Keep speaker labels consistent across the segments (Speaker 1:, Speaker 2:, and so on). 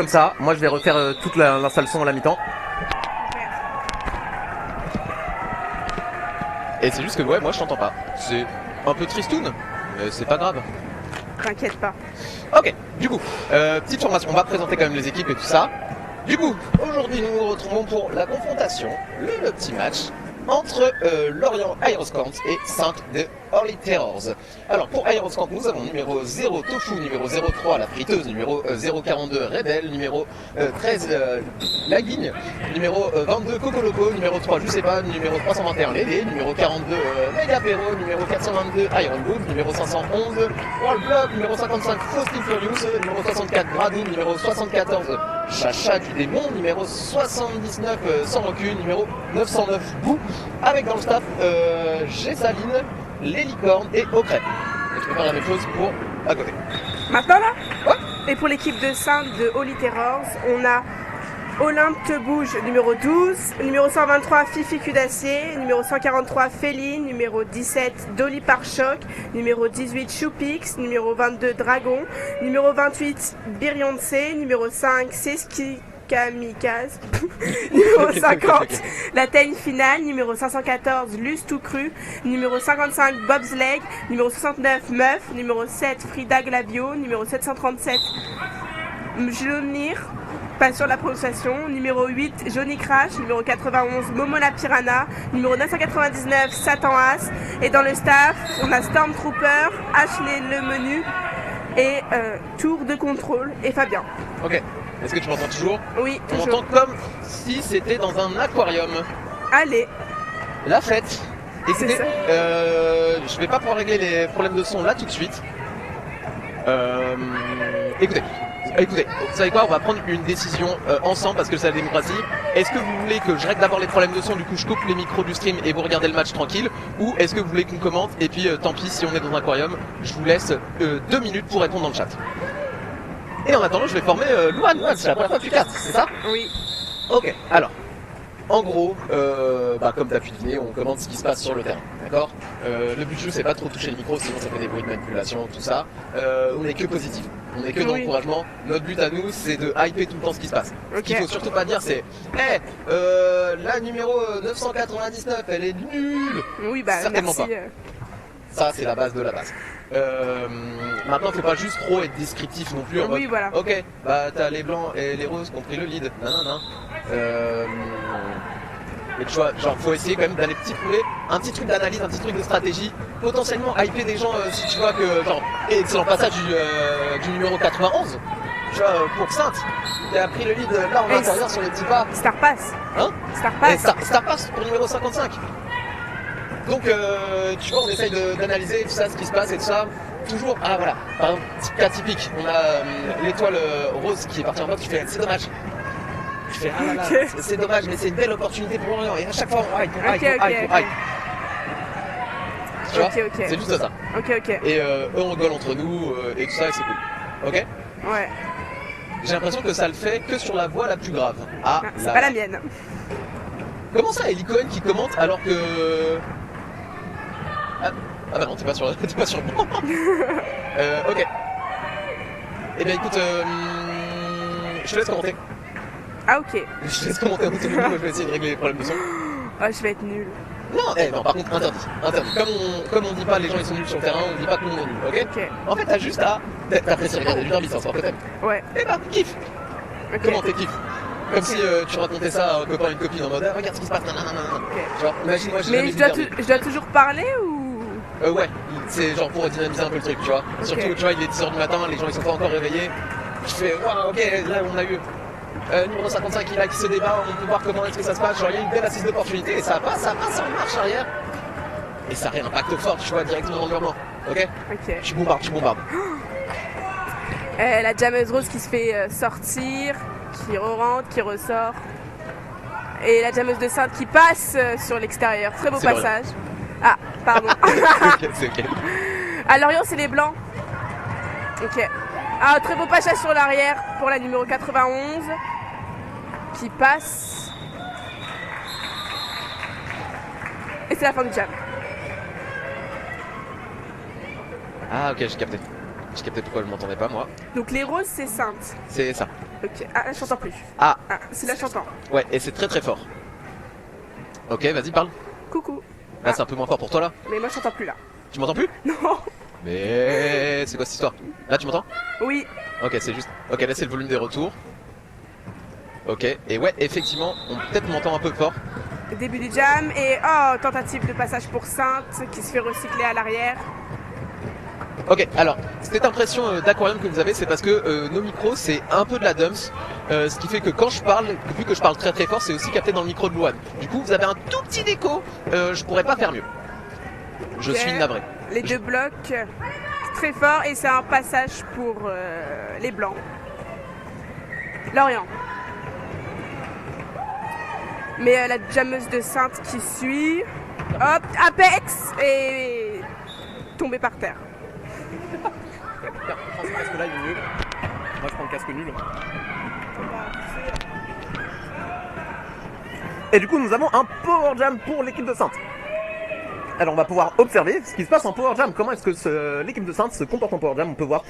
Speaker 1: Comme ça, moi je vais refaire toute l'installation à la mi-temps. Et c'est juste que ouais, moi je t'entends pas. C'est un peu tristoun, mais c'est pas grave.
Speaker 2: T'inquiète pas.
Speaker 1: Ok, du coup, petite formation, on va présenter quand même les équipes et tout ça. Du coup, aujourd'hui nous nous retrouvons pour la confrontation, le petit match entre Lorient Aeroscant et Sainte de Holy Terrors. Alors pour Aeroscant, nous avons numéro 0 Tofu, numéro 03 la friteuse, numéro 042 Rebelle, numéro 13 Laguigne, numéro 22 Cocoloco, numéro 3 je sais pas, numéro 321 Lélé, numéro 42 Megapero, numéro 422 Iron Boot, numéro 511 World Block, numéro 55 Faustin Furious, numéro 64 Gradou, numéro 74 Chacha du démon, numéro 79 Sans Recul, numéro 909 Bou, avec dans le staff Gessaline, les licornes et Ocrep. Et tu peux faire la même chose pour à côté.
Speaker 2: Maintenant là
Speaker 1: Ouais.
Speaker 2: Et pour l'équipe de Sainte de Holy Terrors, on a Olympe Te Bouge, numéro 12, numéro 123 Fifi Cul d'Acier, numéro 143 Féline, numéro 17 Dolly Pare-Choc, numéro 18 Choupix, numéro 22 Dragon, numéro 28 Beyoncé, numéro 5 Seski Kamikaze, numéro 50 La Teigne Finale, numéro 514 Luce Tout Cru, numéro 55 Bobsleg, numéro 69 Meuf, numéro 7 Frida Glavio, numéro 737 Mjlonir, pas sur la prononciation, numéro 8 Johnny Crash, numéro 91 Momo la Piranha, numéro 999 Satan As, et dans le staff on a Stormtrooper, Ashley le Menu et Tour de Contrôle et Fabien.
Speaker 1: Ok, est-ce que tu m'entends toujours?
Speaker 2: Oui,
Speaker 1: On
Speaker 2: toujours.
Speaker 1: m'entend comme si c'était dans un aquarium.
Speaker 2: Allez,
Speaker 1: La fête. Écoutez,
Speaker 2: C'est ça.
Speaker 1: je vais pas pouvoir régler les problèmes de son là tout de suite. Écoutez, vous savez quoi, on va prendre une décision ensemble parce que c'est la démocratie. Est-ce que vous voulez que je règle d'abord les problèmes de son, du coup je coupe les micros du stream et vous regardez le match tranquille, ou est-ce que vous voulez qu'on commente et puis tant pis si on est dans un aquarium, je vous laisse 2 minutes pour répondre dans le chat. Et en attendant je vais former Louane, c'est la première fois que tu casses, c'est ça?
Speaker 2: oui.
Speaker 1: Ok, alors, en gros, comme tu as pu deviner, on commente ce qui se passe sur le terrain, d'accord? Le but du jeu, c'est pas trop toucher le micro, sinon ça fait des bruits de manipulation, tout ça. On est que positif, on est que dans
Speaker 2: Oui.
Speaker 1: l'encouragement. Notre but à nous, c'est de hyper tout le temps ce qui se passe. Ce qu'il
Speaker 2: Ok.
Speaker 1: faut surtout pas dire, c'est la numéro 999, elle est nulle!
Speaker 2: Oui, bah
Speaker 1: Certainement
Speaker 2: merci.
Speaker 1: pas. Ça, c'est la base de la base. Maintenant, faut pas juste trop être descriptif non plus. En
Speaker 2: Oui,
Speaker 1: mode,
Speaker 2: voilà.
Speaker 1: ok, bah t'as les blancs et les roses qui ont pris le lead. Non. Mais tu vois, genre faut essayer quand même d'aller trouver un petit truc d'analyse, un petit truc de stratégie, potentiellement hyper des gens si tu vois que genre excellent passage du numéro 91. Tu vois, pour Sainte, qui a pris le lead là en intérieur sur les petits pas.
Speaker 2: Star Pass.
Speaker 1: Hein?
Speaker 2: Star
Speaker 1: Et
Speaker 2: Pass.
Speaker 1: Star passe pour numéro 55. Donc tu vois, on essaye d'analyser tout ça, ce qui se passe et tout ça. Toujours, ah voilà, par exemple, petit cas typique, on a l'étoile rose qui est partie en bas, qui fait c'est dommage. Je fais ah là là,
Speaker 2: Ok.
Speaker 1: c'est dommage, mais c'est une belle opportunité pour Lorient. Et à chaque fois on hype, on hype,
Speaker 2: Ok,
Speaker 1: on hype,
Speaker 2: ok,
Speaker 1: on hype. Tu vois,
Speaker 2: Ok.
Speaker 1: c'est juste ça.
Speaker 2: Ok.
Speaker 1: Et eux on rigole entre nous et tout ça et c'est cool. Ok?
Speaker 2: Ouais.
Speaker 1: J'ai l'impression que ça le fait que sur la voie la plus grave. Ah,
Speaker 2: C'est
Speaker 1: là,
Speaker 2: pas
Speaker 1: là.
Speaker 2: la mienne.
Speaker 1: Comment ça, Ellie Cohen qui commente alors que... Ah bah non, t'es pas sur moi. Ok. Eh bien écoute, je te laisse commenter.
Speaker 2: Ah ok.
Speaker 1: Je te laisse commenter en autonomie, moi je vais essayer de régler les problèmes de son.
Speaker 2: Ah, je vais être nulle.
Speaker 1: Non, par contre, interdit. Comme on dit pas les gens ils sont nuls sur le terrain, on dit pas que tout le monde est nul, ok?
Speaker 2: Ok.
Speaker 1: En fait, t'as juste à... T'apprécies regarder du derby, ça sera peut-être.
Speaker 2: Ouais.
Speaker 1: Eh bah, kiffe.
Speaker 2: Ok.
Speaker 1: Comment t'es kiff? Comme si tu racontais ça à un copain, une copine en mode ah, regarde ce qui se passe, nanana.
Speaker 2: Ok.
Speaker 1: Tu vois, imagine moi j'ai
Speaker 2: Mais
Speaker 1: jamais
Speaker 2: je
Speaker 1: vu
Speaker 2: dois,
Speaker 1: le derby.
Speaker 2: je dois toujours parler ou...
Speaker 1: Ouais, c'est genre pour dynamiser un peu le truc, tu vois. Surtout, tu vois, il est 10h du matin, les gens ils sont pas encore réveillés. Je fais, waouh, ok, là on a eu numéro 55 qui se débat, on peut voir comment est-ce que ça se passe. Genre, il y a une belle assise d'opportunité et ça passe en marche arrière. Et ça réimpacte fort, tu vois, directement dans le murmure. Ok?
Speaker 2: Ok.
Speaker 1: Tu bombardes.
Speaker 2: La jammeuse rose qui se fait sortir, qui re-rentre, qui ressort. Et la jammeuse de Sainte qui passe sur l'extérieur. Très beau
Speaker 1: C'est vrai.
Speaker 2: passage. Ah, pardon.
Speaker 1: C'est ok.
Speaker 2: À Lorient, c'est les blancs. Ok. Ah, très beau passage sur l'arrière pour la numéro 91 qui passe. Et c'est la fin du jam.
Speaker 1: Ah ok, j'ai capté. J'ai capté pourquoi je m'entendais pas moi.
Speaker 2: Donc les roses, c'est Sainte.
Speaker 1: C'est ça.
Speaker 2: Ok, ah là je t'entends plus.
Speaker 1: Ah,
Speaker 2: C'est là je t'entends.
Speaker 1: ouais, et c'est très très fort. Ok, vas-y, parle.
Speaker 2: Coucou.
Speaker 1: Là, c'est un peu moins fort pour toi là.
Speaker 2: Mais moi je t'entends plus là.
Speaker 1: Tu m'entends plus?
Speaker 2: Non.
Speaker 1: Mais c'est quoi cette histoire? Là, tu m'entends?
Speaker 2: Oui.
Speaker 1: Ok, c'est juste. Ok, là, c'est le volume des retours. Ok, et ouais, effectivement, on peut-être m'entend un peu fort.
Speaker 2: Début du jam et oh, tentative de passage pour Sainte qui se fait recycler à l'arrière.
Speaker 1: Ok, alors, cette impression d'aquarium que vous avez, c'est parce que nos micros, c'est un peu de la dumps. Ce qui fait que quand je parle, vu que je parle très très fort, c'est aussi capté dans le micro de Louane. Du coup, vous avez un tout petit écho. Je pourrais pas faire mieux. Je suis navré.
Speaker 2: Les deux blocs très forts et c'est un passage pour les blancs. Lorient. Mais la jammeuse de Sainte qui suit. Hop, Apex et tombé par terre.
Speaker 1: Prends ce casque là, il est mieux. Moi, je prends le casque nul. Et du coup, nous avons un Power Jam pour l'équipe de Sainte. Alors, on va pouvoir observer ce qui se passe en Power Jam. Comment est-ce que l'équipe de Sainte se comporte en Power Jam? On peut voir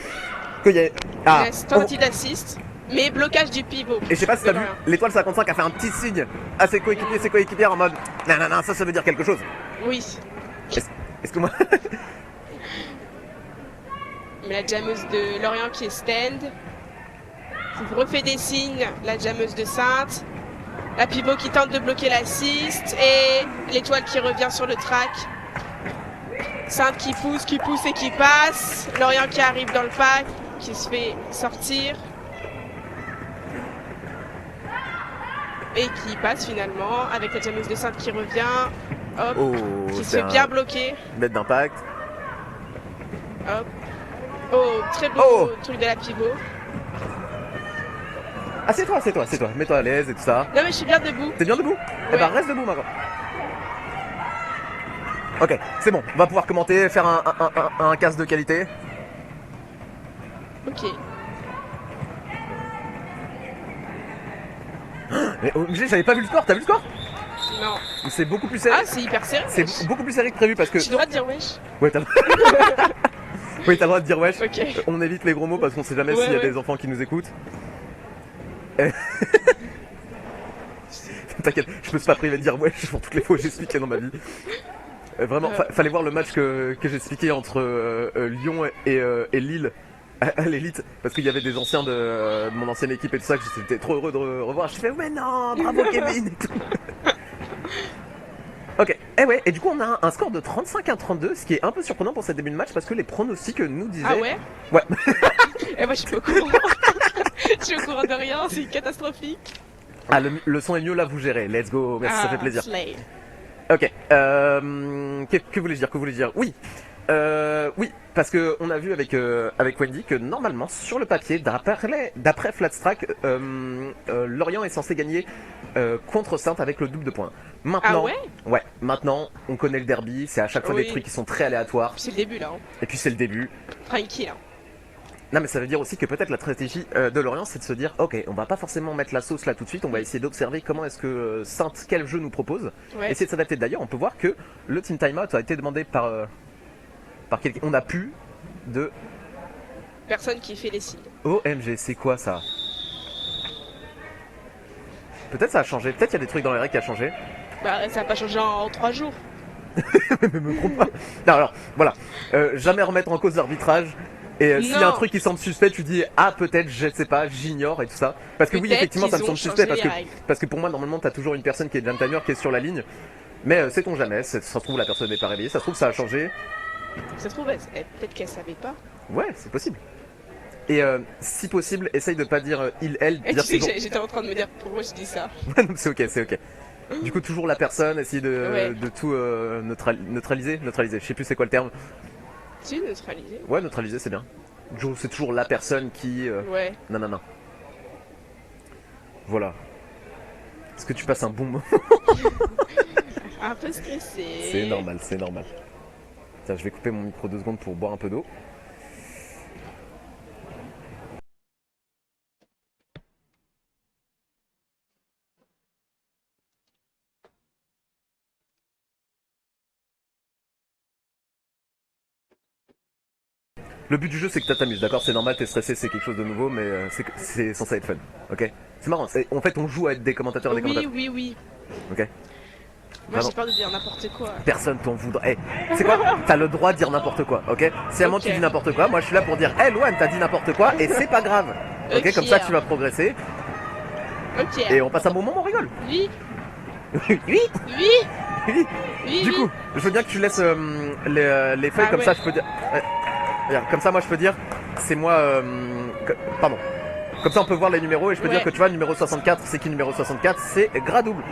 Speaker 1: qu'il y a. Ah,
Speaker 2: tentative d'assist, mais blocage du pivot.
Speaker 1: Et je sais pas si t'as vu, l'étoile 55 a fait un petit signe à ses coéquipiers, ses coéquipières en mode non, non, non, ça veut dire quelque chose.
Speaker 2: Oui.
Speaker 1: Est-ce que moi.
Speaker 2: Mais la jammeuse de Lorient qui est stand. Qui refait des signes, la jammeuse de Sainte. La pivot qui tente de bloquer l'assist. Et l'étoile qui revient sur le track. Sainte qui pousse et qui passe. Lorient qui arrive dans le pack, qui se fait sortir. Et qui passe finalement avec la jammeuse de Sainte qui revient. Hop, qui se fait bien bloquer.
Speaker 1: Bête d'impact.
Speaker 2: Hop. Oh, très beau truc de la pivot.
Speaker 1: Ah, c'est toi. Mets-toi à l'aise et tout ça.
Speaker 2: Non, mais je suis bien debout.
Speaker 1: T'es bien debout?
Speaker 2: Ouais.
Speaker 1: Eh ben, reste debout, Margot. Ok, c'est bon. On va pouvoir commenter, faire un casse de qualité.
Speaker 2: Ok.
Speaker 1: Mais OMG, j'avais pas vu le score. T'as vu le score?
Speaker 2: Non.
Speaker 1: C'est beaucoup plus serré.
Speaker 2: Ah, c'est hyper serré.
Speaker 1: C'est beaucoup plus serré que prévu parce que.
Speaker 2: J'ai le droit de dire wesh.
Speaker 1: Ouais, t'as oui, t'as le droit de dire wesh.
Speaker 2: Ok.
Speaker 1: On évite les gros mots parce qu'on sait jamais s'il y a des enfants qui nous écoutent. T'inquiète, je me suis pas privé de dire wesh pour toutes les fois que j'ai expliqué dans ma vie. Vraiment, fallait voir le match que j'ai expliqué entre Lyon et Lille à l'élite parce qu'il y avait des anciens de mon ancienne équipe et tout ça que j'étais trop heureux de revoir. Je fais ouais non, bravo Kevin et tout. Ok, et du coup on a un score de 35-32, ce qui est un peu surprenant pour ce début de match parce que les pronostics nous disaient...
Speaker 2: Ah ouais?
Speaker 1: Ouais.
Speaker 2: Et moi je suis pas au courant. Je suis au courant de rien, c'est catastrophique.
Speaker 1: Ah, le son est mieux là, vous gérez, let's go, merci, ça fait plaisir.
Speaker 2: Slay.
Speaker 1: Ok, que voulais-je dire? Oui, parce que on a vu avec Wendy que normalement sur le papier, d'après Flatstrack, Lorient est censé gagner contre Sainte avec le double de points. Maintenant, maintenant on connaît le derby, c'est à chaque fois des trucs qui sont très aléatoires.
Speaker 2: C'est le début là.
Speaker 1: Et puis c'est le début.
Speaker 2: Tranquille. Hein.
Speaker 1: Non mais ça veut dire aussi que peut-être la stratégie de Lorient c'est de se dire ok, on va pas forcément mettre la sauce là tout de suite, on va essayer d'observer comment est-ce que Sainte, quel jeu nous propose, essayer de s'adapter. D'ailleurs on peut voir que le team timeout a été demandé par quelqu'un, on a plus de...
Speaker 2: Personne qui fait les signes.
Speaker 1: OMG, c'est quoi ça? Peut-être ça a changé, peut-être il y a des trucs dans les règles qui a changé.
Speaker 2: Bah ça a pas changé en 3 jours.
Speaker 1: Mais me trompe pas. Non alors, voilà, jamais remettre en cause l'arbitrage. Et s'il y a un truc qui semble suspect, tu dis ah peut-être, je sais pas, j'ignore et tout ça. Parce que oui, effectivement, ça me semble suspect parce que pour moi, normalement, t'as toujours une personne qui est jam timer qui est sur la ligne. Mais sait-on jamais, ça se trouve la personne n'est pas réveillée, ça se trouve ça a changé.
Speaker 2: Ça se trouve, peut-être qu'elle savait pas.
Speaker 1: Ouais, c'est possible. Et si possible, essaye de pas dire il, elle.
Speaker 2: Et dire tu sais que j'étais en train de me dire pourquoi je dis ça.
Speaker 1: Ouais, non, c'est ok. Du coup, toujours la personne, essayer de tout neutraliser. Je sais plus c'est quoi le terme.
Speaker 2: Si, neutraliser.
Speaker 1: Ouais, neutraliser, c'est bien. C'est toujours la personne qui...
Speaker 2: Ouais.
Speaker 1: Non. Voilà. Est-ce que tu passes un bon moment?
Speaker 2: Un peu stressé.
Speaker 1: C'est normal. Tiens, je vais couper mon micro 2 secondes pour boire un peu d'eau.
Speaker 3: Le but du jeu c'est que tu t'amuses, d'accord? C'est normal, t'es stressé, c'est quelque chose de nouveau, mais c'est censé être fun, ok? C'est marrant, en fait on joue à être des commentateurs et des commentateurs.
Speaker 2: Oui.
Speaker 3: Ok?
Speaker 2: Moi j'ai peur de dire n'importe quoi.
Speaker 3: Personne t'en voudra. Eh, c'est quoi? T'as le droit de dire n'importe quoi, ok? Si à un moment tu dis n'importe quoi, moi je suis là pour dire, hey Loane, t'as dit n'importe quoi et c'est pas grave. Ok, comme ça tu vas progresser.
Speaker 2: Ok.
Speaker 3: Et on passe un bon moment, on rigole.
Speaker 2: Oui.
Speaker 3: Oui.
Speaker 2: Oui.
Speaker 3: Du coup, je veux bien que tu laisses les feuilles, comme ça je peux dire. Regarde, comme ça moi je peux dire, c'est moi. Pardon. Comme ça on peut voir les numéros et je peux dire que tu vois, numéro 64, c'est qui numéro 64? C'est Gradouble.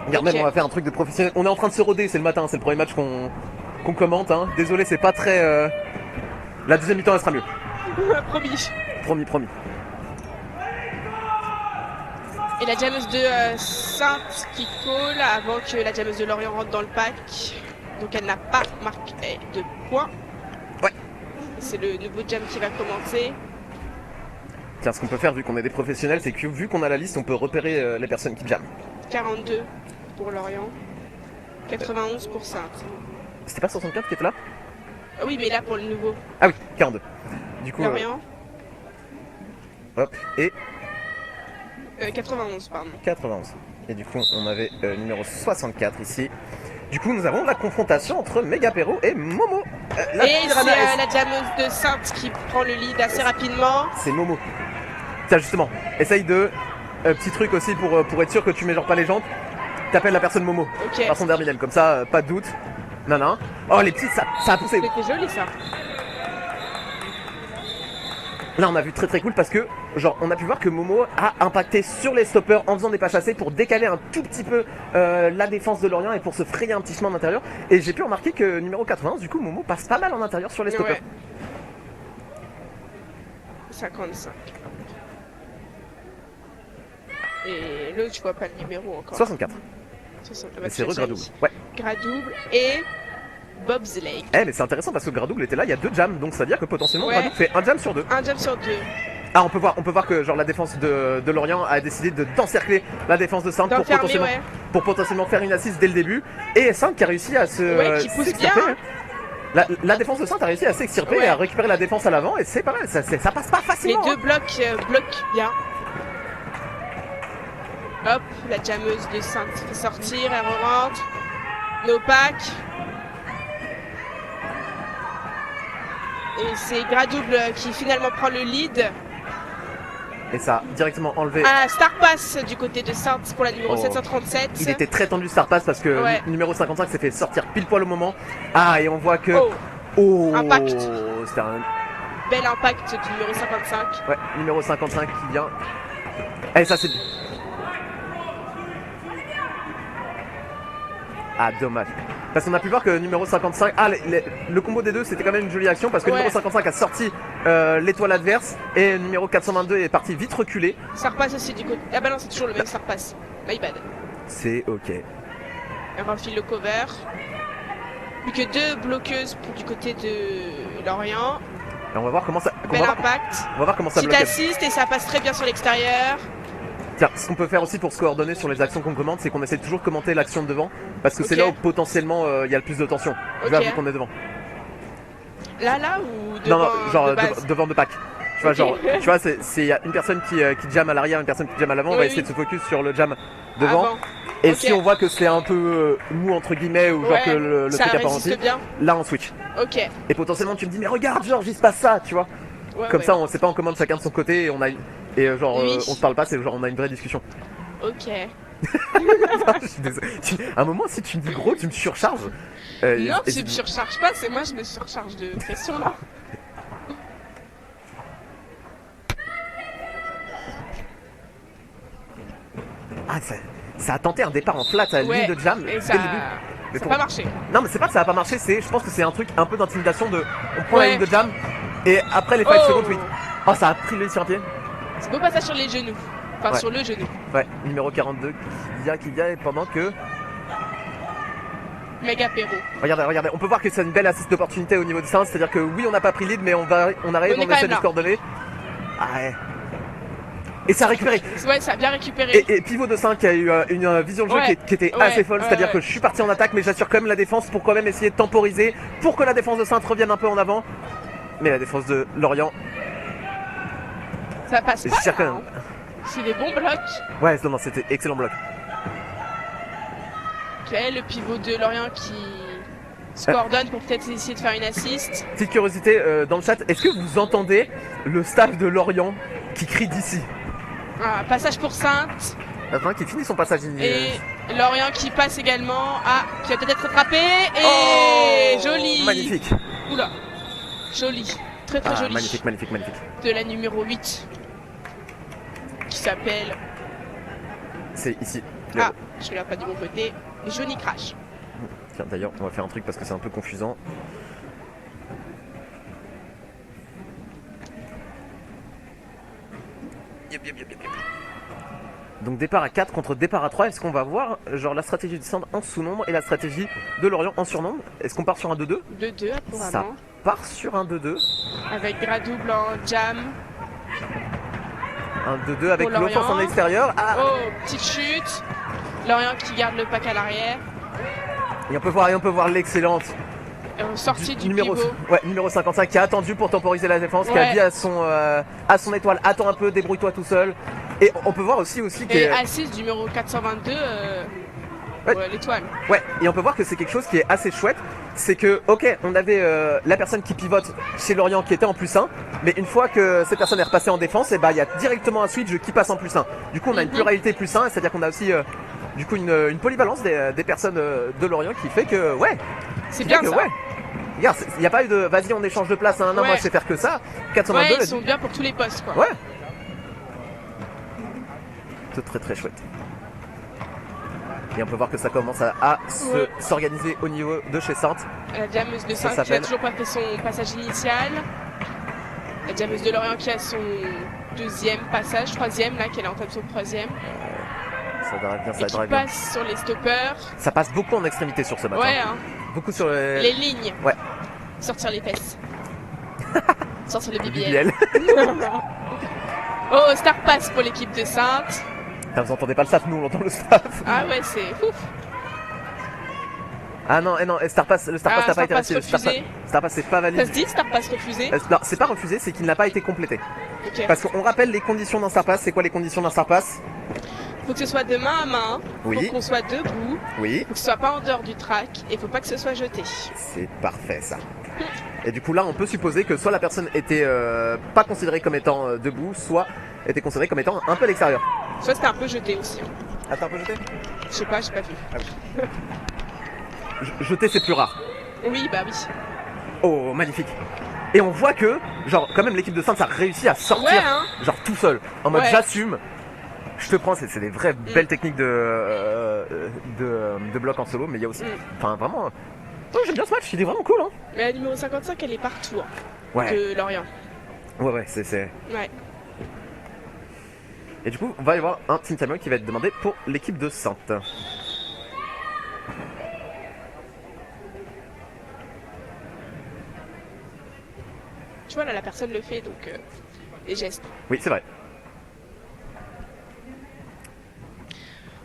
Speaker 3: Regarde, même on va faire un truc de professionnel. On est en train de se roder, c'est le matin, c'est le premier match qu'on commente. Hein. Désolé, c'est pas très. La deuxième mi-temps elle sera mieux.
Speaker 2: Promis.
Speaker 3: Promis.
Speaker 2: Et la jammeuse de Sainte qui call avant que la jammeuse de Lorient rentre dans le pack. Donc elle n'a pas marqué de points.
Speaker 3: Ouais.
Speaker 2: C'est le nouveau jam qui va commencer.
Speaker 3: Tiens, ce qu'on peut faire vu qu'on est des professionnels, c'est que vu qu'on a la liste, on peut repérer les personnes qui jamment.
Speaker 2: 42 pour Lorient. 91 pour Sainte.
Speaker 3: C'était pas 64 qui était là?
Speaker 2: Oui, mais là pour le nouveau.
Speaker 3: Ah oui, 42. Du coup.
Speaker 2: Lorient.
Speaker 3: Hop, et
Speaker 2: 91, pardon.
Speaker 3: 91. Et du coup, on avait numéro 64 ici. Du coup, nous avons la confrontation entre Megapéro et Momo.
Speaker 2: Et c'est la jammeuse de Sainte qui prend le lead assez rapidement.
Speaker 3: C'est Momo. Tiens, justement, essaye de. Petit truc aussi pour être sûr que tu mets genre pas les jambes. T'appelles la personne Momo.
Speaker 2: Ok.
Speaker 3: Par son terminal, comme ça, pas de doute. Non. Oh, les petites, ça a poussé.
Speaker 2: C'était joli ça.
Speaker 3: Là, on a vu très cool parce que, genre, on a pu voir que Momo a impacté sur les stoppers en faisant des pas chassés pour décaler un tout petit peu la défense de Lorient et pour se frayer un petit chemin en intérieur. Et j'ai pu remarquer que numéro 91, du coup, Momo passe pas mal en intérieur sur les stoppers.
Speaker 2: Ouais. 55. Et l'autre, je vois pas le numéro encore.
Speaker 3: 64. Mais c'est Gradouble. Ouais.
Speaker 2: Gradouble et Bobsleigh.
Speaker 3: Eh, mais c'est intéressant parce que Gradouble était là, il y a 2 jams, donc ça veut dire que potentiellement Gradouble fait un jam sur 2.
Speaker 2: Un jam sur 2.
Speaker 3: Ah, on peut voir que genre la défense de Lorient a décidé d'encercler la défense de Sainte pour potentiellement faire une assise dès le début. Et Sainte qui a réussi à se
Speaker 2: qui pousse bien.
Speaker 3: La défense de Sainte a réussi à s'extirper et à récupérer la défense à l'avant et c'est pas mal, ça passe pas facilement.
Speaker 2: Les deux bloquent bien. Hop, la jammeuse de Sainte fait sortir, elle rentre. No pack. Et c'est Gradouble qui finalement prend le lead.
Speaker 3: Et ça a directement enlevé.
Speaker 2: Ah, Star Pass du côté de Sainte pour la numéro 737.
Speaker 3: Il était très tendu Star Pass parce que numéro 55 s'est fait sortir pile poil au moment. Ah, et on voit que.
Speaker 2: Impact.
Speaker 3: C'était un
Speaker 2: bel impact du numéro 55.
Speaker 3: Ouais, numéro 55 qui vient. Et ça c'est. Ah, dommage. Parce qu'on a pu voir que numéro 55... Ah, le combo des deux, c'était quand même une jolie action parce que numéro 55 a sorti l'étoile adverse et numéro 422 est parti vite reculer.
Speaker 2: Ça repasse aussi du côté... Ah bah non, c'est toujours le même, ça repasse. My bad.
Speaker 3: C'est ok.
Speaker 2: Elle refile le cover. Plus que 2 bloqueuses pour du côté de Lorient.
Speaker 3: Et on va voir comment ça...
Speaker 2: Bel impact.
Speaker 3: On va voir comment ça bloque.
Speaker 2: Petit assist et ça passe très bien sur l'extérieur.
Speaker 3: Tiens, ce qu'on peut faire aussi pour se coordonner sur les actions qu'on commente, c'est qu'on essaie de toujours commenter l'action de devant. Parce que c'est là où potentiellement il y a le plus de tension. Tu vois, vu qu'on est devant.
Speaker 2: Là ou devant?
Speaker 3: Non, genre devant de pack. Tu vois, genre, tu vois, il y a une personne qui jamme à l'arrière, une personne qui jamme à l'avant. On va essayer de se focus sur le jam devant. Et si on voit que c'est un peu mou entre guillemets ou genre que le truc a pas rempli, là on switch.
Speaker 2: Ok.
Speaker 3: Et potentiellement tu me dis mais regarde Georges il se passe ça, tu vois. Comme ça on sait pas, on commande chacun de son côté et on a on se parle pas, c'est genre on a une vraie discussion.
Speaker 2: Ok.
Speaker 3: Je suis désolé. À un moment si tu me dis gros tu me surcharges.
Speaker 2: Non tu me surcharges pas, c'est moi je me surcharge de pression là.
Speaker 3: Ah ça a tenté un départ en flat à ligne de jam dès le début.
Speaker 2: Mais ça n'a pas marché.
Speaker 3: Non mais c'est pas que ça a pas marché, je pense que c'est un truc un peu d'intimidation de on prend la ligne de jam et après les 5 secondes oui. Oh ça a pris le sur un pied.
Speaker 2: C'est beau passage sur les genoux. Enfin sur le genou.
Speaker 3: Ouais, numéro 42 qui vient et pendant que
Speaker 2: Megapéro.
Speaker 3: Regardez, on peut voir que c'est une belle assist d'opportunité au niveau de ça, c'est-à-dire que oui on n'a pas pris lead mais on arrive, on essaie de se coordonner. Ah ouais. Et ça a récupéré.
Speaker 2: Ouais, ça a bien récupéré.
Speaker 3: Et Pivot de 5 qui a eu une vision de jeu qui était assez folle, c'est-à-dire que je suis parti en attaque mais j'assure quand même la défense pour quand même essayer de temporiser pour que la défense de Sainte revienne un peu en avant. mais la défense de Lorient.
Speaker 2: Ça passe pas.
Speaker 3: Quand même.
Speaker 2: C'est des bons blocs.
Speaker 3: Ouais, non, c'était excellent bloc.
Speaker 2: Ok, le pivot de Lorient qui se coordonne pour peut-être essayer de faire une assist.
Speaker 3: Petite curiosité dans le chat, est-ce que vous entendez le staff de Lorient qui crie d'ici?
Speaker 2: Ah, passage pour Sainte.
Speaker 3: Attends, qui finit son passage.
Speaker 2: Et Lorient qui passe également. Ah, qui va peut-être être rattrapé. Et joli.
Speaker 3: Magnifique.
Speaker 2: Oula, joli. Très joli.
Speaker 3: Magnifique, magnifique, magnifique.
Speaker 2: De la numéro 8. Qui s'appelle...
Speaker 3: C'est ici.
Speaker 2: Ah, je regarde pas du bon côté. Johnny Crash.
Speaker 3: Tiens, d'ailleurs, on va faire un truc parce que c'est un peu confusant. Donc départ à 4 contre départ à 3, est-ce qu'on va voir genre la stratégie du centre en sous-nombre et la stratégie de Lorient en surnombre? Est-ce qu'on part sur un 2-2?
Speaker 2: 2-2 apparemment.
Speaker 3: Ça part sur un 2-2.
Speaker 2: Avec Gradouble en jam.
Speaker 3: Un 2-2 avec l'offense en extérieur. Ah.
Speaker 2: Oh, petite chute. Lorient qui garde le pack à l'arrière.
Speaker 3: Et on peut voir l'excellente
Speaker 2: sortie du
Speaker 3: numéro,
Speaker 2: pivot.
Speaker 3: ouais, numéro 55 qui a attendu pour temporiser la défense, qui a dit à son étoile, attends un peu, débrouille-toi tout seul. Et on peut voir aussi
Speaker 2: et assist numéro 422 l'étoile.
Speaker 3: Ouais, et on peut voir que c'est quelque chose qui est assez chouette. C'est que, ok, on avait la personne qui pivote chez Lorient qui était en +1, mais une fois que cette personne est repassée en défense, et bah il y a directement un switch qui passe en +1. Du coup, on a une pluralité +1, c'est-à-dire qu'on a aussi du coup une polyvalence des personnes de Lorient qui fait que, ouais,
Speaker 2: c'est bien ça.
Speaker 3: Ouais. Regarde, il n'y a pas eu de vas-y on échange de place, hein, non, moi je sais faire que ça. 422,
Speaker 2: ouais, ils sont bien pour tous les postes quoi.
Speaker 3: Ouais. C'est très très chouette. Et on peut voir que ça commence à s'organiser au niveau de chez Sainte.
Speaker 2: La diameuse de Sainte qui n'a toujours pas fait son passage initial. La diameuse de Lorient qui a son deuxième passage, troisième là, qu'elle entame son troisième.
Speaker 3: Ça drive bien, ça
Speaker 2: drive bien. Passe sur les stoppers.
Speaker 3: Ça passe beaucoup en extrémité sur ce matin.
Speaker 2: Ouais, hein.
Speaker 3: Beaucoup sur
Speaker 2: les lignes.
Speaker 3: Ouais.
Speaker 2: Sortir les fesses. Sortir le BBL. Oh, star pass pour l'équipe de Sainte.
Speaker 3: Vous entendez pas le staff, nous on entend le staff.
Speaker 2: Ah ouais, c'est ouf.
Speaker 3: Ah non, le Star Pass n'a pas été refusé. Star Pass c'est pas valide.
Speaker 2: Ça se dit Star Pass refusé?
Speaker 3: Non, c'est pas refusé, c'est qu'il n'a pas été complété.
Speaker 2: Okay.
Speaker 3: Parce qu'on rappelle les conditions d'un Star Pass. C'est quoi les conditions d'un Star Pass?
Speaker 2: Faut que ce soit de main à main.
Speaker 3: Oui.
Speaker 2: Faut qu'on soit debout.
Speaker 3: Oui.
Speaker 2: Faut que ce soit pas en dehors du track et faut pas que ce soit jeté.
Speaker 3: C'est parfait ça. Et du coup là on peut supposer que soit la personne était pas considérée comme étant debout, soit était considérée comme étant un peu à l'extérieur.
Speaker 2: Soit c'était un peu jeté aussi.
Speaker 3: Ah t'es un peu jeté?
Speaker 2: Je sais pas, j'ai pas vu.
Speaker 3: Ah oui. Jeter c'est plus rare.
Speaker 2: Oui bah oui.
Speaker 3: Oh magnifique. Et on voit que genre quand même l'équipe de Sainte a réussi à sortir genre tout seul. En mode j'assume. Je te prends, c'est des vraies belles techniques de bloc en solo, mais il y a aussi. Enfin vraiment. Oh, j'aime bien ce match, il est vraiment cool hein.
Speaker 2: Mais la numéro 55 elle est partout hein,
Speaker 3: ouais.
Speaker 2: De Lorient.
Speaker 3: Ouais c'est.
Speaker 2: Ouais.
Speaker 3: Et du coup on va y avoir un team timer qui va être demandé pour l'équipe de Sainte.
Speaker 2: Tu vois là la personne le fait donc les gestes.
Speaker 3: Oui c'est vrai.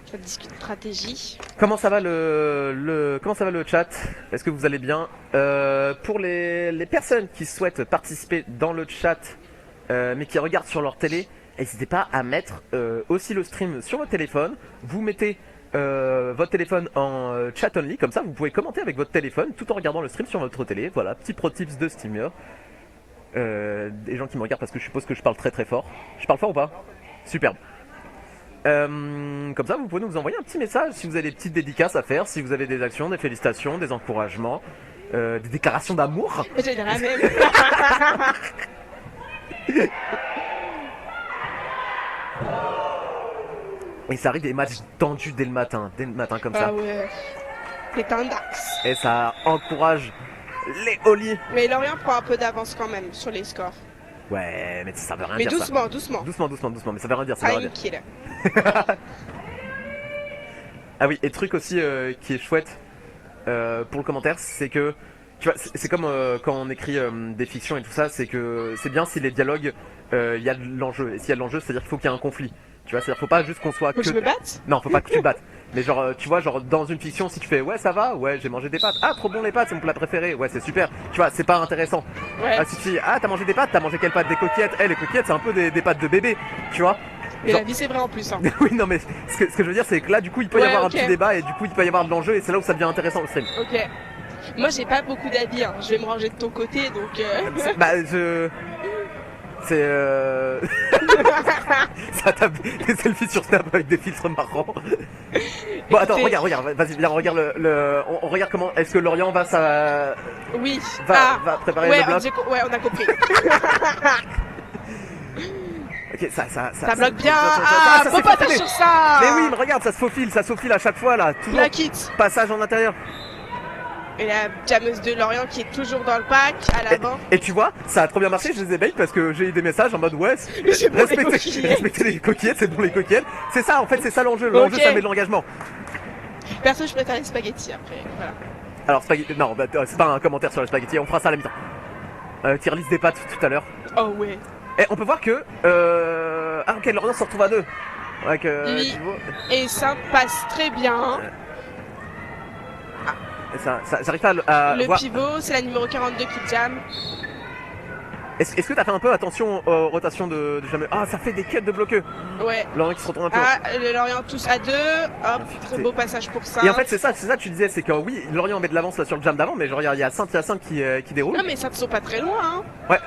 Speaker 2: Ça discute stratégie.
Speaker 3: Comment ça va comment ça va le chat? Est-ce que vous allez bien? Pour les personnes qui souhaitent participer dans le chat mais qui regardent sur leur télé, n'hésitez pas à mettre aussi le stream sur votre téléphone. Vous mettez votre téléphone en chat only, comme ça vous pouvez commenter avec votre téléphone tout en regardant le stream sur votre télé. Voilà, petit pro tips de streamer. Des gens qui me regardent parce que je suppose que je parle très très fort. Je parle fort ou pas? Superbe. Comme ça vous pouvez nous envoyer un petit message si vous avez des petites dédicaces à faire, si vous avez des actions, des félicitations, des encouragements, des déclarations d'amour.
Speaker 2: J'ai la même.
Speaker 3: Et ça arrive des matchs tendus dès le matin comme ça.
Speaker 2: Ah ouais. C'est un dax.
Speaker 3: Et ça encourage les Oli.
Speaker 2: Mais Lorient prend un peu d'avance quand même sur les scores.
Speaker 3: Ouais, mais ça veut rien
Speaker 2: dire.
Speaker 3: Mais
Speaker 2: doucement.
Speaker 3: Doucement, mais ça veut rien dire. Ça veut rien dire. Ah oui, et truc aussi qui est chouette pour le commentaire, c'est que tu vois, c'est comme quand on écrit des fictions et tout ça, c'est que c'est bien si les dialogues, il y a de l'enjeu. Et s'il y a de l'enjeu, c'est-à-dire qu'il faut qu'il y ait un conflit. Tu vois, c'est-à-dire faut pas juste qu'on soit
Speaker 2: faut que je me batte.
Speaker 3: Non, faut pas que tu te battes. Mais genre, tu vois, genre dans une fiction, si tu fais ouais, ça va, ouais, j'ai mangé des pâtes. Ah, trop bon les pâtes, c'est mon plat préféré. Ouais, c'est super. Tu vois, c'est pas intéressant.
Speaker 2: Ouais.
Speaker 3: Si tu dis ah, t'as mangé des pâtes, t'as mangé quelles pâtes? Des coquillettes. Les coquillettes, c'est un peu des pâtes de bébé, tu vois.
Speaker 2: Mais
Speaker 3: Genre-
Speaker 2: la vie c'est vrai en plus. Hein.
Speaker 3: Oui, non, mais ce que je veux dire, c'est que là, du coup, il peut y
Speaker 2: Ouais,
Speaker 3: avoir
Speaker 2: ok.
Speaker 3: un petit débat et du coup, il peut y avoir de l'enjeu et c'est là où ça devient intéressant le stream.
Speaker 2: Ok. Moi j'ai pas beaucoup d'avis. Hein. Je vais me ranger de ton côté donc.
Speaker 3: Bah, c'est ça tape des selfies sur Snap avec des filtres marrants. Bon, attends,
Speaker 2: Écoutez-
Speaker 3: regarde, vas-y, viens, regarde on regarde comment est-ce que Lorient va
Speaker 2: Oui.
Speaker 3: va préparer
Speaker 2: Ouais,
Speaker 3: le bloc.
Speaker 2: ouais, on a compris.
Speaker 3: Ok, ça
Speaker 2: Ça bloque bien.
Speaker 3: ça
Speaker 2: Faut
Speaker 3: s'est
Speaker 2: pas
Speaker 3: faufilé.
Speaker 2: faire sur ça.
Speaker 3: Mais oui, mais regarde, ça se faufile à chaque fois là, toujours
Speaker 2: La quitte.
Speaker 3: passage en intérieur.
Speaker 2: Et la jammeuse de Lorient qui est toujours dans le pack à l'avant.
Speaker 3: Et tu vois, ça a trop bien marché, je les ai bait parce que j'ai eu des messages en mode ouais,
Speaker 2: C'est bon, les coquillettes.
Speaker 3: respectez les coquillettes, c'est bon les coquillettes. C'est ça en fait, c'est ça l'enjeu, l'enjeu
Speaker 2: Ok.
Speaker 3: ça met de l'engagement.
Speaker 2: Perso, je préfère les spaghettis après. Voilà.
Speaker 3: Alors spaghetti, non, bah, c'est pas un commentaire sur les spaghettis, on fera ça à la mi-temps. Tier list des pâtes tout à l'heure.
Speaker 2: Oh ouais.
Speaker 3: Et on peut voir que ah ok, Lorient se retrouve à 2. Ouais, que
Speaker 2: Oui.
Speaker 3: tu vois,
Speaker 2: Et ça passe très bien.
Speaker 3: j'arrive pas à
Speaker 2: Le
Speaker 3: voir.
Speaker 2: pivot, c'est la numéro 42 qui jamme.
Speaker 3: Est-ce que t'as fait un peu attention aux rotations de jamais? Ah, ça fait des cuts de bloqueux.
Speaker 2: Ouais.
Speaker 3: Lorient qui se retourne un peu.
Speaker 2: Ah, le Lorient tous à 2. Hop, très beau passage pour ça.
Speaker 3: Et en fait, c'est ça que tu disais, c'est que oui, Lorient met de l'avance là sur le jam d'avant, mais genre il y a Saint qui déroule.
Speaker 2: Non, mais ça ne sont pas très loin. Hein.
Speaker 3: Ouais.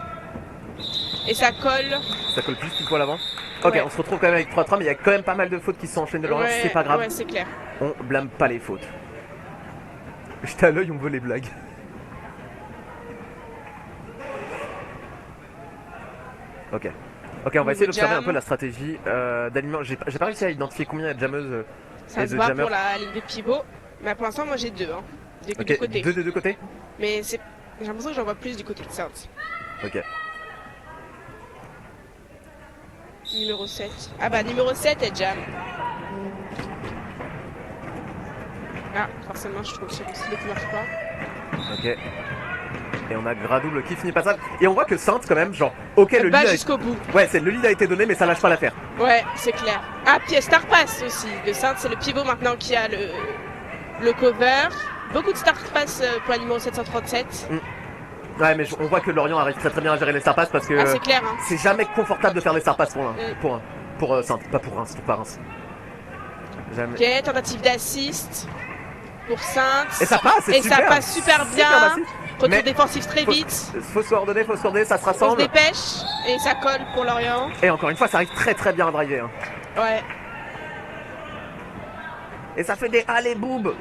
Speaker 2: Et ça colle.
Speaker 3: Ça colle plus pile poil avant. Ok,
Speaker 2: Ouais.
Speaker 3: on se retrouve quand même avec 3-3, mais il y a quand même pas mal de fautes qui s'enchaînent de Lorient,
Speaker 2: Ouais,
Speaker 3: c'est pas grave.
Speaker 2: Ouais, c'est clair.
Speaker 3: On blâme pas les fautes. J'étais à l'œil, on veut les blagues. Ok. Ok, on va essayer d'observer un peu la stratégie d'alignement. J'ai pas réussi à identifier combien il y a de jammeuses
Speaker 2: Ça
Speaker 3: et
Speaker 2: se
Speaker 3: de
Speaker 2: voit
Speaker 3: jammers.
Speaker 2: pour la ligne des pivots. Mais pour l'instant, moi j'ai 2. Hein. Des
Speaker 3: Ok,
Speaker 2: deux côtés.
Speaker 3: deux des deux côtés.
Speaker 2: Mais j'ai l'impression que j'en vois plus du côté de Sainte.
Speaker 3: Ok.
Speaker 2: Numéro 7. Ah bah, numéro 7, elle jam. Ah, forcément, je trouve que c'est le qui marche pas.
Speaker 3: Ok. Et on a Gradouble qui finit passage. Et on voit que Sainte quand même, genre, ok, le
Speaker 2: Elle
Speaker 3: lead
Speaker 2: bat
Speaker 3: a...
Speaker 2: jusqu'au bout.
Speaker 3: Ouais, le lead a été donné, mais ça lâche pas l'affaire.
Speaker 2: Ouais, c'est clair. Ah, puis Star Pass aussi. De Sainte, c'est le pivot maintenant qui a le cover. Beaucoup de Star Pass pour la numéro 737.
Speaker 3: Ouais, mais on voit que Lorient arrive très très bien à gérer les Star Pass parce que
Speaker 2: Ah, c'est clair, hein.
Speaker 3: c'est jamais confortable de faire des Star Pass
Speaker 2: Mm.
Speaker 3: pour Sainte, pas pour Reims, pour pas Reims. Jamais.
Speaker 2: Ok, tentative d'assist pour Sainte.
Speaker 3: Et ça passe, c'est
Speaker 2: Et
Speaker 3: super.
Speaker 2: ça passe super bien.
Speaker 3: d'assist.
Speaker 2: Retour
Speaker 3: Mais-
Speaker 2: défensif très
Speaker 3: Faut-
Speaker 2: vite.
Speaker 3: Faut se coordonner, ça se
Speaker 2: On se
Speaker 3: rassemble.
Speaker 2: dépêche. Et ça colle pour Lorient.
Speaker 3: Et encore une fois, ça arrive très très bien à driver. Hein.
Speaker 2: Ouais.
Speaker 3: Et ça fait des allez boum.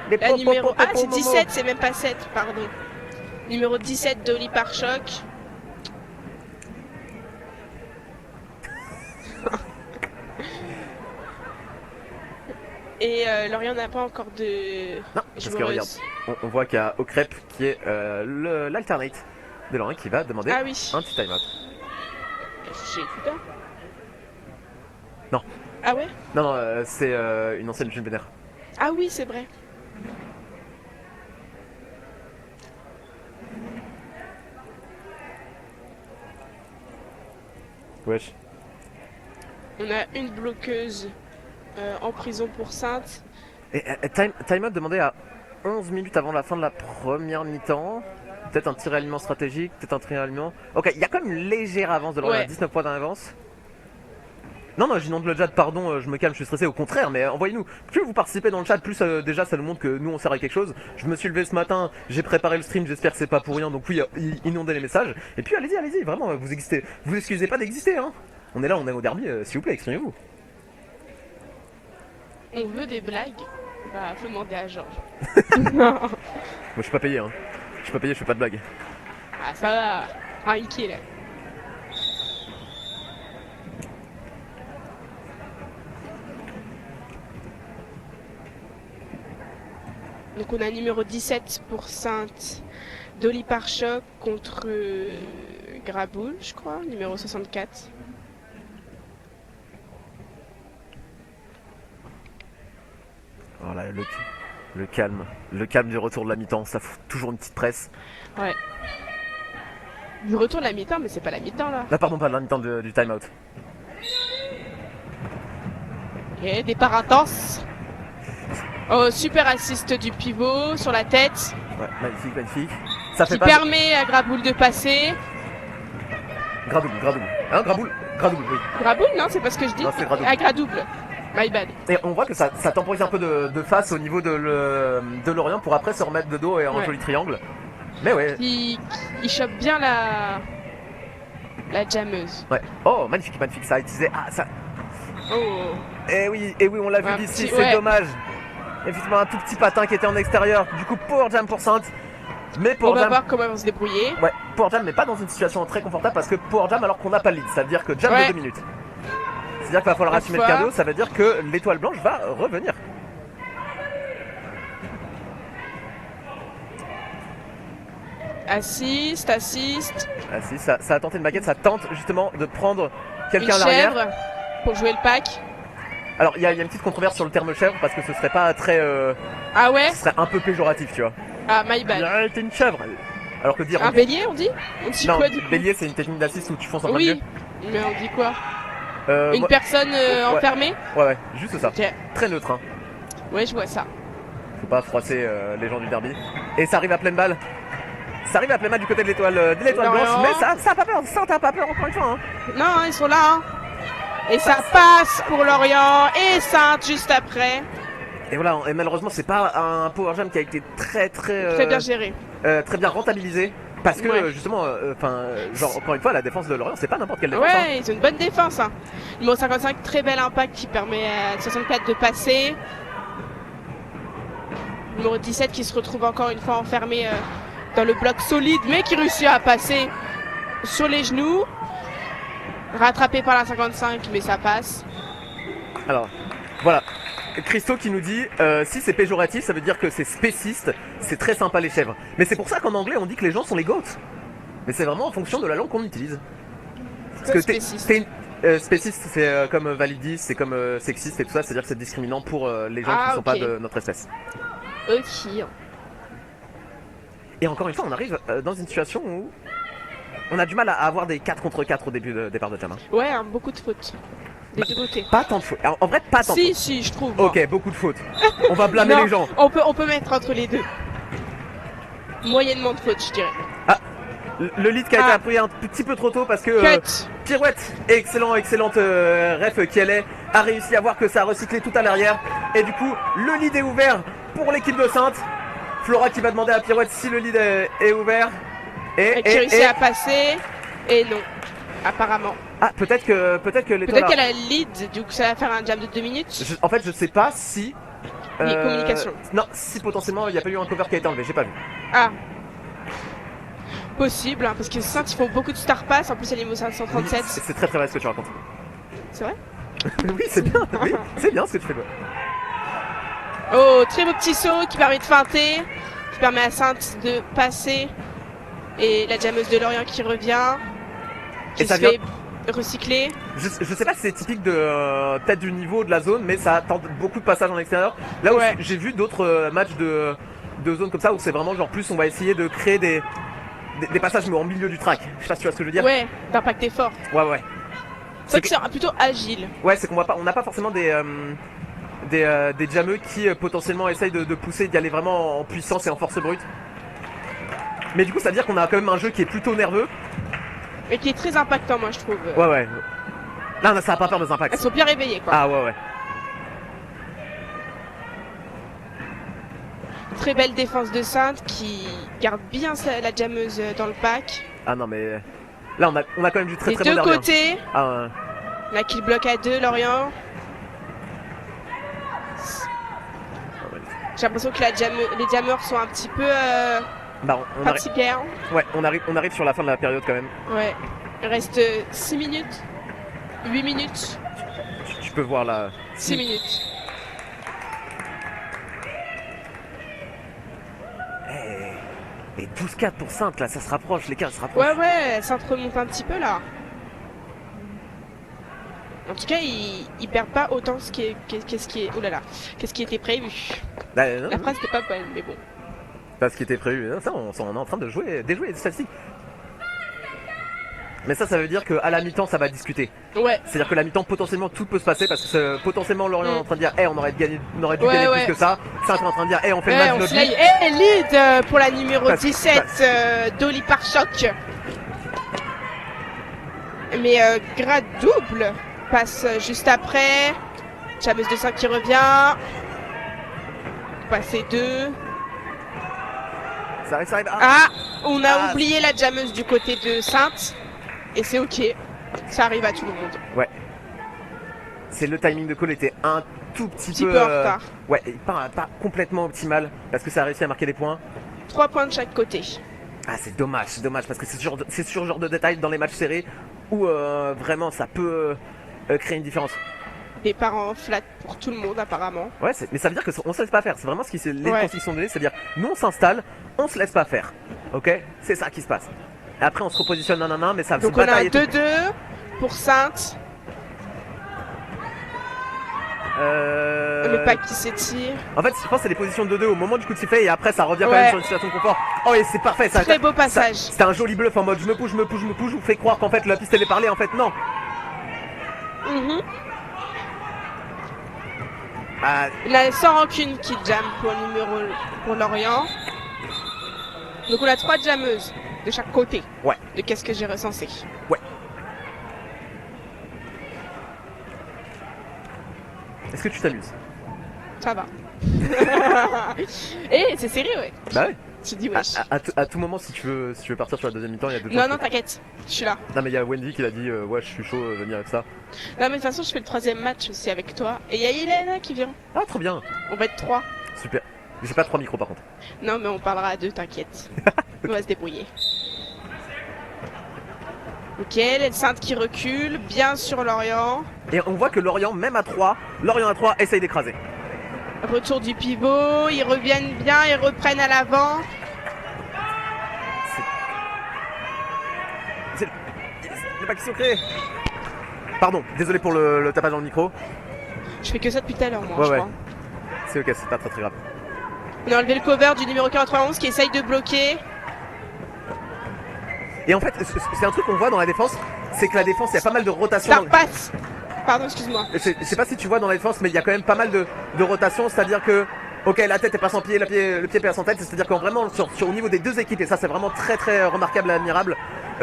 Speaker 3: Des
Speaker 2: La
Speaker 3: pop,
Speaker 2: numéro.
Speaker 3: pop, pop,
Speaker 2: Ah, c'est
Speaker 3: pop,
Speaker 2: 17, c'est même pas 7, pardon. Numéro 17 d'Oli par choc. Et Lorient n'a pas encore de.
Speaker 3: Non, parce que
Speaker 2: joueuse.
Speaker 3: regarde, on voit qu'il y a Ocrep qui est l'alternate de Lorient qui va demander
Speaker 2: Ah oui.
Speaker 3: un petit time-out.
Speaker 2: J'ai écouté.
Speaker 3: Non.
Speaker 2: Ah ouais.
Speaker 3: Non, non, c'est une ancienne jeune vénère.
Speaker 2: Ah oui, c'est vrai.
Speaker 3: Wesh.
Speaker 2: On a une bloqueuse en prison pour Sainte.
Speaker 3: Et time-out demandé à 11 minutes avant la fin de la première mi-temps. Peut-être un tir alignement stratégique, peut-être un tir alignement. Ok, il y a quand même une légère avance de Lorient,
Speaker 2: Ouais.
Speaker 3: 19 points d'avance. Non, non, j'inonde le chat, pardon, je me calme, je suis stressé, au contraire, mais envoyez-nous. Plus vous participez dans le chat, plus déjà ça nous montre que nous on sert à quelque chose. Je me suis levé ce matin, j'ai préparé le stream, j'espère que c'est pas pour rien, donc oui, inondez les messages. Et puis allez-y, vraiment, vous existez. Vous excusez pas d'exister, hein. On est là, on est au derby, s'il vous plaît, exprimez-vous.
Speaker 2: On veut des blagues. Bah, faut demander à Georges.
Speaker 3: Moi je suis pas payé, hein. Je suis pas payé, je fais pas de blague.
Speaker 2: Ah, ça va. Tranquille là. Donc on a numéro 17 pour Sainte, Dolly par choc contre Graboul, je crois, numéro 64.
Speaker 3: Voilà, le calme du retour de la mi-temps, ça fout toujours une petite presse.
Speaker 2: Ouais. Du retour de la mi-temps, mais c'est pas la mi-temps là.
Speaker 3: Là, pardon, pas de la mi-temps du time-out.
Speaker 2: Ok, départ intense. Oh, super assist du pivot sur la tête.
Speaker 3: Ouais, magnifique, magnifique. Ça fait
Speaker 2: Qui
Speaker 3: pas...
Speaker 2: permet à Graboul de passer.
Speaker 3: Gradouble, Gradouble. Hein, Gradouble, Gradouble, oui.
Speaker 2: Graboul, non, c'est pas ce que je dis.
Speaker 3: Non, c'est Gradouble.
Speaker 2: Ah, Gradouble. My bad.
Speaker 3: Et on voit que ça temporise un peu de face au niveau de Lorient pour après se remettre de dos et en
Speaker 2: Ouais.
Speaker 3: joli triangle. Mais ouais.
Speaker 2: Il chope bien la jammeuse.
Speaker 3: Ouais. Oh, magnifique, magnifique. Ça a utilisé. Ah, ça.
Speaker 2: Oh.
Speaker 3: Et oui, on l'a vu
Speaker 2: Un
Speaker 3: d'ici,
Speaker 2: petit-
Speaker 3: c'est
Speaker 2: ouais.
Speaker 3: dommage. Effectivement, un tout petit patin qui était en extérieur. Du coup, Power Jam pour Sainte. Mais
Speaker 2: On
Speaker 3: Power
Speaker 2: va
Speaker 3: Jam.
Speaker 2: voir comment ils vont se débrouiller.
Speaker 3: Ouais, Power Jam n'est pas dans une situation très confortable parce que Power Jam alors qu'on n'a pas le lead. Ça veut dire que Jam
Speaker 2: Ouais.
Speaker 3: de 2 minutes. C'est-à-dire qu'il va falloir
Speaker 2: Une
Speaker 3: assumer le
Speaker 2: fois.
Speaker 3: cardio. Ça veut dire que l'étoile blanche va revenir.
Speaker 2: Assist.
Speaker 3: Ah si, ça a tenté une baguette. Ça tente justement de prendre
Speaker 2: Une
Speaker 3: quelqu'un à l'arrière.
Speaker 2: chèvre pour jouer le pack.
Speaker 3: Alors il y a une petite controverse sur le terme chèvre parce que ce serait pas très.
Speaker 2: Ah ouais.
Speaker 3: Ce serait un peu péjoratif, tu vois.
Speaker 2: Ah, my
Speaker 3: Il
Speaker 2: bad.
Speaker 3: a été une chèvre. Alors que dire.
Speaker 2: Un bélier, on dit? On dit
Speaker 3: Non,
Speaker 2: quoi du coup?
Speaker 3: bélier c'est une technique d'assist où tu fonces en plein milieu.
Speaker 2: Oui. Mais on dit quoi? Une
Speaker 3: Moi-
Speaker 2: personne
Speaker 3: ouais.
Speaker 2: enfermée?
Speaker 3: Ouais, juste ça.
Speaker 2: Ok.
Speaker 3: Très neutre, hein.
Speaker 2: Ouais, je vois ça.
Speaker 3: Faut pas froisser les gens du derby. Et ça arrive à pleine balle. Ça arrive à pleine balle du côté de l'étoile
Speaker 2: Lorient.
Speaker 3: blanche, mais ça a pas peur, ça t'as pas peur encore une fois. Hein.
Speaker 2: Non, ils sont là. Hein. Et ça passe pour Lorient. Et Sainte juste après.
Speaker 3: Et voilà, et malheureusement c'est pas un power jam qui a été très
Speaker 2: Très bien géré.
Speaker 3: très bien rentabilisé. Parce que
Speaker 2: Ouais.
Speaker 3: justement, genre encore une fois, la défense de Lorient, c'est pas n'importe quelle défense. hein.
Speaker 2: Ouais, ils ont une bonne défense. Hein. Numéro 55, très bel impact qui permet à 64 de passer. Numéro 17 qui se retrouve encore une fois enfermé dans le bloc solide, mais qui réussit à passer sur les genoux. Rattrapé par la 55, mais ça passe.
Speaker 3: Alors, voilà. Christo qui nous dit si c'est péjoratif, ça veut dire que c'est spéciste, c'est très sympa les chèvres. Mais c'est pour ça qu'en anglais on dit que les gens sont les goats. Mais c'est vraiment en fonction de la langue qu'on utilise. Parce que
Speaker 2: Spéciste.
Speaker 3: spéciste, c'est comme validiste, c'est comme sexiste et tout ça, c'est-à-dire que c'est discriminant pour les gens qui ne sont
Speaker 2: ok.
Speaker 3: pas de notre espèce.
Speaker 2: Ok.
Speaker 3: Et encore une fois, on arrive dans une situation où on a du mal à avoir des 4 contre 4 au début de départ de jam. Hein.
Speaker 2: Ouais, hein, beaucoup de fautes. Des deux côtés.
Speaker 3: Pas tant de fautes. Alors, en vrai, pas tant de
Speaker 2: Si,
Speaker 3: fautes.
Speaker 2: si, je trouve. moi.
Speaker 3: Ok, beaucoup de fautes. On va blâmer
Speaker 2: Non,
Speaker 3: les gens.
Speaker 2: On peut mettre entre les deux. Moyennement de fautes, je dirais.
Speaker 3: Le lead qui a été
Speaker 2: Ah.
Speaker 3: appris un petit peu trop tôt parce que
Speaker 2: Cut.
Speaker 3: Pirouette, excellente ref qui elle est, a réussi à voir que ça a recyclé tout à l'arrière. Et du coup, le lead est ouvert pour l'équipe de Sainte. Flora qui va demander à Pirouette si le lead est ouvert.
Speaker 2: Et qui réussit à passer. Et non, apparemment.
Speaker 3: Ah, peut-être que l'étoile.
Speaker 2: Peut-être qu'elle a le lead, du coup ça va faire un jam de 2 minutes.
Speaker 3: En fait, je sais pas si.
Speaker 2: Les communications.
Speaker 3: Non, si potentiellement il n'y a pas eu un cover qui a été enlevé, j'ai pas vu.
Speaker 2: Ah. Possible, hein, parce que Sainte ils font beaucoup de star pass, en plus elle est niveau 537.
Speaker 3: C'est très vrai ce que tu racontes.
Speaker 2: C'est vrai?
Speaker 3: Oui, c'est bien, oui, c'est bien ce que tu fais. Ouais.
Speaker 2: Oh, très beau petit saut qui permet de feinter, qui permet à Sainte de passer. Et la jammeuse de Lorient qui revient, qui
Speaker 3: Et ça
Speaker 2: se
Speaker 3: vient-
Speaker 2: fait recycler.
Speaker 3: Je sais pas si c'est typique de peut-être du niveau de la zone, mais ça tente beaucoup de passages en extérieur. Là où
Speaker 2: Ouais.
Speaker 3: j'ai vu d'autres matchs de zone comme ça où c'est vraiment genre plus on va essayer de créer des passages mais en milieu du track. Je sais pas si tu vois ce que je veux dire.
Speaker 2: Ouais, d'impact fort.
Speaker 3: Ouais.
Speaker 2: C'est vrai que c'est plutôt agile.
Speaker 3: Ouais, c'est qu'on voit pas, on n'a pas forcément des jammeux qui potentiellement essayent de pousser, d'y aller vraiment en puissance et en force brute. Mais du coup, ça veut dire qu'on a quand même un jeu qui est plutôt nerveux.
Speaker 2: Et qui est très impactant, moi je trouve.
Speaker 3: Ouais. Là, ça a pas peur des impacts.
Speaker 2: Elles sont bien réveillées quoi.
Speaker 3: Ah ouais.
Speaker 2: Très belle défense de Sainte qui garde bien la jammeuse dans le pack.
Speaker 3: Ah non mais là on a quand même du très
Speaker 2: Des
Speaker 3: très bon
Speaker 2: deux
Speaker 3: derby, hein.
Speaker 2: côtés,
Speaker 3: Ah,
Speaker 2: la kill block à 2, Lorient. J'ai l'impression que les jammers sont un petit peu
Speaker 3: bah on arrive,
Speaker 2: fatigués. Hein.
Speaker 3: ouais, on arrive sur la fin de la période quand même.
Speaker 2: Ouais. Il reste 6 minutes. 8 minutes.
Speaker 3: Tu peux voir là.
Speaker 2: 6 minutes.
Speaker 3: Et 12-4 pour Sainte là, ça se rapproche, les cas se rapprochent.
Speaker 2: Ouais, Sainte remonte un petit peu là. En tout cas, ils perdent pas autant ce qui est. Oh là là, qu'est-ce qui était prévu.
Speaker 3: Bah, non,
Speaker 2: La phrase n'était pas bonne, mais bon.
Speaker 3: pas ce qui était prévu. Non, ça, on est en train de déjouer les statistiques. Mais ça veut dire qu'à la mi-temps, ça va discuter.
Speaker 2: Ouais.
Speaker 3: C'est-à-dire que la mi-temps, potentiellement, tout peut se passer parce que potentiellement, Lorient est en train de dire, on aurait dû gagner plus que ça. Ça est en train de dire, on fait le match de notre vie.
Speaker 2: Et lead pour la numéro 17, Dolly par choc. Mais grade double passe juste après. Jameuse de 5 qui revient. Passer 2.
Speaker 3: Ça arrive.
Speaker 2: Ah, on a oublié la jameuse du côté de Sainte. Et c'est ok. Ça arrive à tout le monde.
Speaker 3: Ouais. C'est le timing de call était un tout petit
Speaker 2: peu en retard.
Speaker 3: Ouais, pas complètement optimal parce que ça a réussi à marquer des points.
Speaker 2: 3 points de chaque côté.
Speaker 3: Ah, c'est dommage parce que c'est sur ce genre de détail dans les matchs serrés où vraiment ça peut créer une différence.
Speaker 2: Des parents flat pour tout le monde apparemment.
Speaker 3: Ouais, mais ça veut dire qu'on se laisse pas faire. C'est vraiment les consignes sont données, c'est-à-dire nous on s'installe, on se laisse pas faire. Ok, c'est ça qui se passe. Et après on se repositionne mais ça.
Speaker 2: Donc on a un 2-2 pour Sainte. Le pack qui s'étire.
Speaker 3: En fait, je pense que c'est les positions de 2-2 au moment du coup de sifflet et après ça revient quand même sur une situation de confort. Oh et c'est parfait ça.
Speaker 2: Très beau passage.
Speaker 3: C'était un joli bluff en mode je me pousse, je vous fais croire qu'en fait la piste elle est parlée, en fait non.
Speaker 2: Il a sans rancune qui jam pour Lorient. Donc on a 3 jammeuses de chaque côté.
Speaker 3: Ouais.
Speaker 2: De qu'est-ce que j'ai recensé.
Speaker 3: Ouais. Est-ce que tu t'amuses?
Speaker 2: Ça va. Et c'est sérieux, ouais.
Speaker 3: Bah ouais.
Speaker 2: Tu dis wesh.
Speaker 3: À tout moment, si tu veux partir sur la deuxième mi-temps, il y a deux
Speaker 2: Non, t'inquiète, je suis là.
Speaker 3: Non, mais il y a Wendy qui l'a dit, ouais, je suis chaud, venir avec ça.
Speaker 2: Non, mais de toute façon, je fais le 3e match aussi avec toi. Et il y a Hélène qui vient.
Speaker 3: Ah, trop bien.
Speaker 2: On va être 3.
Speaker 3: Super. J'ai pas 3 micros par contre.
Speaker 2: Non, mais on parlera à 2, t'inquiète. On va se débrouiller. Ok, les Sainte qui recule, bien sur Lorient.
Speaker 3: Et on voit que Lorient, même à 3, Lorient à 3 essaye d'écraser.
Speaker 2: Retour du pivot, ils reviennent bien, ils reprennent à l'avant.
Speaker 3: C'est les pas qui sont créés. Pardon, désolé pour le tapage dans le micro.
Speaker 2: Je fais que ça depuis tout à l'heure, moi, je crois.
Speaker 3: C'est ok, c'est pas très grave.
Speaker 2: On a enlevé le cover du numéro 91 qui essaye de bloquer.
Speaker 3: Et en fait, c'est un truc qu'on voit dans la défense, c'est que la défense, il y a pas mal de rotation.
Speaker 2: Ça repasse. Pardon, excuse-moi.
Speaker 3: Je sais pas si tu vois dans la défense, mais il y a quand même pas mal de rotation, c'est-à-dire que, ok, la tête est pas sans pied, le pied passe sans tête, c'est-à-dire qu'en vraiment, au niveau des deux équipes, et ça c'est vraiment très très remarquable et admirable,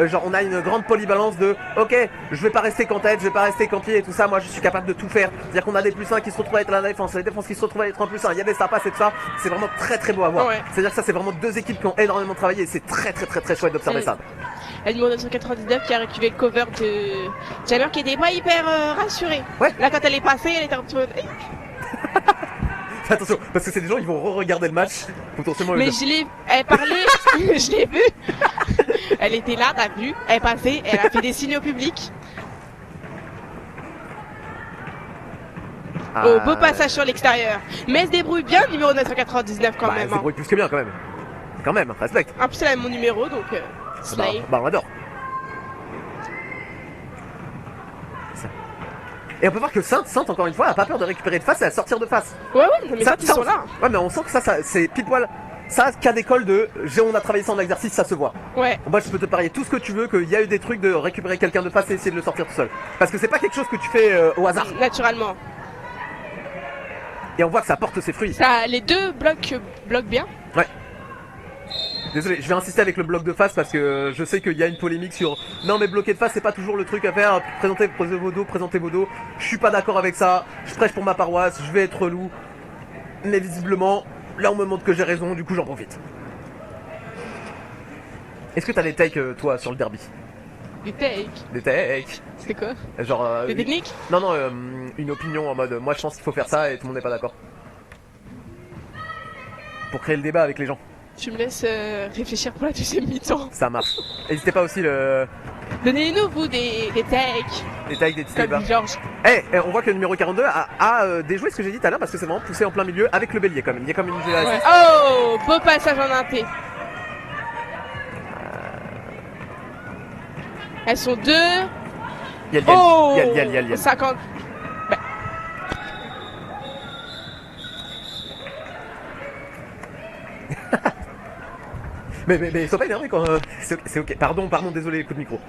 Speaker 3: genre on a une grande polyvalence de, ok, je vais pas rester qu'en tête, je vais pas rester qu'en pied et tout ça, moi je suis capable de tout faire. C'est-à-dire qu'on a des +1 qui se retrouvent à être à la défense, les défenses qui se retrouvent à être en +1, il y a des ça passe et tout ça, c'est vraiment très très beau à voir.
Speaker 2: Ouais.
Speaker 3: C'est-à-dire que ça c'est vraiment deux équipes qui ont énormément travaillé et c'est très très très très chouette d'observer ça.
Speaker 2: La numéro 999 qui a récupéré le cover de Jammer qui était pas hyper rassurée.
Speaker 3: Ouais.
Speaker 2: Là quand elle est passée, elle était un petit peu...
Speaker 3: Attention, parce que c'est des gens, ils vont re-regarder le match, potentiellement.
Speaker 2: Mais elle parlait, je l'ai vue. Elle était là, t'as vu, elle est passée, elle a fait des signes au public. Oh, beau passage sur l'extérieur. Mais elle se débrouille bien, le numéro 999 quand même.
Speaker 3: Elle se débrouille plus que bien quand même. Quand même, respecte.
Speaker 2: En plus, elle a mon numéro, donc... slay.
Speaker 3: Bah on adore. Et on peut voir que Sainte encore une fois, a pas peur de récupérer de face et à sortir de face.
Speaker 2: Ouais, mais ça, ils sont là.
Speaker 3: Ouais, mais on sent que ça c'est pile poil. Ça, cas d'école de on a travaillé ça en exercice, ça se voit.
Speaker 2: Ouais.
Speaker 3: Moi, je peux te parier tout ce que tu veux qu'il y a eu des trucs de récupérer quelqu'un de face et essayer de le sortir tout seul. Parce que c'est pas quelque chose que tu fais au hasard.
Speaker 2: Naturellement.
Speaker 3: Et on voit que ça porte ses fruits.
Speaker 2: Ça, les deux bloquent bien.
Speaker 3: Ouais. Désolé, je vais insister avec le bloc de face parce que je sais qu'il y a une polémique sur non mais bloquer de face c'est pas toujours le truc à faire, présentez vos dos, je suis pas d'accord avec ça, je prêche pour ma paroisse, je vais être relou, mais visiblement là on me montre que j'ai raison, du coup j'en profite. Est-ce que t'as des takes toi sur le derby?
Speaker 2: Des takes?
Speaker 3: Des takes?
Speaker 2: C'est quoi?
Speaker 3: Genre...
Speaker 2: des techniques?
Speaker 3: Non, une opinion en mode moi je pense qu'il faut faire ça et tout le monde n'est pas d'accord. Pour créer le débat avec les gens.
Speaker 2: Tu me laisses réfléchir pour la deuxième mi-temps.
Speaker 3: Ça marche. N'hésitez pas aussi le...
Speaker 2: Donnez-nous vous des takes.
Speaker 3: Des takes, des petits
Speaker 2: comme
Speaker 3: débats.
Speaker 2: Georges.
Speaker 3: On voit que le numéro 42 a déjoué ce que j'ai dit tout à l'heure parce que c'est vraiment poussé en plein milieu avec le bélier quand même. Il y a comme une
Speaker 2: Ouais. Oh, beau passage en inté. Elles sont deux.
Speaker 3: Oh, Yal.
Speaker 2: 50.
Speaker 3: Mais sois pas énervé quand... c'est ok. Pardon, désolé, coup de micro.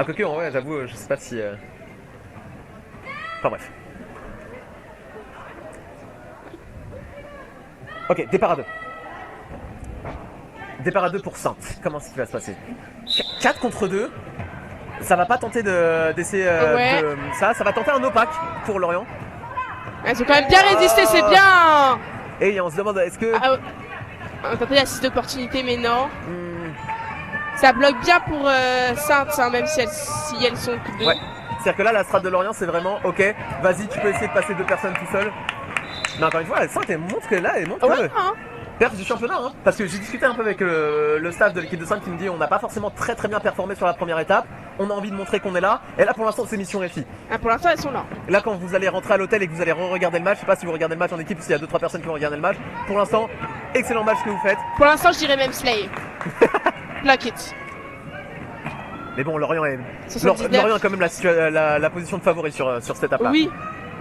Speaker 3: Ah, quoique, en vrai, j'avoue, je sais pas si. Enfin, bref. Ok, départ à 2. Départ à 2 pour Sainte. Comment est-ce qu'il va se passer? 4 contre 2. Ça va pas tenter d'essayer
Speaker 2: Ouais.
Speaker 3: de. Ça va tenter un opaque pour Lorient.
Speaker 2: Elles ont quand même bien résisté, c'est bien.
Speaker 3: Et on se demande, est-ce que.
Speaker 2: Ah, on a tenté l'assist d'opportunité, mais non.
Speaker 3: Hmm,
Speaker 2: Ça bloque bien pour Sainte, hein, même si elles sont que deux.
Speaker 3: ouais. C'est-à-dire que là, la strat de Lorient, c'est vraiment, ok, vas-y, tu peux essayer de passer 2 personnes tout seul. Mais encore une fois, Sainte, elle montre que là, elle montre
Speaker 2: Ouais,
Speaker 3: que.
Speaker 2: hein.
Speaker 3: Perf du championnat, hein. Parce que j'ai discuté un peu avec le staff de l'équipe de Sainte qui me dit on n'a pas forcément très bien performé sur la première étape, on a envie de montrer qu'on est là, et là pour l'instant c'est mission FI.
Speaker 2: Ah, pour l'instant, elles sont là.
Speaker 3: Là quand vous allez rentrer à l'hôtel et que vous allez re-regarder le match, je sais pas si vous regardez le match en équipe ou s'il y a 2-3 personnes qui vont regarder le match, pour l'instant, excellent match que vous faites.
Speaker 2: Pour l'instant, je dirais même Slay. Block it.
Speaker 3: Mais bon, Lorient est,
Speaker 2: 79.
Speaker 3: Lorient a quand même la position de favori sur cette étape là.
Speaker 2: Oui.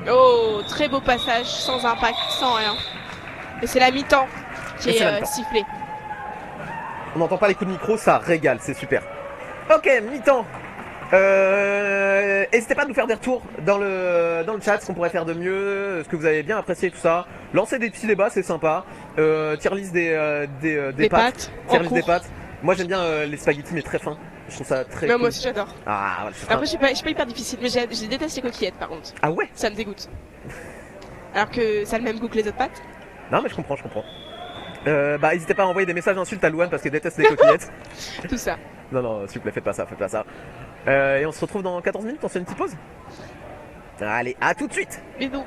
Speaker 2: Oh, très beau passage, sans impact, sans rien. Et c'est la mi-temps qui
Speaker 3: Et c'est la
Speaker 2: est
Speaker 3: mi-temps.
Speaker 2: sifflée.
Speaker 3: On n'entend pas les coups de micro, ça régale, c'est super. Ok, mi-temps. N'hésitez pas à nous faire des retours dans le chat, ce qu'on pourrait faire de mieux, ce que vous avez bien apprécié, tout ça. Lancez des petits débats, c'est sympa. Tier list des pâtes. Tier
Speaker 2: en
Speaker 3: list des
Speaker 2: cours.
Speaker 3: pâtes. Moi j'aime bien les spaghettis mais très fins. Je trouve ça très
Speaker 2: Non,
Speaker 3: cool.
Speaker 2: moi aussi, j'adore.
Speaker 3: Ah, voilà,
Speaker 2: Après, je suis pas hyper difficile, mais je déteste les coquillettes, par contre.
Speaker 3: ah ouais.
Speaker 2: Ça me dégoûte. Alors que ça a le même goût que les autres pâtes.
Speaker 3: Non mais je comprends. Bah n'hésitez pas à envoyer des messages d'insultes à Louane parce qu'elle déteste les coquillettes.
Speaker 2: Tout ça.
Speaker 3: Non, s'il vous plaît, faites pas ça. Et on se retrouve dans 14 minutes, on se fait une petite pause. Allez, à tout de suite.
Speaker 2: Bisous.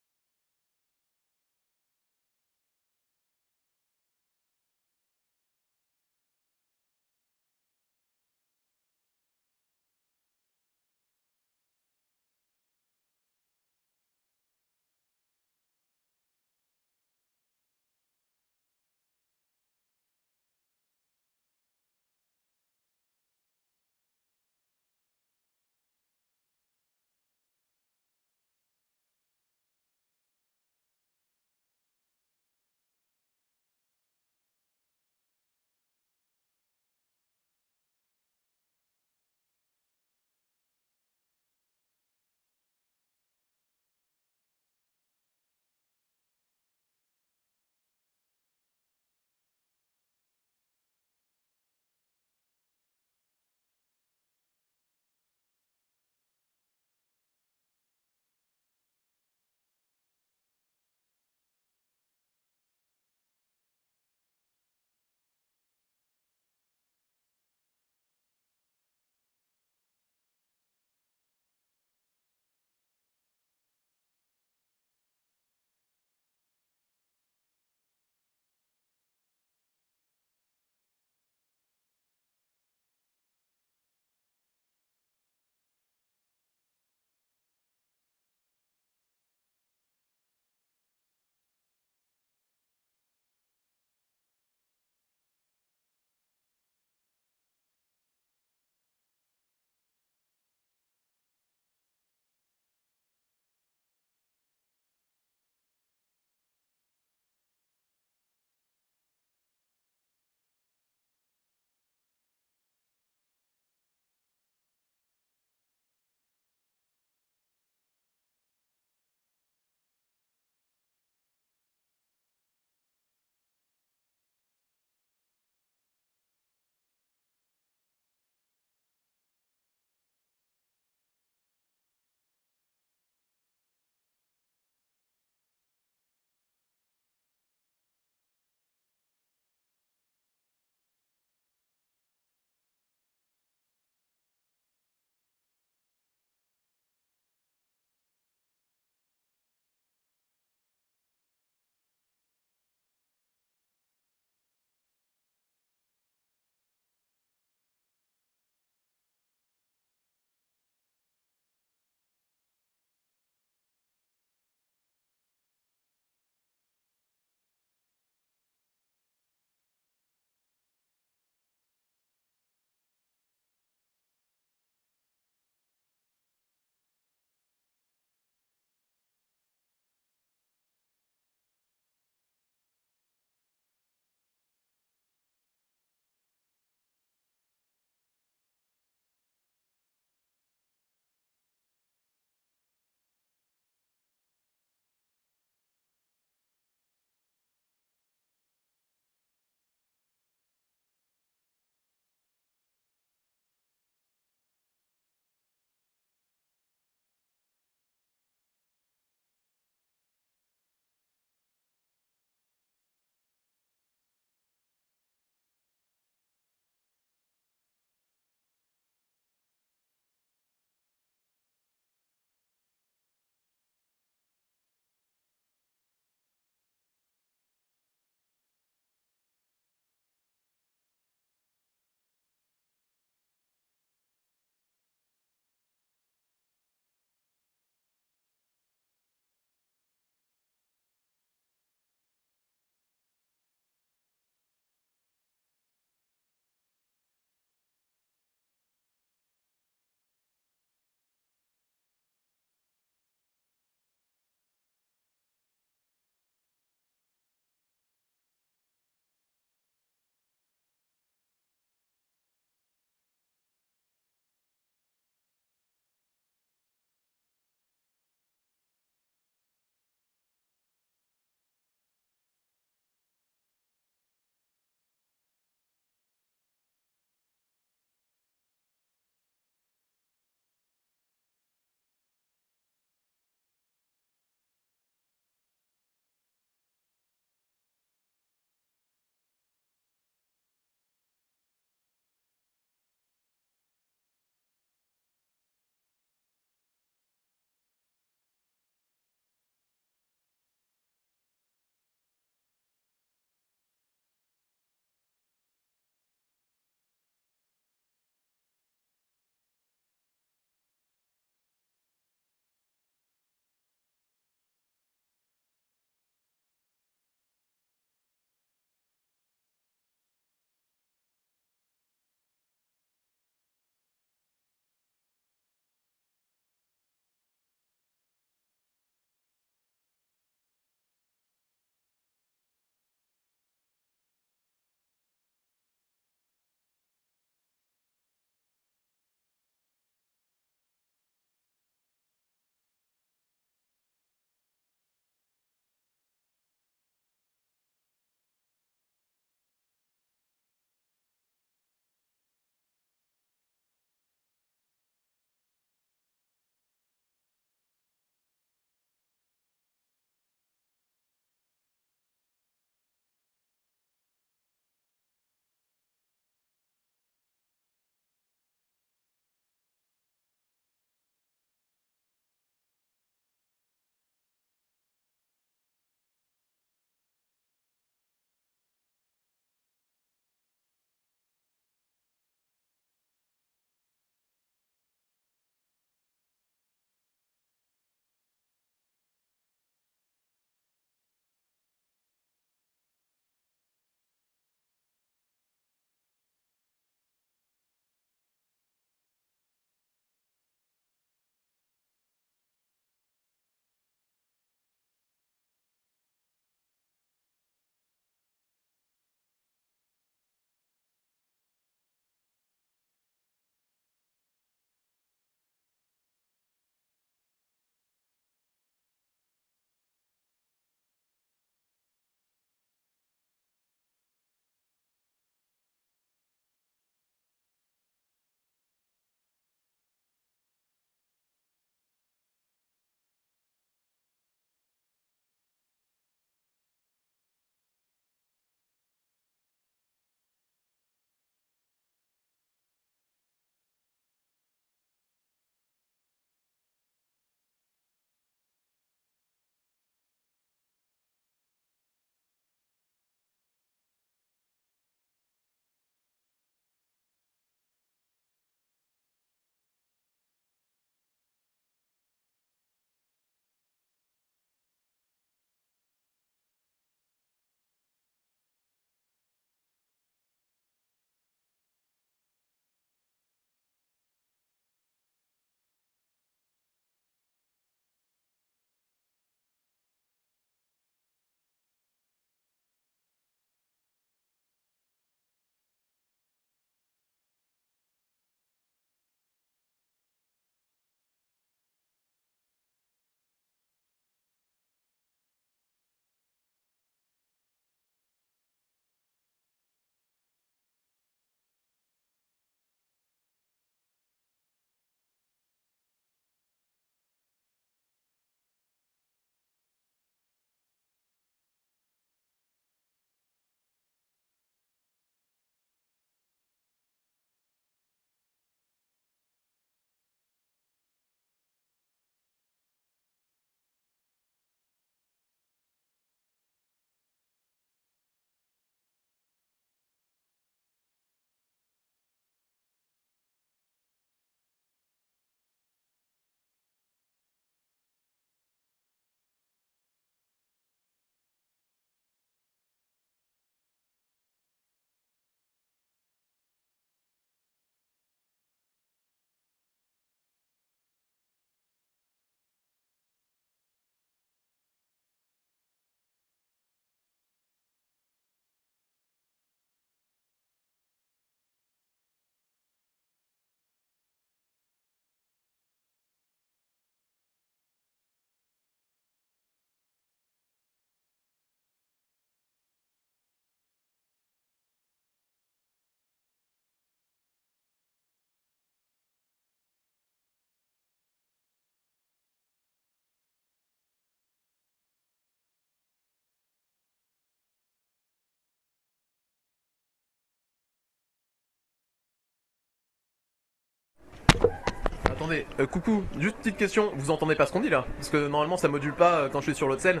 Speaker 3: Attendez, coucou, juste petite question, vous entendez pas ce qu'on dit là? Parce que normalement ça module pas quand je suis sur l'autre scène.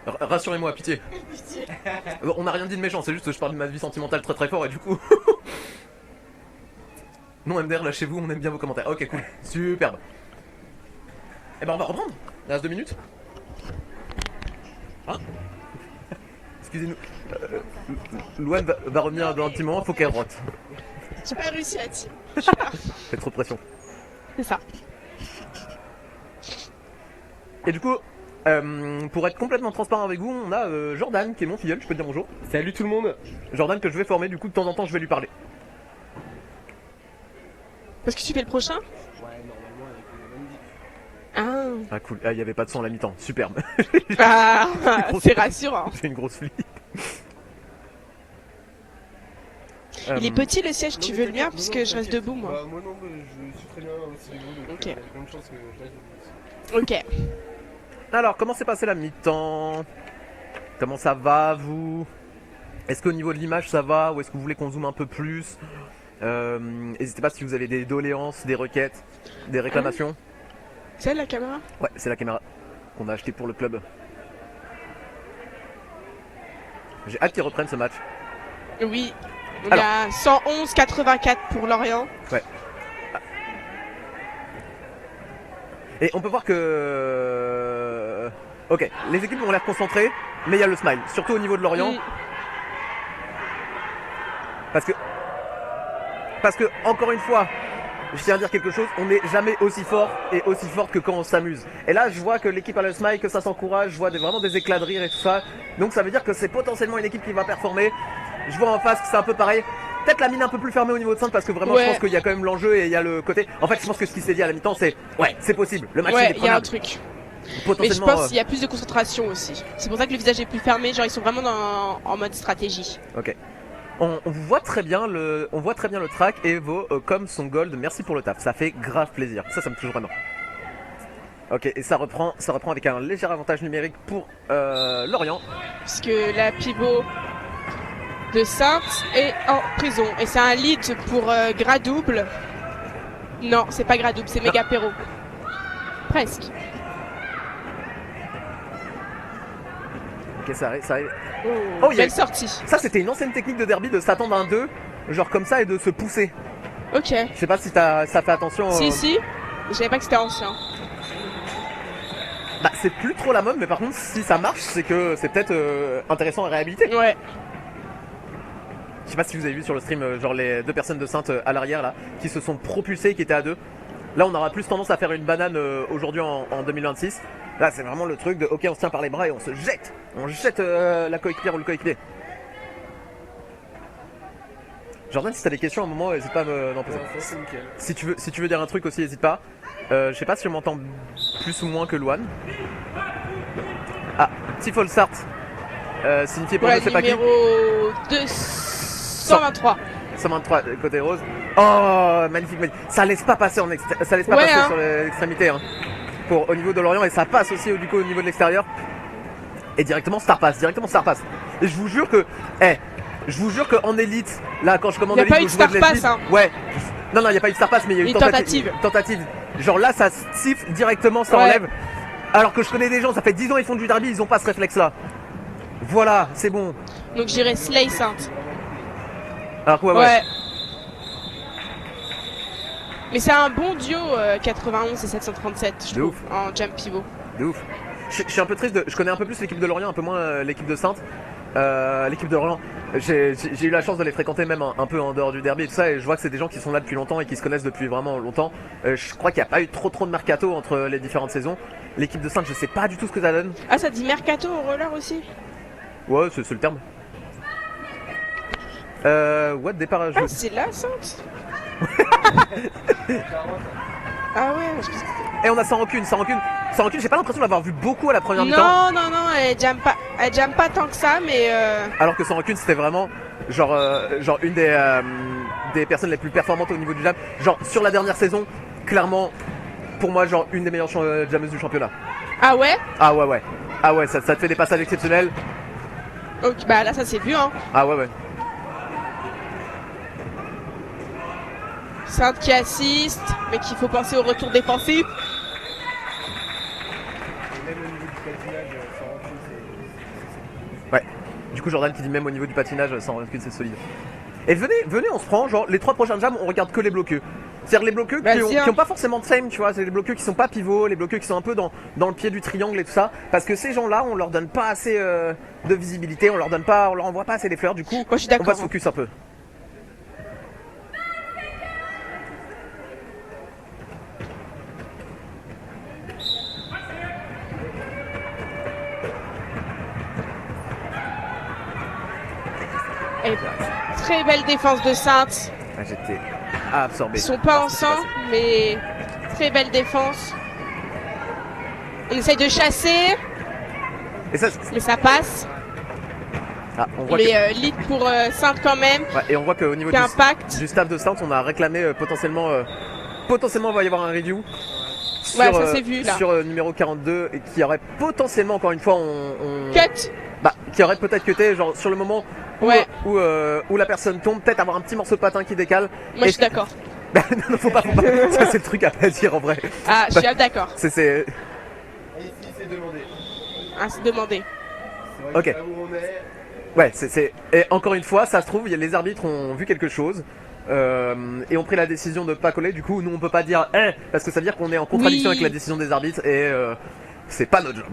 Speaker 3: Rassurez-moi, pitié. On n'a rien dit de méchant, c'est juste que je parle de ma vie sentimentale très très fort et du coup... Non MDR, lâchez-vous, on aime bien vos commentaires. Ok, cool, superbe. Eh ben on va reprendre, il reste 2 minutes. Hein? Excusez-nous. Louane va revenir dans un petit moment, faut qu'elle rote.
Speaker 2: J'ai pas réussi à tirer.
Speaker 3: Fait trop de pression.
Speaker 2: C'est ça.
Speaker 3: Et du coup, pour être complètement transparent avec vous, on a Jordan qui est mon filleul, je peux te dire bonjour.
Speaker 4: Salut tout le monde.
Speaker 3: Jordan que je vais former, du coup de temps en temps je vais lui parler.
Speaker 2: Parce que tu fais le prochain?
Speaker 4: Ouais, normalement avec le lundi.
Speaker 2: Ah,
Speaker 3: Ah cool, il y avait pas de son à la mi-temps, superbe.
Speaker 2: ah c'est rassurant.
Speaker 3: J'ai une grosse flip.
Speaker 2: Il est petit le siège, tu veux le mien parce que je reste debout moi.
Speaker 4: Bah, moi non, je suis très bien aussi debout, donc
Speaker 2: Ok.
Speaker 4: il y a de grandes chances que je reste debout aussi.
Speaker 2: Ok.
Speaker 3: Alors, comment s'est passé la mi-temps? Comment ça va, vous? Est-ce qu'au niveau de l'image ça va? Ou est-ce que vous voulez qu'on zoome un peu plus? N'hésitez pas si vous avez des doléances, des requêtes, des réclamations.
Speaker 2: C'est elle la caméra?
Speaker 3: Ouais, c'est la caméra qu'on a achetée pour le club. J'ai hâte qu'ils reprennent ce match.
Speaker 2: Oui. Il y a 111,84 pour Lorient.
Speaker 3: Ouais. Et on peut voir que... Ok, les équipes ont l'air concentrées, mais il y a le smile, surtout au niveau de Lorient. Parce que, encore une fois, je tiens à dire quelque chose, on n'est jamais aussi fort et aussi forte que quand on s'amuse. Et là, je vois que l'équipe a le smile, que ça s'encourage, je vois vraiment des éclats de rire et tout ça. Donc ça veut dire que c'est potentiellement une équipe qui va performer. Je vois en face que c'est un peu pareil. Peut-être la mine un peu plus fermée au niveau de Sainte parce que vraiment je pense qu'il y a quand même l'enjeu et il y a le côté... En fait je pense que ce qui s'est dit à la mi-temps c'est... Ouais, c'est possible, le match il est
Speaker 2: il y a un
Speaker 3: prenable.
Speaker 2: truc.
Speaker 3: Potentiellement,
Speaker 2: Mais je pense qu'il y a plus de concentration aussi. C'est pour ça que le visage est plus fermé, genre ils sont vraiment en mode stratégie.
Speaker 3: Ok. On voit très bien le track et vos comme son gold, merci pour le taf, ça fait grave plaisir, ça me touche vraiment. Ok, et ça reprend avec un léger avantage numérique pour Lorient.
Speaker 2: Puisque la pivot de Sainte est en prison. Et c'est un lead pour Gradouble. Non, c'est pas Gradouble, c'est Méga Perro. Presque.
Speaker 3: Ok, ça arrive.
Speaker 2: Oh, belle sortie.
Speaker 3: Ça c'était une ancienne technique de derby de s'attendre à un 2, genre comme ça et de se pousser.
Speaker 2: Ok.
Speaker 3: Je sais pas si ça fait attention.
Speaker 2: Si, je savais pas que c'était ancien.
Speaker 3: Bah c'est plus trop la mode, mais par contre si ça marche c'est que c'est peut-être intéressant à réhabiliter.
Speaker 2: Ouais.
Speaker 3: Je sais pas si vous avez vu sur le stream genre les 2 personnes de Sainte à l'arrière là qui se sont propulsées, qui étaient à 2. Là on aura plus tendance à faire une banane aujourd'hui en 2026. Là c'est vraiment le truc de ok on se tient par les bras et on se jette. On jette la coéquipière ou le coéquipier. Jordan, si t'as des questions à un moment, n'hésite pas à me... Non,
Speaker 4: C'est nickel.
Speaker 3: si tu veux dire un truc aussi, n'hésite pas. Je sais pas si on m'entend plus ou moins que Louane. Ah, Tifol Sart. Signifié pour
Speaker 2: Ouais,
Speaker 3: je sais pas qui.
Speaker 2: numéro 223.
Speaker 3: 123 côté rose. Oh, magnifique, magnifique. Ça laisse pas passer ça laisse pas passer sur l'extrémité hein. Au niveau de Lorient et ça passe aussi du coup au niveau de l'extérieur. Et directement Star Pass. Et je vous jure que je vous jure qu'en élite, là quand je commande
Speaker 2: Élite,
Speaker 3: y a pas eu
Speaker 2: de Star Pass hein.
Speaker 3: Ouais. Non, il n'y a pas eu de Star Pass, mais il y a eu
Speaker 2: une
Speaker 3: tentative. Genre là, ça siffle directement, ça enlève. Alors que je connais des gens, ça fait 10 ans ils font du derby, ils ont pas ce réflexe-là. Voilà, c'est bon.
Speaker 2: Donc j'irai Slay Sainte.
Speaker 3: Alors ouais.
Speaker 2: Mais c'est un bon duo 91 et 737, je trouve,
Speaker 3: ouf.
Speaker 2: en jump pivot.
Speaker 3: De ouf. Je suis un peu triste, je connais un peu plus l'équipe de Lorient, un peu moins l'équipe de Sainte. L'équipe de Lorient, j'ai eu la chance de les fréquenter même un peu en dehors du derby et tout ça, et je vois que c'est des gens qui sont là depuis longtemps et qui se connaissent depuis vraiment longtemps. Je crois qu'il n'y a pas eu trop de mercato entre les différentes saisons. L'équipe de Sainte, je sais pas du tout ce que ça donne.
Speaker 2: Ah, ça dit mercato au roller aussi?
Speaker 3: Ouais, c'est le terme. What départ à
Speaker 2: Ah, c'est là, Sainte. Ah ouais, je pense que...
Speaker 3: Et on a sans rancune, j'ai pas l'impression d'avoir vu beaucoup à la première mi-temps.
Speaker 2: Non, elle jamme pas tant que ça, mais
Speaker 3: Alors que sans rancune, c'était vraiment genre une des personnes les plus performantes au niveau du jam. Genre sur la dernière saison, clairement, pour moi, genre une des meilleures jammeuses du championnat.
Speaker 2: Ah ouais?
Speaker 3: Ah ouais, ça te fait des passages exceptionnels.
Speaker 2: Ok, bah là ça s'est vu hein.
Speaker 3: Ah ouais.
Speaker 5: Sainte qui assiste, mais qu'il faut penser au retour défensif.
Speaker 4: Et même au niveau du patinage, sans recul, c'est
Speaker 3: Ouais. Du coup, Jordan qui dit même au niveau du patinage, sans recul, c'est solide. Et venez, on se prend, genre, les 3 prochaines jams, on regarde que les bloqueux. C'est-à-dire les bloqueux qui ont pas forcément de same, tu vois, c'est les bloqueux qui sont pas pivots, les bloqueux qui sont un peu dans le pied du triangle et tout ça. Parce que ces gens-là, on leur donne pas assez de visibilité, on leur envoie pas assez les fleurs, du coup,
Speaker 5: Moi, je suis
Speaker 3: on va
Speaker 5: d'accord.
Speaker 3: se focus un peu.
Speaker 5: Et très belle défense de Sainte.
Speaker 3: Ah, j'étais absorbé.
Speaker 5: Ils sont pas ensemble, mais très belle défense. Ils essayent de chasser,
Speaker 3: Et ça,
Speaker 5: mais ça passe.
Speaker 3: ah, on voit
Speaker 5: Mais lead pour Sainte quand même.
Speaker 3: ouais, et on voit qu'au niveau
Speaker 5: Qui impact.
Speaker 3: du staff de Sainte, on a réclamé potentiellement, il va y avoir un review. Sur,
Speaker 5: Ouais, ça s'est vu, là.
Speaker 3: Sur numéro 42, et qui aurait potentiellement, encore une fois,
Speaker 5: Cut.
Speaker 3: bah, qui aurait peut-être cuté, genre sur le moment où,
Speaker 5: Ouais.
Speaker 3: où la personne tombe, peut-être avoir un petit morceau de patin qui décale.
Speaker 5: Moi, je suis d'accord.
Speaker 3: Bah, non, faut pas. Ça, c'est le truc à pas dire en vrai.
Speaker 5: Ah, je suis d'accord.
Speaker 3: C'est.
Speaker 4: Et ici, c'est demandé.
Speaker 5: Ah, c'est demandé.
Speaker 4: C'est vrai
Speaker 3: Ok.
Speaker 4: que là où on est,
Speaker 3: Ouais, c'est. Et encore une fois, ça se trouve, les arbitres ont vu quelque chose. Et ont pris la décision de pas coller. Du coup, nous on peut pas dire parce que ça veut dire qu'on est en contradiction
Speaker 5: Oui.
Speaker 3: avec la décision des arbitres et c'est pas notre job.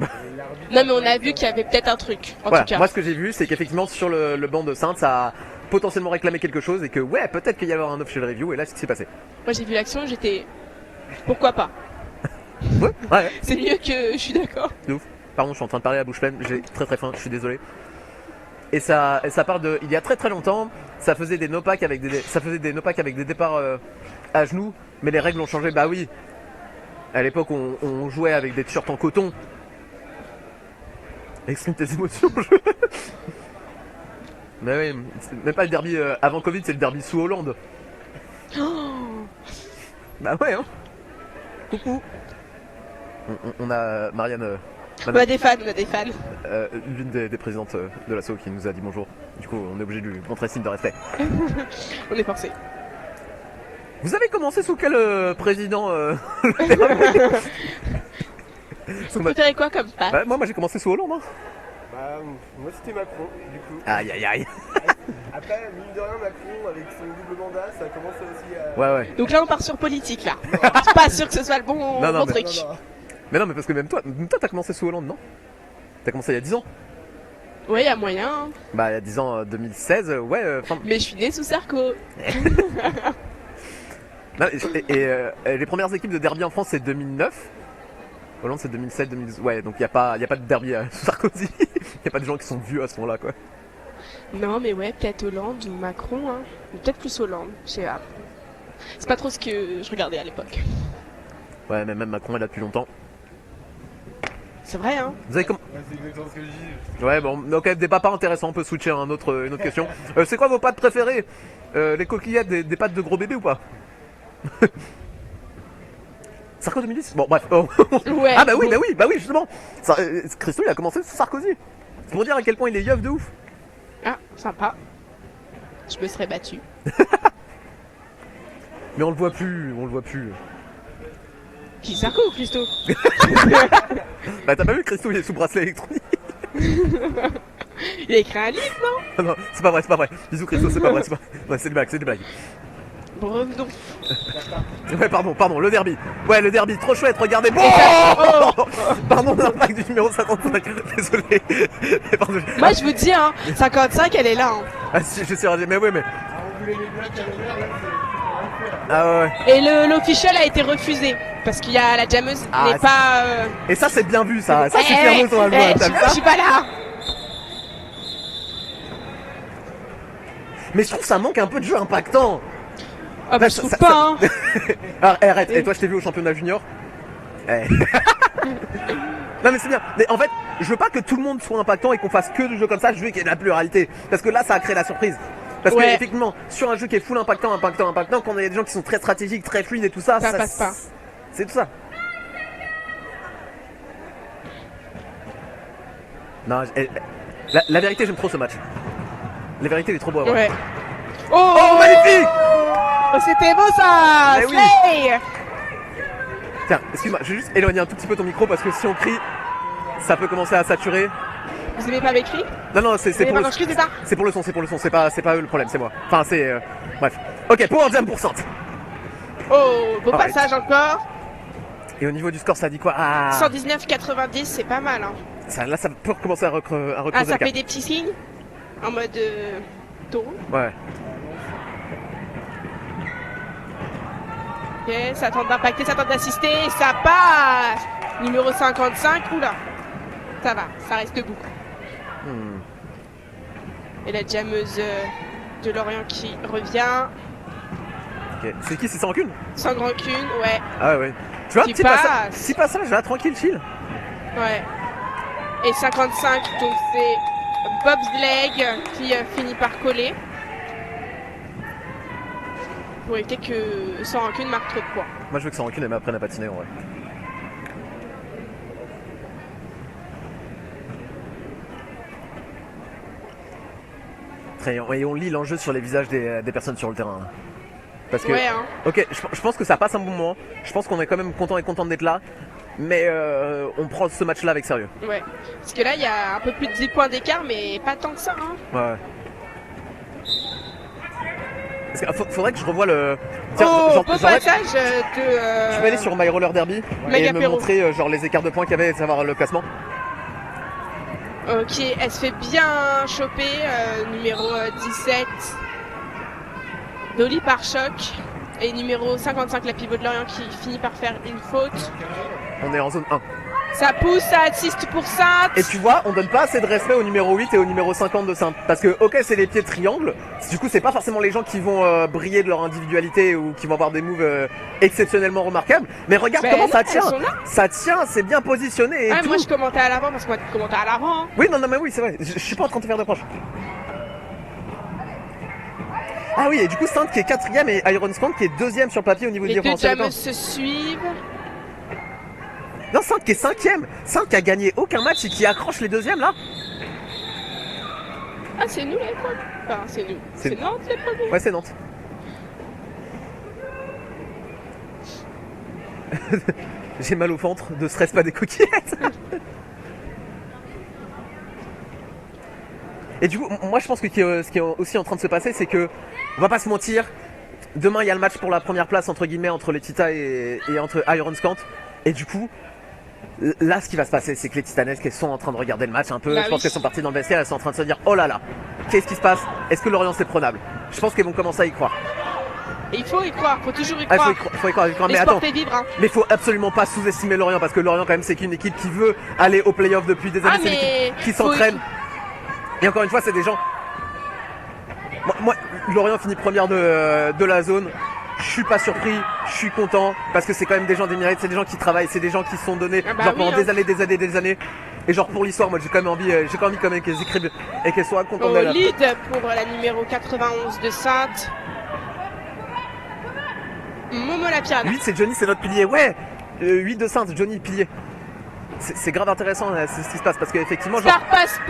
Speaker 5: Non, mais on a vu qu'il y avait peut-être un truc, en
Speaker 3: Voilà,
Speaker 5: tout cas.
Speaker 3: moi ce que j'ai vu, c'est qu'effectivement sur le banc de Sainte, ça a potentiellement réclamé quelque chose et que ouais, peut-être qu'il y avait un official review et là c'est ce qui s'est passé.
Speaker 5: Moi, j'ai vu l'action, j'étais. Pourquoi pas?
Speaker 3: Ouais,
Speaker 5: C'est mieux que je suis d'accord.
Speaker 3: de ouf. Pardon, je suis en train de parler à la bouche pleine, j'ai très faim, je suis désolé. Et ça part de il y a très longtemps, ça faisait des no-packs avec des départs à genoux, mais les règles ont changé. Bah oui. À l'époque, on jouait avec des t-shirts en coton. Exprime tes émotions. Mais oui, c'est même pas le derby avant Covid, c'est le derby sous Hollande. Bah ouais, hein. Coucou. On a Marianne,
Speaker 5: On a des fans, on a des fans.
Speaker 3: l'une des présidentes de l'asso qui nous a dit bonjour. Du coup, on est obligé de lui montrer signe de respect.
Speaker 5: On est forcé.
Speaker 3: Vous avez commencé sous quel président
Speaker 5: Vous préférez quoi comme fan?
Speaker 3: Bah, moi j'ai commencé sous Hollande. Hein.
Speaker 4: bah, moi c'était Macron, du coup.
Speaker 3: Aïe aïe aïe.
Speaker 4: Après, mine de rien, Macron, avec son double mandat, ça commence aussi à.
Speaker 3: Ouais.
Speaker 5: Donc là, on part sur politique, là. Je suis pas sûr que ce soit le bon,
Speaker 3: Non,
Speaker 5: bon
Speaker 3: mais-
Speaker 5: truc.
Speaker 4: Non.
Speaker 3: Mais non, mais parce que même toi t'as commencé sous Hollande, non? T'as commencé il y a 10 ans.
Speaker 5: Ouais, il y a moyen. Hein.
Speaker 3: Bah, il y a 10 ans, 2016, ouais.
Speaker 5: Mais je suis née sous Sarko.
Speaker 3: Non, et les premières équipes de derby en France, c'est 2009. Hollande, c'est 2007, 2012. Ouais, donc il n'y a pas de derby sous Sarkozy. Il n'y a pas de gens qui sont vieux à ce moment-là, quoi.
Speaker 5: Non, mais ouais, peut-être Hollande ou Macron. Hein. Ou peut-être plus Hollande. Je sais pas. C'est pas trop ce que je regardais à l'époque.
Speaker 3: Ouais, mais même Macron est là depuis longtemps.
Speaker 5: C'est vrai, hein.
Speaker 3: Vous avez
Speaker 4: Ouais, c'est exactement ce que je dis.
Speaker 3: Ouais, bon, ok, des papas intéressants, on peut switcher à une autre question. C'est quoi vos pâtes préférées? Les coquillettes, des pâtes de gros bébé ou pas? Sarko 2010. Bon, bref. Oh.
Speaker 5: Ouais.
Speaker 3: Ah bah oui,
Speaker 5: bon.
Speaker 3: justement. Christo, il a commencé sous Sarkozy. C'est pour dire à quel point il est yeuf de ouf.
Speaker 5: Ah, sympa. Je me serais battue.
Speaker 3: Mais on le voit plus.
Speaker 5: Qui, Sarko ou Christo?
Speaker 3: Bah t'as pas vu, Christo, il est sous bracelet électronique.
Speaker 5: Il a écrit un livre, non?
Speaker 3: Ah non, c'est pas vrai. Bisous Christo, c'est pas vrai. Ouais, c'est des blagues.
Speaker 5: Bon, revenons.
Speaker 3: Ouais, pardon, le derby. Ouais, le derby, trop chouette, regardez. Bon Pardon, l'impact du numéro 55. Désolé. Pardon.
Speaker 5: Moi, je vous dis, hein, 55, elle est là. Hein.
Speaker 3: Ah si, je suis rasé, mais ouais, mais.
Speaker 4: Ah, on voulait les blagues à l'envers, là, c'est.
Speaker 3: Ah ouais.
Speaker 5: Et l'officiel a été refusé. Parce qu'il y a la jammeuse
Speaker 3: Ah,
Speaker 5: n'est pas.
Speaker 3: Et ça, c'est bien vu, ça. Ça, c'est
Speaker 5: Eh,
Speaker 3: clairement sur la loi.
Speaker 5: eh,
Speaker 3: T'as vu
Speaker 5: je
Speaker 3: ça?
Speaker 5: suis pas là.
Speaker 3: Mais je trouve ça manque un peu de jeu impactant.
Speaker 5: Ah bah, je trouve pas, hein.
Speaker 3: Alors, arrête, et toi je t'ai vu au championnat junior. Eh. Non mais c'est bien. Mais en fait, je veux pas que tout le monde soit impactant et qu'on fasse que du jeu comme ça, je veux qu'il y ait de la pluralité. Parce que là, ça a créé la surprise. Parce que
Speaker 5: Ouais.
Speaker 3: effectivement, sur un jeu qui est full impactant, quand il y a des gens qui sont très stratégiques, très fluides et tout ça,
Speaker 5: Ça passe pas.
Speaker 3: C'est tout ça. Non, la vérité, j'aime trop ce match. La vérité, il est trop beau à voir.
Speaker 5: Ouais.
Speaker 3: Oh, magnifique!
Speaker 2: Oh, c'était beau ça.
Speaker 3: Mais oui.
Speaker 2: Slay.
Speaker 3: Tiens, excuse-moi, je vais juste éloigner un tout petit peu ton micro parce que si on crie, ça peut commencer à saturer.
Speaker 2: Vous aimez pas mes cris?
Speaker 3: Non, c'est pour,
Speaker 2: quand je crie, c'est ça?
Speaker 3: c'est pour le son, c'est pas eux le problème, c'est moi. Enfin, c'est... bref. Ok, Power Jam pour Sainte.
Speaker 2: Oh, beau
Speaker 3: Alright.
Speaker 2: passage encore.
Speaker 3: Et au niveau du score, ça dit quoi?
Speaker 2: 119,90, c'est pas mal. Hein.
Speaker 3: Là, ça peut recommencer à recreuser
Speaker 2: Ah, ça
Speaker 3: le cap.
Speaker 2: fait des petits signes en mode taureau.
Speaker 3: Ouais.
Speaker 2: Ok, ça tente d'impacter, ça tente d'assister, et ça passe. Numéro 55, oula. Ça va, ça reste debout. Et la jammeuse de Lorient qui revient.
Speaker 3: Ok. C'est qui? C'est sans rancune?
Speaker 2: Sans rancune, ouais.
Speaker 3: Ah ouais. Tu vois,
Speaker 2: Qui
Speaker 3: petit passage là, tranquille, chill.
Speaker 2: Ouais. Et 55, donc c'est Bobsleigh qui finit par coller. Pour éviter que Sans Rancune marque trop de points.
Speaker 3: Moi je veux que sans rancune elle m'apprenne à patiner en vrai. Très bien. Et on lit l'enjeu sur les visages des personnes sur le terrain. Parce que,
Speaker 2: Ouais, hein.
Speaker 3: ok, je pense que ça passe un bon moment. Je pense qu'on est quand même content et contente d'être là. Mais on prend ce match-là avec sérieux.
Speaker 2: Ouais. Parce que là, il y a un peu plus de 10 points d'écart, mais pas tant que ça. Hein.
Speaker 3: Ouais. Parce qu'il faudrait que je revoie le. Tiens,
Speaker 2: Oh,
Speaker 3: genre,
Speaker 2: beau
Speaker 3: j'aurais-
Speaker 2: passage de...
Speaker 3: je vais aller sur My Roller Derby
Speaker 2: Mega
Speaker 3: et me
Speaker 2: Péro.
Speaker 3: montrer genre les écarts de points qu'il y avait et savoir le classement.
Speaker 2: Ok, elle se fait bien choper, numéro 17, Dolly par choc, et numéro 55, la pivot de Lorient qui finit par faire une faute.
Speaker 3: On est en zone 1.
Speaker 2: Ça pousse, ça assiste pour Sainte.
Speaker 3: Et tu vois, on donne pas assez de respect au numéro 8 et au numéro 50 de Sainte. Parce que, ok, c'est les pieds de triangle. Du coup, c'est pas forcément les gens qui vont briller de leur individualité ou qui vont avoir des moves exceptionnellement remarquables. Mais regarde
Speaker 2: Ben
Speaker 3: comment
Speaker 2: là,
Speaker 3: ça
Speaker 2: elles
Speaker 3: tient.
Speaker 2: sont là.
Speaker 3: Ça tient, c'est bien positionné et
Speaker 2: Ah,
Speaker 3: tout.
Speaker 2: moi je commentais à l'avant parce que moi tu commentais à l'avant. Hein.
Speaker 3: Oui, non, mais oui, c'est vrai. Je suis pas en train de te faire de reproche. Ah oui, et du coup, Sainte qui est 4ème et Iron Scant qui est 2ème sur le papier au niveau
Speaker 2: Les
Speaker 3: du
Speaker 2: deux
Speaker 3: différentiel de temps.
Speaker 2: jameuses se suivent.
Speaker 3: Non, Sainte qui est 5ème. Sainte qui a gagné aucun match et qui accroche les 2ème là.
Speaker 2: Ah, c'est nous les premiers. Enfin, c'est nous.
Speaker 3: C'est-
Speaker 2: C'est Nantes les premiers.
Speaker 3: Ouais, c'est Nantes. J'ai mal au ventre, ne stresse pas des coquillettes. Et du coup, moi je pense que ce qui est aussi en train de se passer, c'est que, on va pas se mentir, demain il y a le match pour la première place entre guillemets entre les Titas et entre Iron Scant. Et du coup, là ce qui va se passer, c'est que les Titanesques elles sont en train de regarder le match un peu.
Speaker 2: Bah
Speaker 3: Je pense
Speaker 2: oui.
Speaker 3: qu'elles sont parties dans le vestiaire, elles sont en train de se dire oh là là, qu'est-ce qui se passe? Est-ce que Lorient c'est prenable? Je pense qu'elles vont commencer à y croire.
Speaker 2: Et il faut y croire, faut toujours y
Speaker 3: Ah,
Speaker 2: croire.
Speaker 3: faut y croire.
Speaker 2: Les
Speaker 3: Mais
Speaker 2: sports
Speaker 3: attends,
Speaker 2: fait vivre. Hein.
Speaker 3: mais faut absolument pas sous-estimer Lorient parce que Lorient quand même c'est qu'une équipe qui veut aller au play-off depuis des années,
Speaker 2: Ah,
Speaker 3: c'est une
Speaker 2: mais
Speaker 3: équipe qui
Speaker 2: faut-
Speaker 3: s'entraîne. Et encore une fois, c'est des gens. Moi, Lorient finit première de la zone. Je suis pas surpris, je suis content parce que c'est quand même des gens des mérites, c'est des gens qui travaillent, c'est des gens qui se sont donnés
Speaker 2: Ah bah
Speaker 3: genre
Speaker 2: oui,
Speaker 3: pendant
Speaker 2: hein.
Speaker 3: des années. Et genre pour l'histoire, moi j'ai quand même envie quand même qu'elles écrivent et qu'elles soient contentes
Speaker 2: Au
Speaker 3: d'être là.
Speaker 2: lead pour la numéro 91 de Sainte. Momo la piranha.
Speaker 3: 8 c'est Johnny, c'est notre pilier. Ouais, 8 de Sainte, Johnny pilier. C'est grave intéressant c'est ce qui se passe parce qu'effectivement genre
Speaker 2: Star passe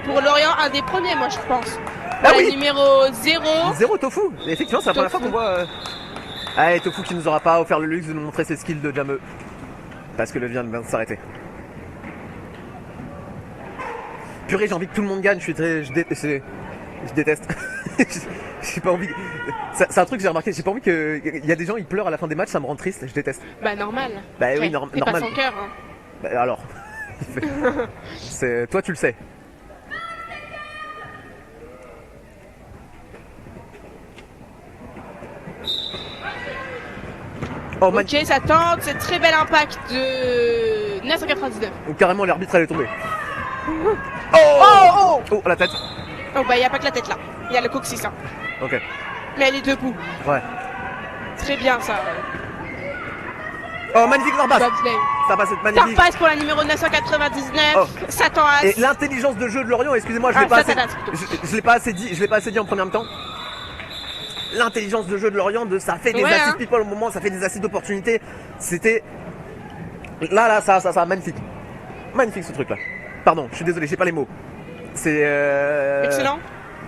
Speaker 2: pour Lorient, un des premiers, moi je pense.
Speaker 3: Ah
Speaker 2: Voilà,
Speaker 3: oui.
Speaker 2: numéro 0.
Speaker 3: Zéro Tofu. Et effectivement, c'est la première fois
Speaker 2: Tofu.
Speaker 3: qu'on voit. Ah, et Tofu qui nous aura pas offert le luxe de nous montrer ses skills de jameux. Parce que le vient de s'arrêter. Purée, j'ai envie que tout le monde gagne. Je déteste. J'ai pas envie. C'est un truc que j'ai remarqué. J'ai pas envie que. Il y a des gens ils pleurent à la fin des matchs. Ça me rend triste. Je déteste.
Speaker 2: Bah normal.
Speaker 3: Bah oui,
Speaker 2: Ouais,
Speaker 3: normal.
Speaker 2: c'est pas son cœur. Hein.
Speaker 3: Bah, alors. Toi, tu le sais. Oh,
Speaker 2: Ok, ça tente, c'est très bel impact de 999.
Speaker 3: carrément, l'arbitre elle est tombée. Oh, la tête.
Speaker 2: Oh bah y a pas que la tête là, il y a le coccyx. Hein.
Speaker 3: Ok.
Speaker 2: Mais elle est debout.
Speaker 3: Ouais.
Speaker 2: Très bien ça.
Speaker 3: Oh, magnifique Norbass.
Speaker 2: Bobsleigh.
Speaker 3: Ça passe, c'est
Speaker 2: Star
Speaker 3: magnifique.
Speaker 2: passe pour la numéro 999.
Speaker 3: Oh.
Speaker 2: Satan As.
Speaker 3: Et l'intelligence de jeu de Lorient, excusez-moi, je l'ai
Speaker 2: Ah,
Speaker 3: pas
Speaker 2: ça,
Speaker 3: assez,
Speaker 2: ça, ça.
Speaker 3: je l'ai pas assez dit en première temps. L'intelligence de jeu de Lorient, ça fait des
Speaker 2: Ouais,
Speaker 3: assists
Speaker 2: hein.
Speaker 3: people au moment, ça fait des assists d'opportunité. C'était là, ça, magnifique, magnifique ce truc là. Pardon, je suis désolé, j'ai pas les mots. C'est
Speaker 2: Excellent.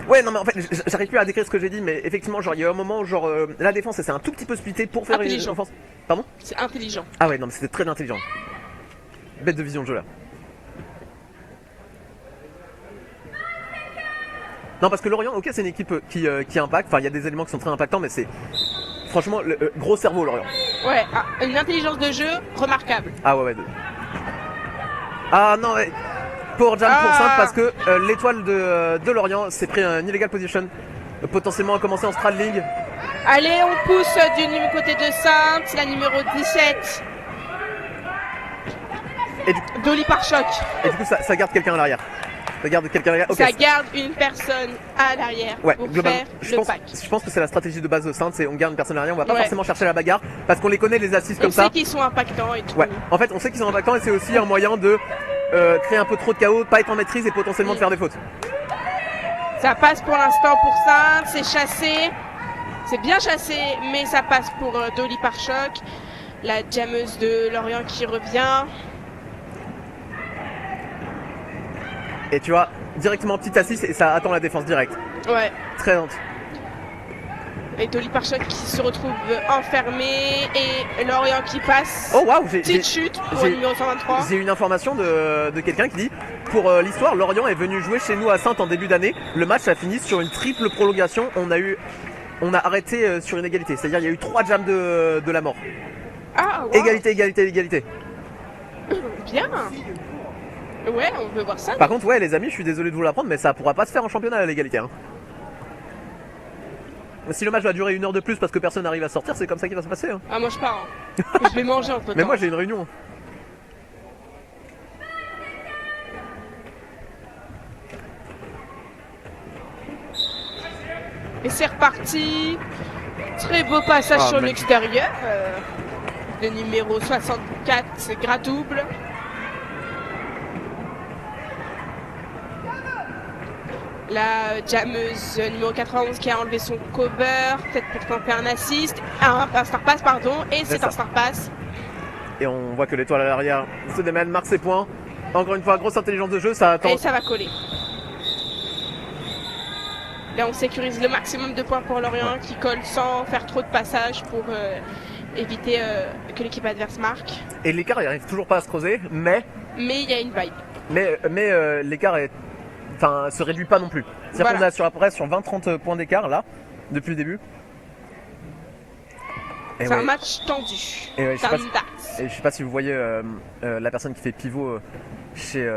Speaker 3: Ouais, non, mais en fait, j'arrive plus à décrire ce que j'ai dit, mais effectivement, genre, il y a eu un moment où, genre, la défense, elle s'est un tout petit peu splittée pour faire une offense. Pardon?
Speaker 5: C'est intelligent.
Speaker 3: Ah ouais, non, mais c'était très intelligent. Bête de vision de jeu là. Non, parce que Lorient, ok, c'est une équipe qui impacte. Enfin, il y a des éléments qui sont très impactants, mais c'est franchement le gros cerveau Lorient.
Speaker 5: Ouais, une intelligence de jeu remarquable.
Speaker 3: Ah ouais. Ah non, ouais. Pour jam pour simple parce que l'étoile de Lorient s'est pris un illegal position. Potentiellement à commencer en straddling.
Speaker 5: Allez, on pousse du côté de Sainte, la numéro 17.
Speaker 3: Et
Speaker 5: Dolly par choc.
Speaker 3: Et du coup, ça garde quelqu'un à l'arrière. Ça garde quelqu'un à l'arrière. Okay.
Speaker 5: Ça garde une personne à l'arrière pour faire le pack.
Speaker 3: Je pense que c'est la stratégie de base de Sainte, c'est on garde une personne à l'arrière, on va pas forcément chercher la bagarre parce qu'on les connaît les assises comme ça.
Speaker 5: On sait qu'ils sont impactants et tout.
Speaker 3: Ouais, en fait, on sait qu'ils sont impactants et c'est aussi un moyen de créer un peu trop de chaos, pas être en maîtrise et potentiellement de faire des fautes.
Speaker 5: Ça passe pour l'instant pour Sainte, c'est chassé. C'est bien chassé, mais ça passe pour Dolly par choc. La jammeuse de Lorient qui revient.
Speaker 3: Et tu vois, directement petite assise et ça attend la défense directe.
Speaker 5: Ouais.
Speaker 3: Très lente.
Speaker 5: Et Dolly par choc qui se retrouve enfermée et Lorient qui passe.
Speaker 3: Oh waouh,
Speaker 5: petite chute pour le numéro 123.
Speaker 3: J'ai une information de quelqu'un qui dit pour l'histoire, Lorient est venu jouer chez nous à Sainte en début d'année. Le match a fini sur une triple prolongation. On a arrêté sur une égalité. C'est-à-dire il y a eu 3 jams de la mort.
Speaker 5: Ah wow.
Speaker 3: Égalité.
Speaker 5: Bien. Ouais, on veut voir ça.
Speaker 3: Par contre, ouais, les amis, je suis désolé de vous l'apprendre, mais ça pourra pas se faire en championnat à l'égalité. Hein. Si le match va durer 1 heure de plus parce que personne n'arrive à sortir, c'est comme ça qu'il va se passer. Hein.
Speaker 5: Ah, moi je pars. Hein. Je vais manger entre temps.
Speaker 3: Mais moi j'ai une réunion.
Speaker 5: Et c'est reparti. Très beau passage sur l'extérieur. Le numéro 64, c'est gras double. La jammeuse numéro 91 qui a enlevé son cover, peut-être pour tenter un assist, un star pass pardon, et c'est un star pass.
Speaker 3: Et on voit que l'étoile à l'arrière se démène, marque ses points. Encore une fois, grosse intelligence de jeu, ça attend.
Speaker 5: Et ça va coller. Là on sécurise le maximum de points pour Lorient qui colle sans faire trop de passages pour éviter que l'équipe adverse marque.
Speaker 3: Et l'écart il arrive toujours pas à se creuser, mais
Speaker 5: il y a une vibe.
Speaker 3: Mais l'écart se réduit pas non plus. C'est-à-dire qu'on est sur 20-30 points d'écart là, depuis le début.
Speaker 5: C'est un match tendu.
Speaker 3: Et je sais pas si vous voyez la personne qui fait pivot chez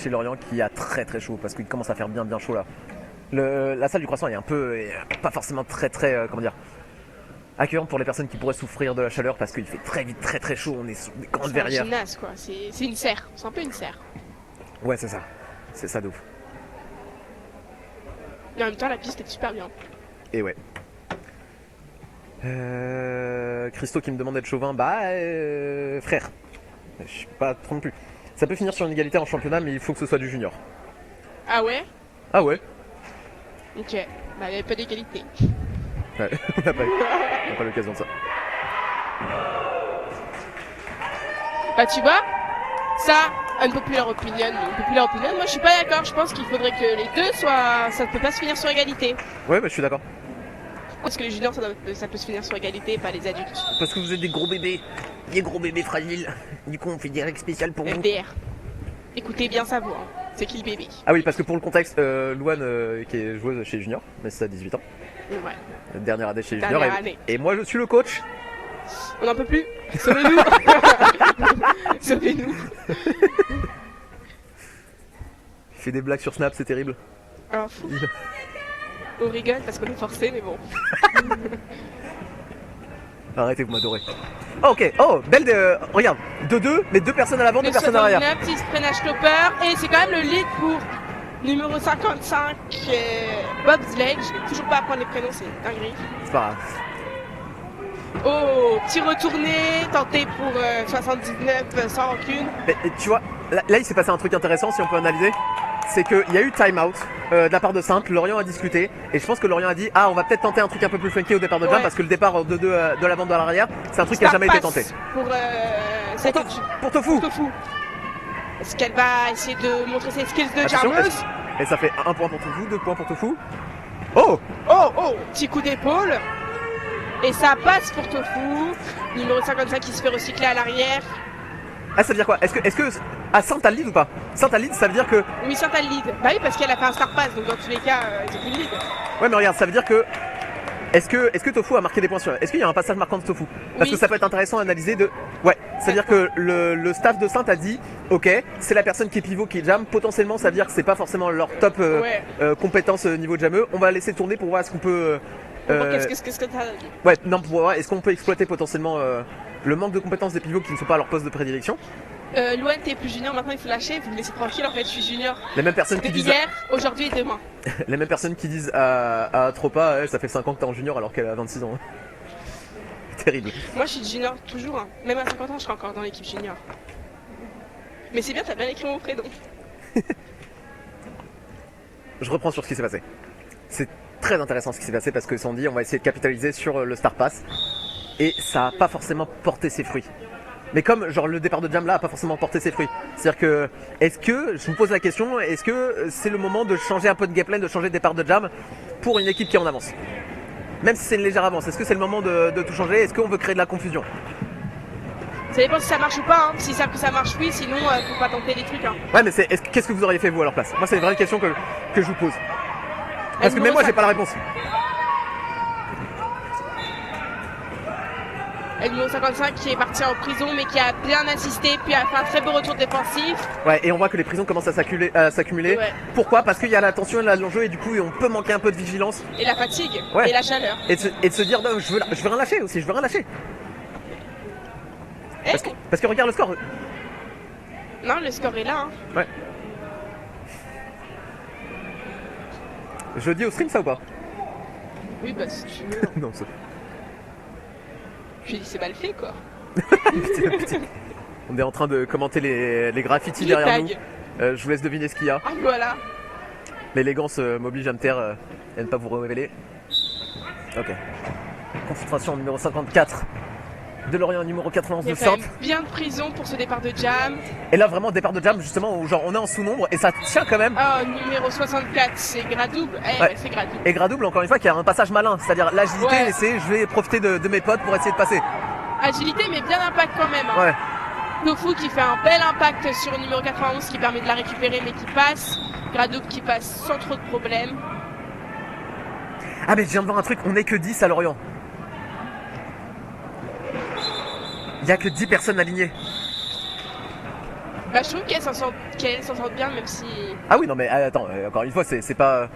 Speaker 3: Lorient qui a très très chaud parce qu'il commence à faire bien chaud là. La salle du Croissant est un peu pas forcément très comment dire accueillante pour les personnes qui pourraient souffrir de la chaleur parce qu'il fait très vite très chaud, on est sur des grandes verrières.
Speaker 5: C'est un gymnase quoi, c'est une serre, c'est un peu une serre.
Speaker 3: Ouais c'est ça de ouf.
Speaker 5: Et en même temps la piste est super bien.
Speaker 3: Et ouais. Christo qui me demande d'être chauvin, frère, je suis pas trop non plus. Ça peut finir sur une égalité en championnat mais il faut que ce soit du junior.
Speaker 5: Ah ouais?
Speaker 3: Ah ouais.
Speaker 5: Ok, il n'y avait pas d'égalité.
Speaker 3: Ouais, on n'a pas l'occasion de ça.
Speaker 5: Bah tu vois, ça, unpopular opinion, moi je suis pas d'accord, je pense qu'il faudrait que les deux soient... Ça ne peut pas se finir sur égalité.
Speaker 3: Ouais, je suis d'accord.
Speaker 5: Parce que les juniors, ça peut se finir sur égalité, pas les adultes.
Speaker 3: Parce que vous êtes des gros bébés fragiles. Du coup, on fait des règles spéciales pour vous.
Speaker 5: FDR. Écoutez bien sa voix, hein. C'est qui le bébé?
Speaker 3: Ah oui, parce que pour le contexte, Louane qui est joueuse chez Junior, mais c'est à 18 ans.
Speaker 5: Ouais.
Speaker 3: Dernière année chez Junior. Et moi, je suis le coach.
Speaker 5: On n'en peut plus. Sauvez-nous. Sauvez-nous.
Speaker 3: Il fait des blagues sur Snap, c'est terrible.
Speaker 5: Oh, fou. On rigole parce qu'on est forcé, mais bon.
Speaker 3: Arrêtez, vous m'adorez. Oh, ok, belle de... Regarde, 2-2, mais 2 personnes à l'avant, 2 personnes à l'arrière.
Speaker 5: Petit freinage stopper, et c'est quand même le lead pour numéro 55, Bobsleigh. Je n'ai toujours pas à prendre les prénoms, c'est dinguerie.
Speaker 3: C'est pas grave.
Speaker 5: Oh, petit retourné, tenté pour 79 sans rancune.
Speaker 3: Mais tu vois, là il s'est passé un truc intéressant si on peut analyser. C'est qu'il y a eu time-out de la part de Sainte, Lorient a discuté et je pense que Lorient a dit on va peut-être tenter un truc un peu plus funky au départ de jam parce que le départ de la bande de l'arrière c'est un truc qui a jamais été tenté.
Speaker 5: Pour
Speaker 3: Tofu.
Speaker 5: Est-ce qu'elle va essayer de montrer ses skills de jammeuse?
Speaker 3: Et ça fait 1 point pour Tofu, 2 points pour Tofu. Oh!
Speaker 5: Oh, petit coup d'épaule. Et ça passe pour Tofu. Numéro 55 qui se fait recycler à l'arrière.
Speaker 3: Ah, ça veut dire quoi? Est-ce que à Sainte a le lead ou pas? Sainte a le lead, ça veut dire que...
Speaker 5: Oui, Sainte a le lead. Bah oui, parce qu'elle a fait un star pass, donc dans tous les cas, ils ont plus le lead.
Speaker 3: Ouais, mais regarde, ça veut dire que... Est-ce que Tofu a marqué des points sur... Est-ce qu'il y a un passage marquant de Tofu? Parce que ça peut être intéressant à analyser de... Ouais, c'est-à-dire que le staff de Sainte a dit, ok, c'est la personne qui est pivot qui jam, potentiellement ça veut dire que c'est pas forcément leur top compétence niveau jameux, on va laisser tourner pour voir ce qu'on peut...
Speaker 5: Qu'est-ce que t'as dit?
Speaker 3: Ouais, non, pour voir, est-ce qu'on peut exploiter potentiellement le manque de compétences des pivots qui ne sont pas à leur poste de prédilection?
Speaker 5: Loan, t'es plus junior, maintenant il faut lâcher, vous me laissez tranquille, en fait, je suis junior.
Speaker 3: Les mêmes personnes qui disent...
Speaker 5: Hier, aujourd'hui et demain.
Speaker 3: Les mêmes personnes qui disent à Tropa, ça fait 5 ans que t'es en junior alors qu'elle a 26 ans. Terrible.
Speaker 5: Moi, je suis junior toujours, hein. Même à 50 ans, je serai encore dans l'équipe junior. Mais c'est bien, t'as bien écrit mon prénom.
Speaker 3: Je reprends sur ce qui s'est passé. C'est très intéressant ce qui s'est passé parce que Sandy, on va essayer de capitaliser sur le Star Pass. Et ça a pas forcément porté ses fruits. Mais comme genre le départ de Jam là a pas forcément porté ses fruits. C'est-à-dire que, est-ce que, je vous pose la question, est-ce que c'est le moment de changer un peu de gameplay, de changer de départ de Jam pour une équipe qui est en avance? Même si c'est une légère avance, est-ce que c'est le moment de tout changer? Est-ce qu'on veut créer de la confusion?
Speaker 5: Ça dépend si ça marche ou pas, hein. Si ça marche, oui, sinon faut pas tenter les trucs. Hein.
Speaker 3: Ouais, mais qu'est-ce que vous auriez fait vous à leur place? Moi c'est une vraie question que je vous pose. Parce que même moi j'ai pas la réponse.
Speaker 5: Et le numéro 55 qui est parti en prison mais qui a bien assisté puis a fait un très beau retour défensif.
Speaker 3: Ouais, et on voit que les prisons commencent à s'accumuler.
Speaker 5: Ouais.
Speaker 3: Pourquoi? Parce qu'il y a la tension et l'enjeu et du coup on peut manquer un peu de vigilance.
Speaker 5: Et la fatigue,
Speaker 3: ouais.
Speaker 5: Et la chaleur.
Speaker 3: Et de se dire non, je veux rien lâcher aussi, je veux rien lâcher. Parce que regarde le score.
Speaker 5: Non, le score est là. Hein.
Speaker 3: Ouais. Je le dis au stream ça ou pas?
Speaker 5: Oui, bah si tu veux.
Speaker 3: Non, c'est...
Speaker 5: Je dis c'est mal fait quoi.
Speaker 3: Putain. On est en train de commenter les graffitis
Speaker 5: Les
Speaker 3: derrière
Speaker 5: tags.
Speaker 3: nous. Je vous laisse deviner ce qu'il y a.
Speaker 5: Ah voilà.
Speaker 3: L'élégance m'oblige à me taire et à ne pas vous révéler. Ok. Concentration numéro 54 de Lorient, numéro 91
Speaker 5: Il y
Speaker 3: de
Speaker 5: a quand
Speaker 3: Sainte.
Speaker 5: même bien de prison pour ce départ de Jam.
Speaker 3: Et là vraiment départ de Jam justement où genre on est en sous-nombre et ça tient quand même.
Speaker 5: Oh, numéro 64, c'est Gradouble. Ouais, c'est Gradouble.
Speaker 3: Et Gradouble encore une fois qui a un passage malin, c'est-à-dire l'agilité
Speaker 5: Ouais.
Speaker 3: et c'est je vais profiter de mes potes pour essayer de passer.
Speaker 5: Agilité mais bien impact quand même. Hein.
Speaker 3: Ouais.
Speaker 5: Tofu qui fait un bel impact sur le numéro 91 qui permet de la récupérer mais qui passe. Gradouble qui passe sans trop de problèmes.
Speaker 3: Ah mais je viens de voir un truc, on est que 10 à Lorient. Il y a que 10 personnes alignées.
Speaker 5: Bah je trouve qu'elle s'en sort bien même si...
Speaker 3: Ah oui non mais attends, encore une fois c'est pas...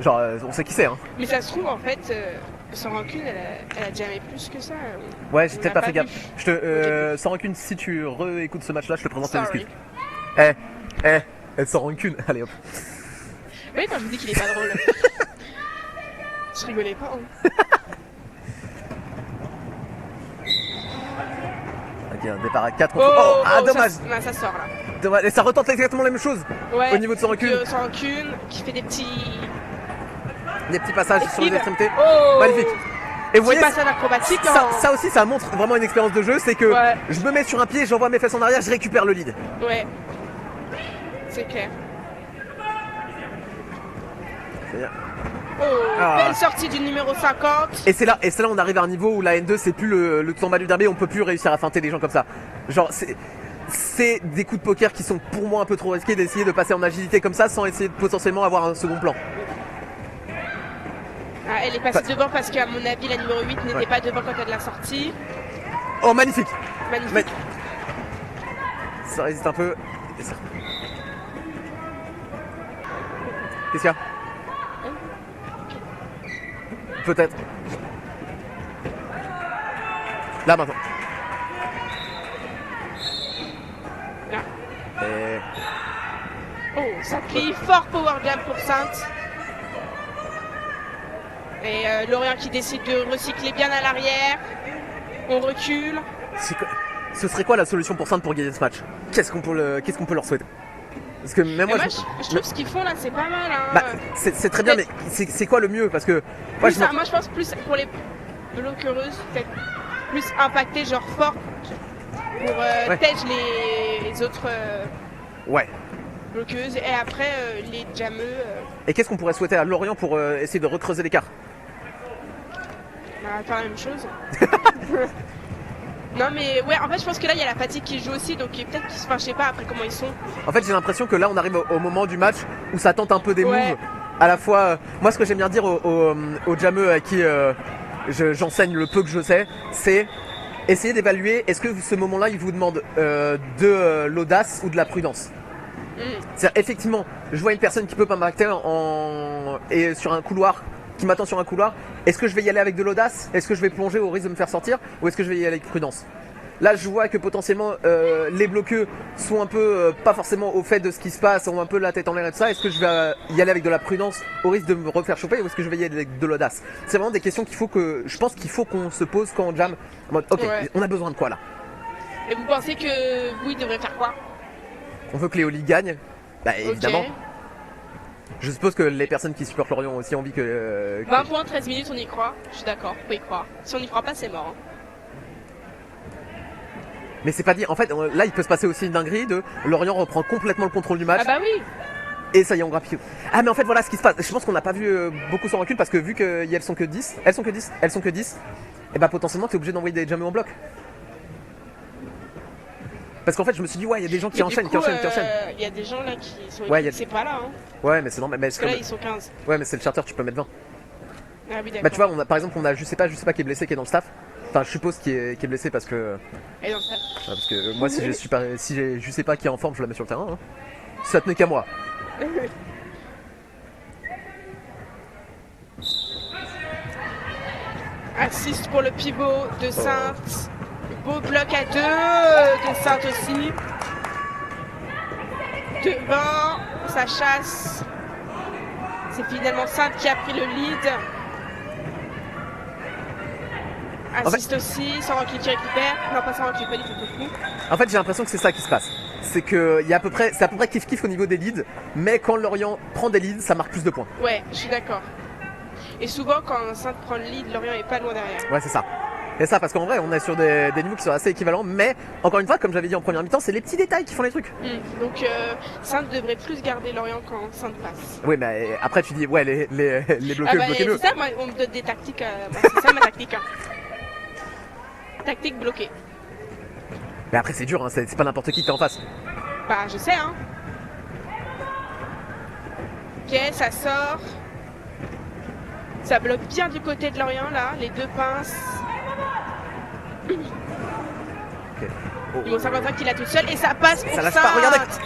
Speaker 3: Genre on sait qui c'est hein.
Speaker 5: Mais ça se trouve en fait, sans rancune, elle a jamais plus que ça.
Speaker 3: Ouais j'ai
Speaker 5: On
Speaker 3: peut-être
Speaker 5: n'a
Speaker 3: pas fait
Speaker 5: pas
Speaker 3: gaffe. Je te, sans rancune, si tu réécoutes ce match là, je te présente les
Speaker 5: Sorry.
Speaker 3: excuses. Elle sans rancune, allez hop.
Speaker 5: Oui, quand je vous dis qu'il est pas drôle. Je rigolais pas. Hein.
Speaker 3: Ok, un départ à 4. Dommage.
Speaker 5: Ça sort là.
Speaker 3: Dommage. Et ça retente exactement la même chose
Speaker 5: Ouais.
Speaker 3: au niveau de sans rancune.
Speaker 5: Sans rancune, qui fait des petits
Speaker 3: passages sur les
Speaker 5: Esquives.
Speaker 3: extrémités.
Speaker 5: Oh.
Speaker 3: Magnifique. Et vous voyez,
Speaker 5: passage acrobatique.
Speaker 3: ça aussi, ça montre vraiment une expérience de jeu. C'est que
Speaker 5: Ouais.
Speaker 3: je me mets sur un pied, j'envoie mes fesses en arrière, je récupère le lead.
Speaker 5: Ouais. C'est clair.
Speaker 3: C'est-à-dire-
Speaker 5: Oh,
Speaker 3: Ah.
Speaker 5: belle sortie du numéro 50.
Speaker 3: Et c'est là, on arrive à un niveau où la N2 c'est plus le tout en bas du derby, on peut plus réussir à feinter les gens comme ça. Genre c'est des coups de poker qui sont pour moi un peu trop risqués d'essayer de passer en agilité comme ça sans essayer de potentiellement avoir un second plan.
Speaker 5: Ah, elle est passée devant parce qu'à mon avis la numéro 8 n'était pas devant quand elle l'a sortie.
Speaker 3: Oh magnifique.
Speaker 5: Magnifique.
Speaker 3: Ça résiste un peu. Qu'est-ce qu'il y a? Peut-être. Là maintenant.
Speaker 5: Là.
Speaker 3: Et...
Speaker 5: Oh, ça crie fort power jam pour Sainte. Et Lorient qui décide de recycler bien à l'arrière. On recule.
Speaker 3: Ce serait quoi la solution pour Sainte pour gagner ce match? Qu'est-ce qu'on peut leur souhaiter? Parce que même moi,
Speaker 5: je trouve ce qu'ils font là c'est pas mal. Hein.
Speaker 3: Bah, c'est très bien, mais c'est quoi le mieux? Parce que moi
Speaker 5: je pense plus pour les bloqueuses, peut-être plus impacté, genre fort pour tège les autres.
Speaker 3: Ouais.
Speaker 5: bloqueuses. Et après, les jammeux.
Speaker 3: Et qu'est-ce qu'on pourrait souhaiter à Lorient pour essayer de recreuser l'écart?
Speaker 5: On va faire la même chose. Non mais ouais, en fait je pense que là il y a la fatigue qui joue aussi, donc peut-être qu'ils se... Enfin je sais pas après comment ils sont.
Speaker 3: En fait j'ai l'impression que là on arrive au moment du match où ça tente un peu des
Speaker 5: Ouais.
Speaker 3: moves. À la fois, moi ce que j'aime bien dire aux jammeux à qui j'enseigne le peu que je sais, c'est essayer d'évaluer est-ce que ce moment-là il vous demande de l'audace ou de la prudence. C'est-à-dire effectivement, je vois une personne qui peut m'impacter et sur un couloir, qui m'attend sur un couloir, est-ce que je vais y aller avec de l'audace? Est-ce que je vais plonger au risque de me faire sortir? Ou est-ce que je vais y aller avec prudence? Là je vois que potentiellement les bloqueux sont un peu pas forcément au fait de ce qui se passe, ont un peu la tête en l'air et tout ça. Est-ce que je vais y aller avec de la prudence au risque de me refaire choper, ou est-ce que je vais y aller avec de l'audace? C'est vraiment des questions je pense qu'il faut qu'on se pose quand on jam en mode ok,
Speaker 5: Ouais.
Speaker 3: on a besoin de quoi là?
Speaker 5: Et vous pensez que vous il devrait faire quoi?
Speaker 3: On veut que Léoli gagne? Bah évidemment.
Speaker 5: Ok.
Speaker 3: Je suppose que les personnes qui supportent Lorient ont aussi envie que
Speaker 5: 20 points, 13 minutes, on y croit. Je suis d'accord, faut y croire. Si on n'y croit pas, c'est mort. Hein.
Speaker 3: Mais c'est pas dit, en fait là il peut se passer aussi une dinguerie de Lorient reprend complètement le contrôle du match.
Speaker 5: Ah bah oui.
Speaker 3: Et ça y est, on grappille. Ah mais en fait voilà ce qui se passe. Je pense qu'on n'a pas vu beaucoup sans recul parce que vu qu'elles sont que 10, et bah potentiellement t'es obligé d'envoyer des jammeux en bloc. Parce qu'en fait je me suis dit ouais il y a des gens qui
Speaker 5: Mais du
Speaker 3: enchaînent,
Speaker 5: coup,
Speaker 3: qui enchaînent.
Speaker 5: Il y a des gens là qui sont
Speaker 3: Ouais, y a-
Speaker 5: c'est pas là. Hein.
Speaker 3: Ouais mais c'est normal. Mais
Speaker 5: Parce que là ils sont 15.
Speaker 3: Ouais mais c'est le charter, tu peux mettre 20.
Speaker 5: Ah oui d'accord.
Speaker 3: Bah tu vois, par exemple on a je sais pas qui est blessé qui est dans le staff. Enfin je suppose qui est blessé parce que
Speaker 5: Et donc, ça...
Speaker 3: parce que moi si je sais pas qui est en forme je la mets sur le terrain. Hein. Si ça tenait qu'à moi.
Speaker 5: Assist pour le pivot de Sainte. Beau bloc à 2 de Sainte aussi. Devant, ça chasse. C'est finalement Sainte qui a pris le lead. Assist aussi, sans Rankin qui récupère. Non, pas sans Rankin, pas du tout.
Speaker 3: En fait j'ai l'impression que c'est ça qui se passe. C'est que c'est à peu près kiff-kiff au niveau des leads, mais quand Lorient prend des leads, ça marque plus de points.
Speaker 5: Ouais, je suis d'accord. Et souvent, quand Sainte prend le lead, Lorient est pas loin derrière.
Speaker 3: Ouais, c'est ça. Et ça, parce qu'en vrai, on est sur des niveaux qui sont assez équivalents, mais encore une fois, comme j'avais dit en première mi-temps, c'est les petits détails qui font les trucs.
Speaker 5: Donc, Sainte devrait plus garder Lorient quand Sainte passe.
Speaker 3: Oui, mais après, tu dis, ouais, les bloqueux,
Speaker 5: Ah bah,
Speaker 3: bloquez-le.
Speaker 5: c'est ça, moi, on me donne des tactiques. Moi, c'est ça ma tactique. Hein. Tactique bloquée.
Speaker 3: Mais après, c'est dur, hein, c'est pas n'importe qui est en face.
Speaker 5: Bah, je sais, hein. Ok, ça sort. Ça bloque bien du côté de Lorient, là. Les deux pinces.
Speaker 3: Ok. Oh.
Speaker 5: Numéro 55 qui l'a toute seule. Et ça passe pour
Speaker 3: Ça lâche pas, regardez.
Speaker 5: Sainte.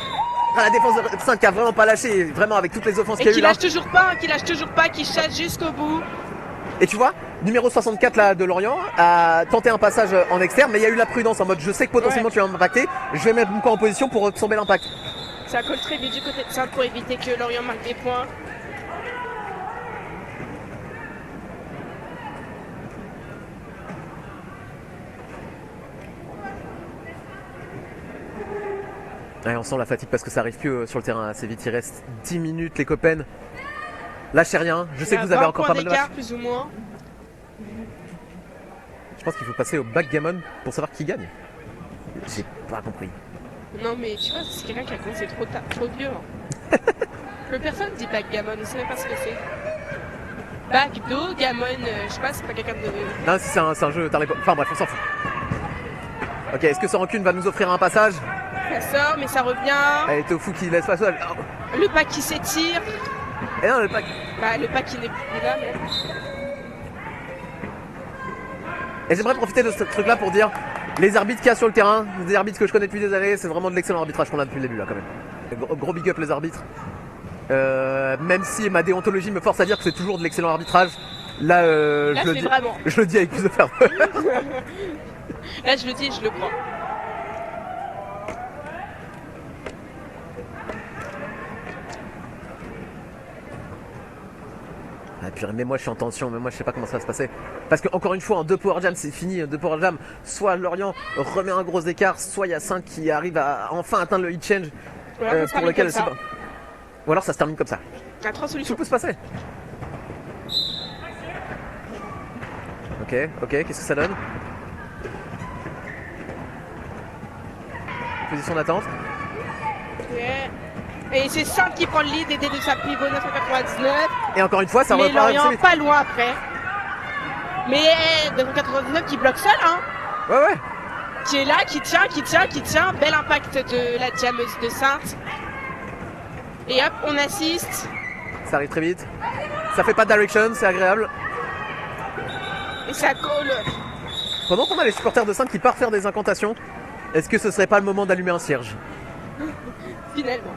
Speaker 3: Ah, la défense de 5 qui a vraiment pas lâché, vraiment avec toutes les offenses qu'il y
Speaker 5: Et
Speaker 3: a
Speaker 5: qui
Speaker 3: eu là.
Speaker 5: lâche toujours pas, qui chasse jusqu'au bout.
Speaker 3: Et tu vois, numéro 64 là de Lorient a tenté un passage en externe, mais il y a eu la prudence en mode je sais que potentiellement tu vas m'impacter, je vais mettre mon corps en position pour absorber l'impact.
Speaker 5: Ça colle très bien du côté de Sainte pour éviter que Lorient marque des points.
Speaker 3: Ouais, on sent la fatigue parce que ça arrive plus sur le terrain assez vite, il reste 10 minutes les copains. Lâchez rien, je sais que vous avez encore pas mal de matchs.
Speaker 5: Plus ou moins.
Speaker 3: Je pense qu'il faut passer au backgammon pour savoir qui gagne. J'ai pas compris.
Speaker 5: Non mais tu vois, c'est quelqu'un qui a commencé trop vieux. Hein. Plus personne dit backgammon, il sait même pas ce que c'est. Backdo, gammon, je sais pas, c'est pas quelqu'un de...
Speaker 3: Non, si c'est un jeu tard l'époque. Enfin bref, on s'en fout. Ok, est-ce que Sans Rancune va nous offrir un passage?
Speaker 5: Ça sort, mais ça revient.
Speaker 3: Allez, Tofu qui laisse passer.
Speaker 5: Le pack qui s'étire.
Speaker 3: Et non, le pack.
Speaker 5: Bah, le pack qui n'est plus là, mais...
Speaker 3: Et j'aimerais profiter de ce truc là pour dire les arbitres qu'il y a sur le terrain, des arbitres que je connais depuis des années, c'est vraiment de l'excellent arbitrage qu'on a depuis le début là quand même. Gros big up les arbitres. Même si ma déontologie me force à dire que c'est toujours de l'excellent arbitrage, là,
Speaker 5: là
Speaker 3: je le dis.
Speaker 5: Vraiment.
Speaker 3: Je le dis avec plus de ferveur.
Speaker 5: Là je le dis et je le crois.
Speaker 3: Ah purée, mais moi je suis en tension, mais moi je sais pas comment ça va se passer. Parce que encore une fois, en 2 power jam c'est fini, 2 power jam, soit Lorient remet un gros écart, soit il y a 5 qui arrivent à enfin atteindre le hit change pour lequel c'est pas. Ou alors ça se termine comme ça.
Speaker 5: Il y a 3
Speaker 3: Tout
Speaker 5: solutions.
Speaker 3: peut se passer. Ok, qu'est-ce que ça donne? Position d'attente.
Speaker 5: Ouais. Et c'est Sainte qui prend le lead, aidé de sa pivot 999.
Speaker 3: Et encore une fois, ça
Speaker 5: Mais
Speaker 3: repart assez
Speaker 5: Lorient
Speaker 3: vite.
Speaker 5: pas loin après. Mais 999 qui bloque seul, hein.
Speaker 3: Ouais.
Speaker 5: Qui est là, qui tient. Bel impact de la jammeuse de Sainte. Et hop, on assiste.
Speaker 3: Ça arrive très vite. Ça fait pas de direction, c'est agréable.
Speaker 5: Et ça colle.
Speaker 3: Pendant qu'on a les supporters de Sainte qui partent faire des incantations, est-ce que ce serait pas le moment d'allumer un cierge?
Speaker 5: Finalement.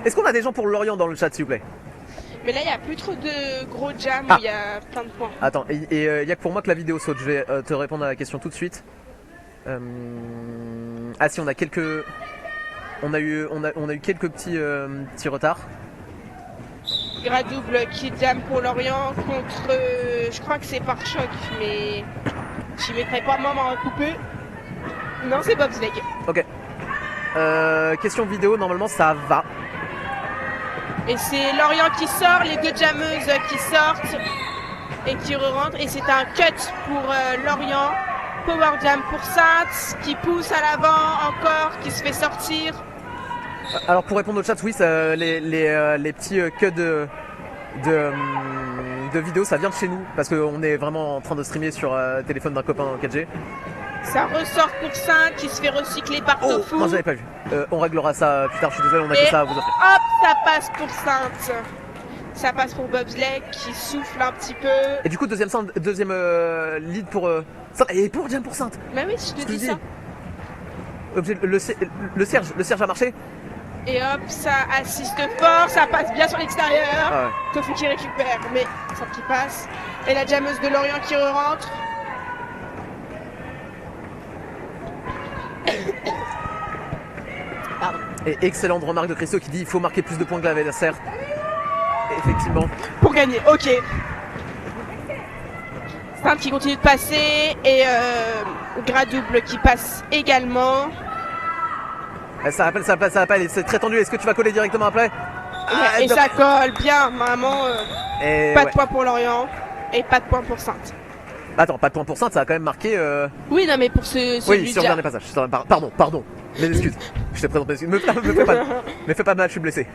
Speaker 3: Est-ce qu'on a des gens pour Lorient dans le chat, s'il vous plaît?
Speaker 5: Mais là, il n'y a plus trop de gros jams
Speaker 3: Ah.
Speaker 5: où il y a plein de points.
Speaker 3: Attends, il y a que pour moi que la vidéo saute. Je vais te répondre à la question tout de suite. Ah si, on a quelques... On a eu quelques petits retards.
Speaker 5: Gras double qui jam pour Lorient contre... je crois que c'est par choc, mais... J'y mettrai pas maman à couper. Non, c'est bobsleigh.
Speaker 3: Ok. Question vidéo, normalement ça va.
Speaker 5: Et c'est Lorient qui sort, les deux jammeuses qui sortent et qui re-rentrent. Et c'est un cut pour Lorient. Power jam pour Sainte, qui pousse à l'avant encore, qui se fait sortir.
Speaker 3: Alors pour répondre au chat, oui, les petits cuts de vidéo, ça vient de chez nous. Parce qu'on est vraiment en train de streamer sur téléphone d'un copain en 4G.
Speaker 5: Ça ressort pour Sainte, qui se fait recycler par
Speaker 3: Oh,
Speaker 5: Tofu.
Speaker 3: non, j'avais pas vu. On réglera ça plus tard, je suis désolé, on a que
Speaker 5: Et
Speaker 3: ça à vous offrir.
Speaker 5: hop, ça passe pour Sainte. Ça passe pour bobsleigh qui souffle un petit peu.
Speaker 3: Et du coup, deuxième lead pour Sainte. Et pour jam pour Sainte.
Speaker 5: Bah oui, je te dis ça.
Speaker 3: Le Serge a marché.
Speaker 5: Et hop, ça assiste fort, ça passe bien sur l'extérieur.
Speaker 3: Ah ouais.
Speaker 5: Tofu qui récupère, mais ça qui passe. Et la jammeuse de Lorient qui re-rentre. Pardon.
Speaker 3: Et excellente remarque de Christo qui dit il faut marquer plus de points que l'adversaire. Effectivement.
Speaker 5: Pour gagner, ok. Sainte qui continue de passer et Gras double qui passe également.
Speaker 3: Ça appelle, c'est très tendu. Est-ce que tu vas coller directement après?
Speaker 5: Et ça colle bien, vraiment.
Speaker 3: Et
Speaker 5: Pas
Speaker 3: ouais.
Speaker 5: de points pour Lorient et pas de points pour Sainte.
Speaker 3: Attends, pas de point pour Sainte, ça a quand même marqué.
Speaker 5: Oui, non, mais pour
Speaker 3: Oui,
Speaker 5: celui
Speaker 3: sur le dernier passage. Pardon. Mes excuses. Je te présente mes excuses. Me fais pas de mal, je suis blessé.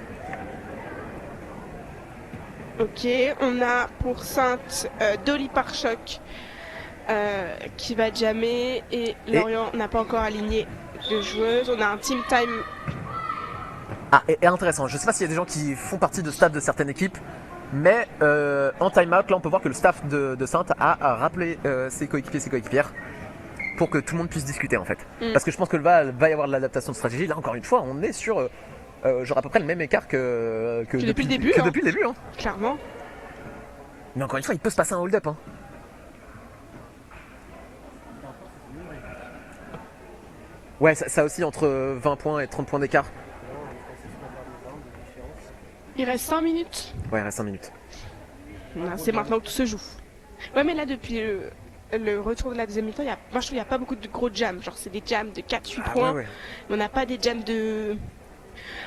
Speaker 5: Ok, on a pour Sainte Dolly par choc qui va jammer et Lorient n'a pas encore aligné de joueuses. On a un team time.
Speaker 3: Ah, et intéressant. Je sais pas s'il y a des gens qui font partie de staff de certaines équipes, mais en time-out, là, on peut voir que le staff de Sainte a rappelé ses coéquipiers, ses coéquipières pour que tout le monde puisse discuter en fait. Parce que je pense que va y avoir de l'adaptation de stratégie. Là, encore une fois, on est sur genre à peu près le même écart que
Speaker 5: depuis le début.
Speaker 3: Depuis le début, hein.
Speaker 5: Clairement.
Speaker 3: Mais encore une fois, il peut se passer un hold-up. Hein. Ouais, ça aussi entre 20 points et 30 points d'écart.
Speaker 5: Il reste 5 minutes.
Speaker 3: Ouais, il reste 5 minutes.
Speaker 5: C'est maintenant que tout se joue. Ouais, mais là, depuis le retour de la deuxième mi-temps, moi je trouve qu'il n'y a pas beaucoup de gros jams. Genre, c'est des jams de 4-8 points.
Speaker 3: Ouais.
Speaker 5: Mais on n'a pas des jams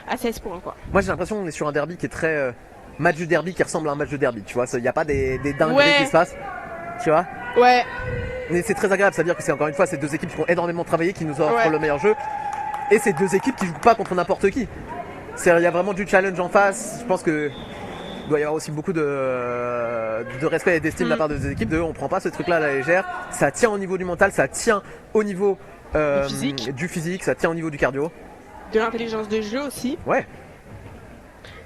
Speaker 5: à 16 points, quoi.
Speaker 3: Moi, j'ai l'impression qu'on est sur un derby qui est très match du derby qui ressemble à un match de derby. Tu vois, il n'y a pas des dingueries qui se passent. Tu vois.
Speaker 5: Ouais.
Speaker 3: Mais c'est très agréable, c'est-à-dire que c'est encore une fois ces deux équipes qui ont énormément travaillé, qui nous offrent le meilleur jeu. Et ces deux équipes qui jouent pas contre n'importe qui. Il y a vraiment du challenge en face. Je pense que il doit y avoir aussi beaucoup de respect et d'estime de la part des équipes. On prend pas ce truc-là à la légère. Ça tient au niveau du mental, ça tient au niveau du physique, ça tient au niveau du cardio.
Speaker 5: De l'intelligence de jeu aussi.
Speaker 3: Ouais.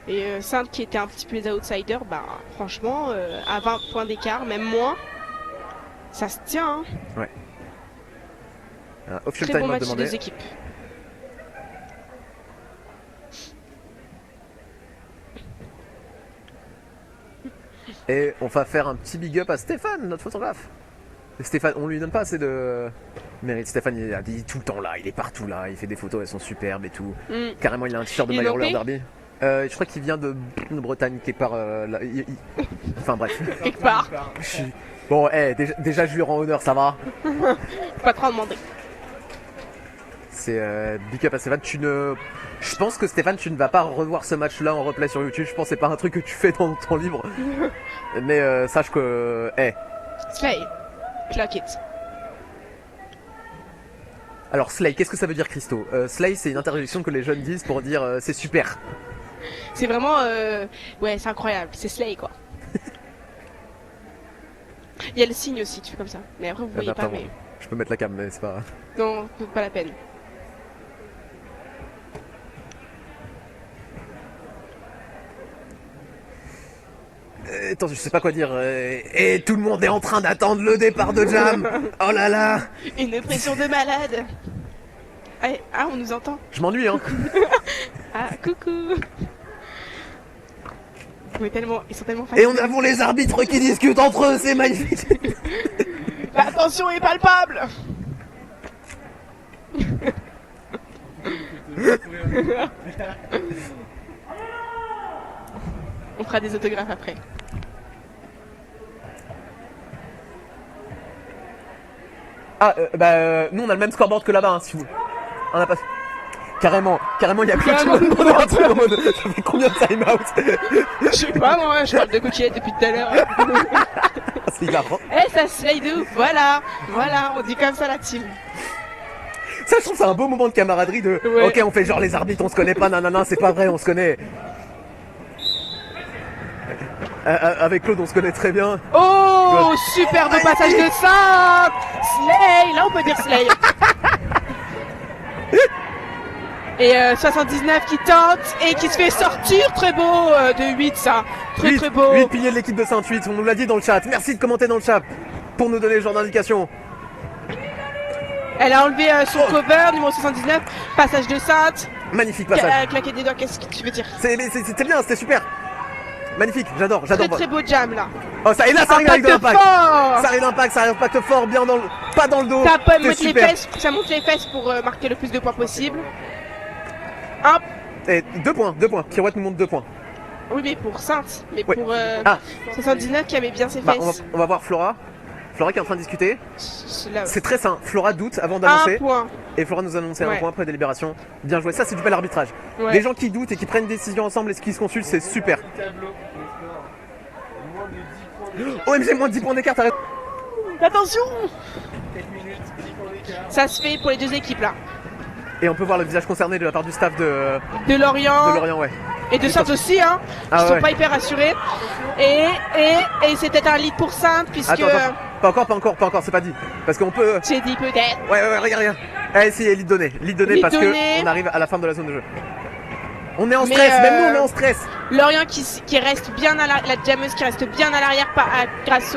Speaker 5: Et Sainte qui était un petit peu les outsiders, bah franchement, à 20 points d'écart, même moins, ça se tient. Hein.
Speaker 3: Ouais. Official
Speaker 5: Très
Speaker 3: time
Speaker 5: bon match
Speaker 3: demandé.
Speaker 5: des équipes.
Speaker 3: Et on va faire un petit big up à Stéphane, notre photographe. Et Stéphane, on lui donne pas assez de mérite. Stéphane, il est tout le temps là, il est partout là, il fait des photos, elles sont superbes et tout. Carrément, il a un t-shirt de
Speaker 5: Il est
Speaker 3: My Roller
Speaker 5: nantais
Speaker 3: Derby. Je crois qu'il vient de Bretagne, quelque part. Là, Enfin bref.
Speaker 5: Quelque part.
Speaker 3: Bon, déjà je lui rends honneur, ça va.
Speaker 5: Pas trop demander.
Speaker 3: C'est big up à Stéphane. Je pense que Stéphane, tu ne vas pas revoir ce match-là en replay sur YouTube. Je pense que c'est pas un truc que tu fais dans ton temps libre. Mais sache que,
Speaker 5: Slay. Clock it.
Speaker 3: Alors Slay, qu'est-ce que ça veut dire Christo? Slay, c'est une interjection que les jeunes disent pour dire c'est super.
Speaker 5: C'est vraiment... Ouais, c'est incroyable. C'est Slay, quoi. Il y a le signe aussi, tu fais comme ça. Mais après, vous voyez pas,
Speaker 3: Attends,
Speaker 5: mais...
Speaker 3: je peux mettre la cam, mais c'est pas...
Speaker 5: Non, pas la peine.
Speaker 3: Attends, je sais pas quoi dire. Et tout le monde est en train d'attendre le départ de Jam. Oh là là.
Speaker 5: Une pression de malade. Ah, on nous entend.
Speaker 3: Je m'ennuie, hein.
Speaker 5: Ah, coucou. Ils sont tellement
Speaker 3: Et
Speaker 5: fatigués.
Speaker 3: on avons les arbitres qui discutent entre eux, c'est magnifique.
Speaker 5: La tension est palpable. On fera des autographes après.
Speaker 3: Ah, nous on a le même scoreboard que là-bas, hein, si vous... On a pas... Carrément, il y a plus de
Speaker 5: Carrément.
Speaker 3: monde en train en mode... Ça fait combien de time-out?
Speaker 5: Je sais pas moi, je parle de coquillettes depuis tout à l'heure.
Speaker 3: C'est hilarant.
Speaker 5: Eh, ça slide de ouf, voilà, on dit comme ça la team.
Speaker 3: Ça, je trouve c'est un beau moment de camaraderie de...
Speaker 5: Ouais.
Speaker 3: Ok, on fait genre les arbitres, on se connaît pas, nanana, c'est pas vrai, on se connaît. Avec Claude, on se connaît très bien.
Speaker 5: Oh, superbe passage de Sainte. Slay, là on peut dire Slay. Et 79 qui tente et qui se fait sortir, très beau de 8 ça, très beau.
Speaker 3: 8 piliers de l'équipe de Saint-8, on nous l'a dit dans le chat. Merci de commenter dans le chat pour nous donner ce genre d'indication.
Speaker 5: Elle a enlevé son cover, numéro 79, passage de Sainte.
Speaker 3: Magnifique passage.
Speaker 5: Claquer des doigts, qu'est-ce que tu veux dire?
Speaker 3: C'était bien, c'était super. Magnifique, j'adore.
Speaker 5: Très beau jam là.
Speaker 3: Oh, ça, et là, ça arrive avec de
Speaker 5: Impact
Speaker 3: l'impact.
Speaker 5: fort.
Speaker 3: Ça arrive d'impact, ça arrive d'impact fort, bien dans le, pas dans le dos.
Speaker 5: Ça
Speaker 3: C'est
Speaker 5: monte les
Speaker 3: super.
Speaker 5: fesses, ça monte les fesses pour marquer le plus de points possible. Hop.
Speaker 3: Et 2 points. Pirouette nous montre 2 points.
Speaker 5: Oui, mais pour Sainte. Mais
Speaker 3: Ouais.
Speaker 5: pour
Speaker 3: Ah.
Speaker 5: 79 qui aimait bien ses
Speaker 3: Bah,
Speaker 5: fesses.
Speaker 3: on va voir Flora. Flora qui est en train de discuter.
Speaker 5: Là,
Speaker 3: C'est très sain. Flora doute avant
Speaker 5: un
Speaker 3: d'annoncer.
Speaker 5: point.
Speaker 3: Et Flora nous a annoncé un
Speaker 5: Ouais.
Speaker 3: point après délibération. Bien joué. Ça, c'est du bel arbitrage.
Speaker 5: Ouais.
Speaker 3: Les gens qui doutent et qui prennent une décision ensemble et qui se consultent, c'est super. OMG, moins de 10 points d'écart, t'as raison.
Speaker 5: Attention. Ça se fait pour les deux équipes là.
Speaker 3: Et on peut voir le visage concerné de la part du staff de
Speaker 5: De
Speaker 3: Lorient, ouais.
Speaker 5: Et de Sainte aussi, hein.
Speaker 3: Ah
Speaker 5: Qui sont
Speaker 3: ouais.
Speaker 5: pas hyper rassurés. Et c'était un lead pour Sainte puisque
Speaker 3: Attends. Pas encore, c'est pas dit. Parce qu'on peut...
Speaker 5: j'ai dit peut-être.
Speaker 3: Ouais, regarde. Eh si, lead donné. Lead donné
Speaker 5: Lead
Speaker 3: parce
Speaker 5: donné.
Speaker 3: que on arrive à la fin de la zone de jeu. On est en
Speaker 5: Mais,
Speaker 3: stress, même nous on est en stress.
Speaker 5: Lorient qui reste bien à la jammeuse qui reste bien à l'arrière grâce